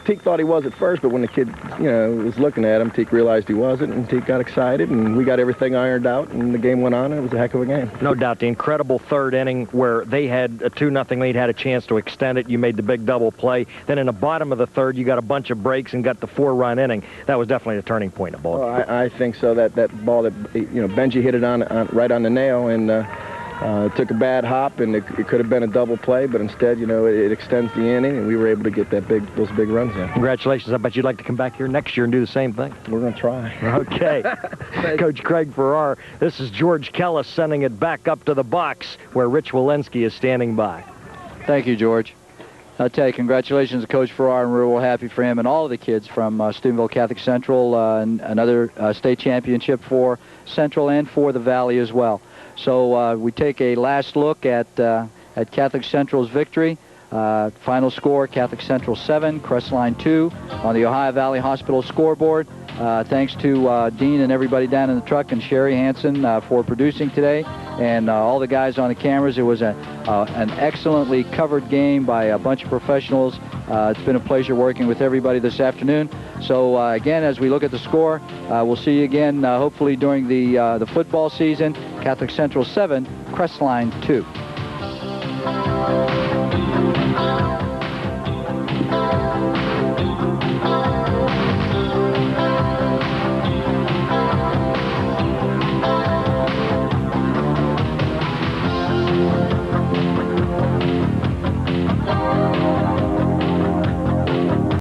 Teek thought he was at first, but when the kid, was looking at him, Teek realized he wasn't, and Teek got excited, and we got everything ironed out, and the game went on, and it was a heck of a game. No doubt. The incredible third inning where they had a 2-0 lead, had a chance to extend it. You made the big double play. Then in the bottom of the third, you got a bunch of breaks and got the 4-run inning. That was definitely a turning point in the ball. Well, I think so. That ball that, Benji hit it on right on the nail, and took a bad hop, and it could have been a double play, but instead, it extends the inning, and we were able to get those big runs in. Congratulations. I bet you'd like to come back here next year and do the same thing. We're going to try. Okay. Coach Craig Farrar. This is George Kellas sending it back up to the box where Rich Wilinski is standing by. Thank you, George. I'll tell you, congratulations to Coach Farrar, and we're real happy for him and all of the kids from Steubenville Catholic Central, and another state championship for Central and for the Valley as well. So we take a last look at Catholic Central's victory. Final score, Catholic Central 7, Crestline 2 on the Ohio Valley Hospital scoreboard. Thanks to Dean and everybody down in the truck, and Sherry Hansen for producing today, and all the guys on the cameras. It was an excellently covered game by a bunch of professionals. It's been a pleasure working with everybody this afternoon. So again, as we look at the score, we'll see you again hopefully during the football season. Catholic Central 7, Crestline 2.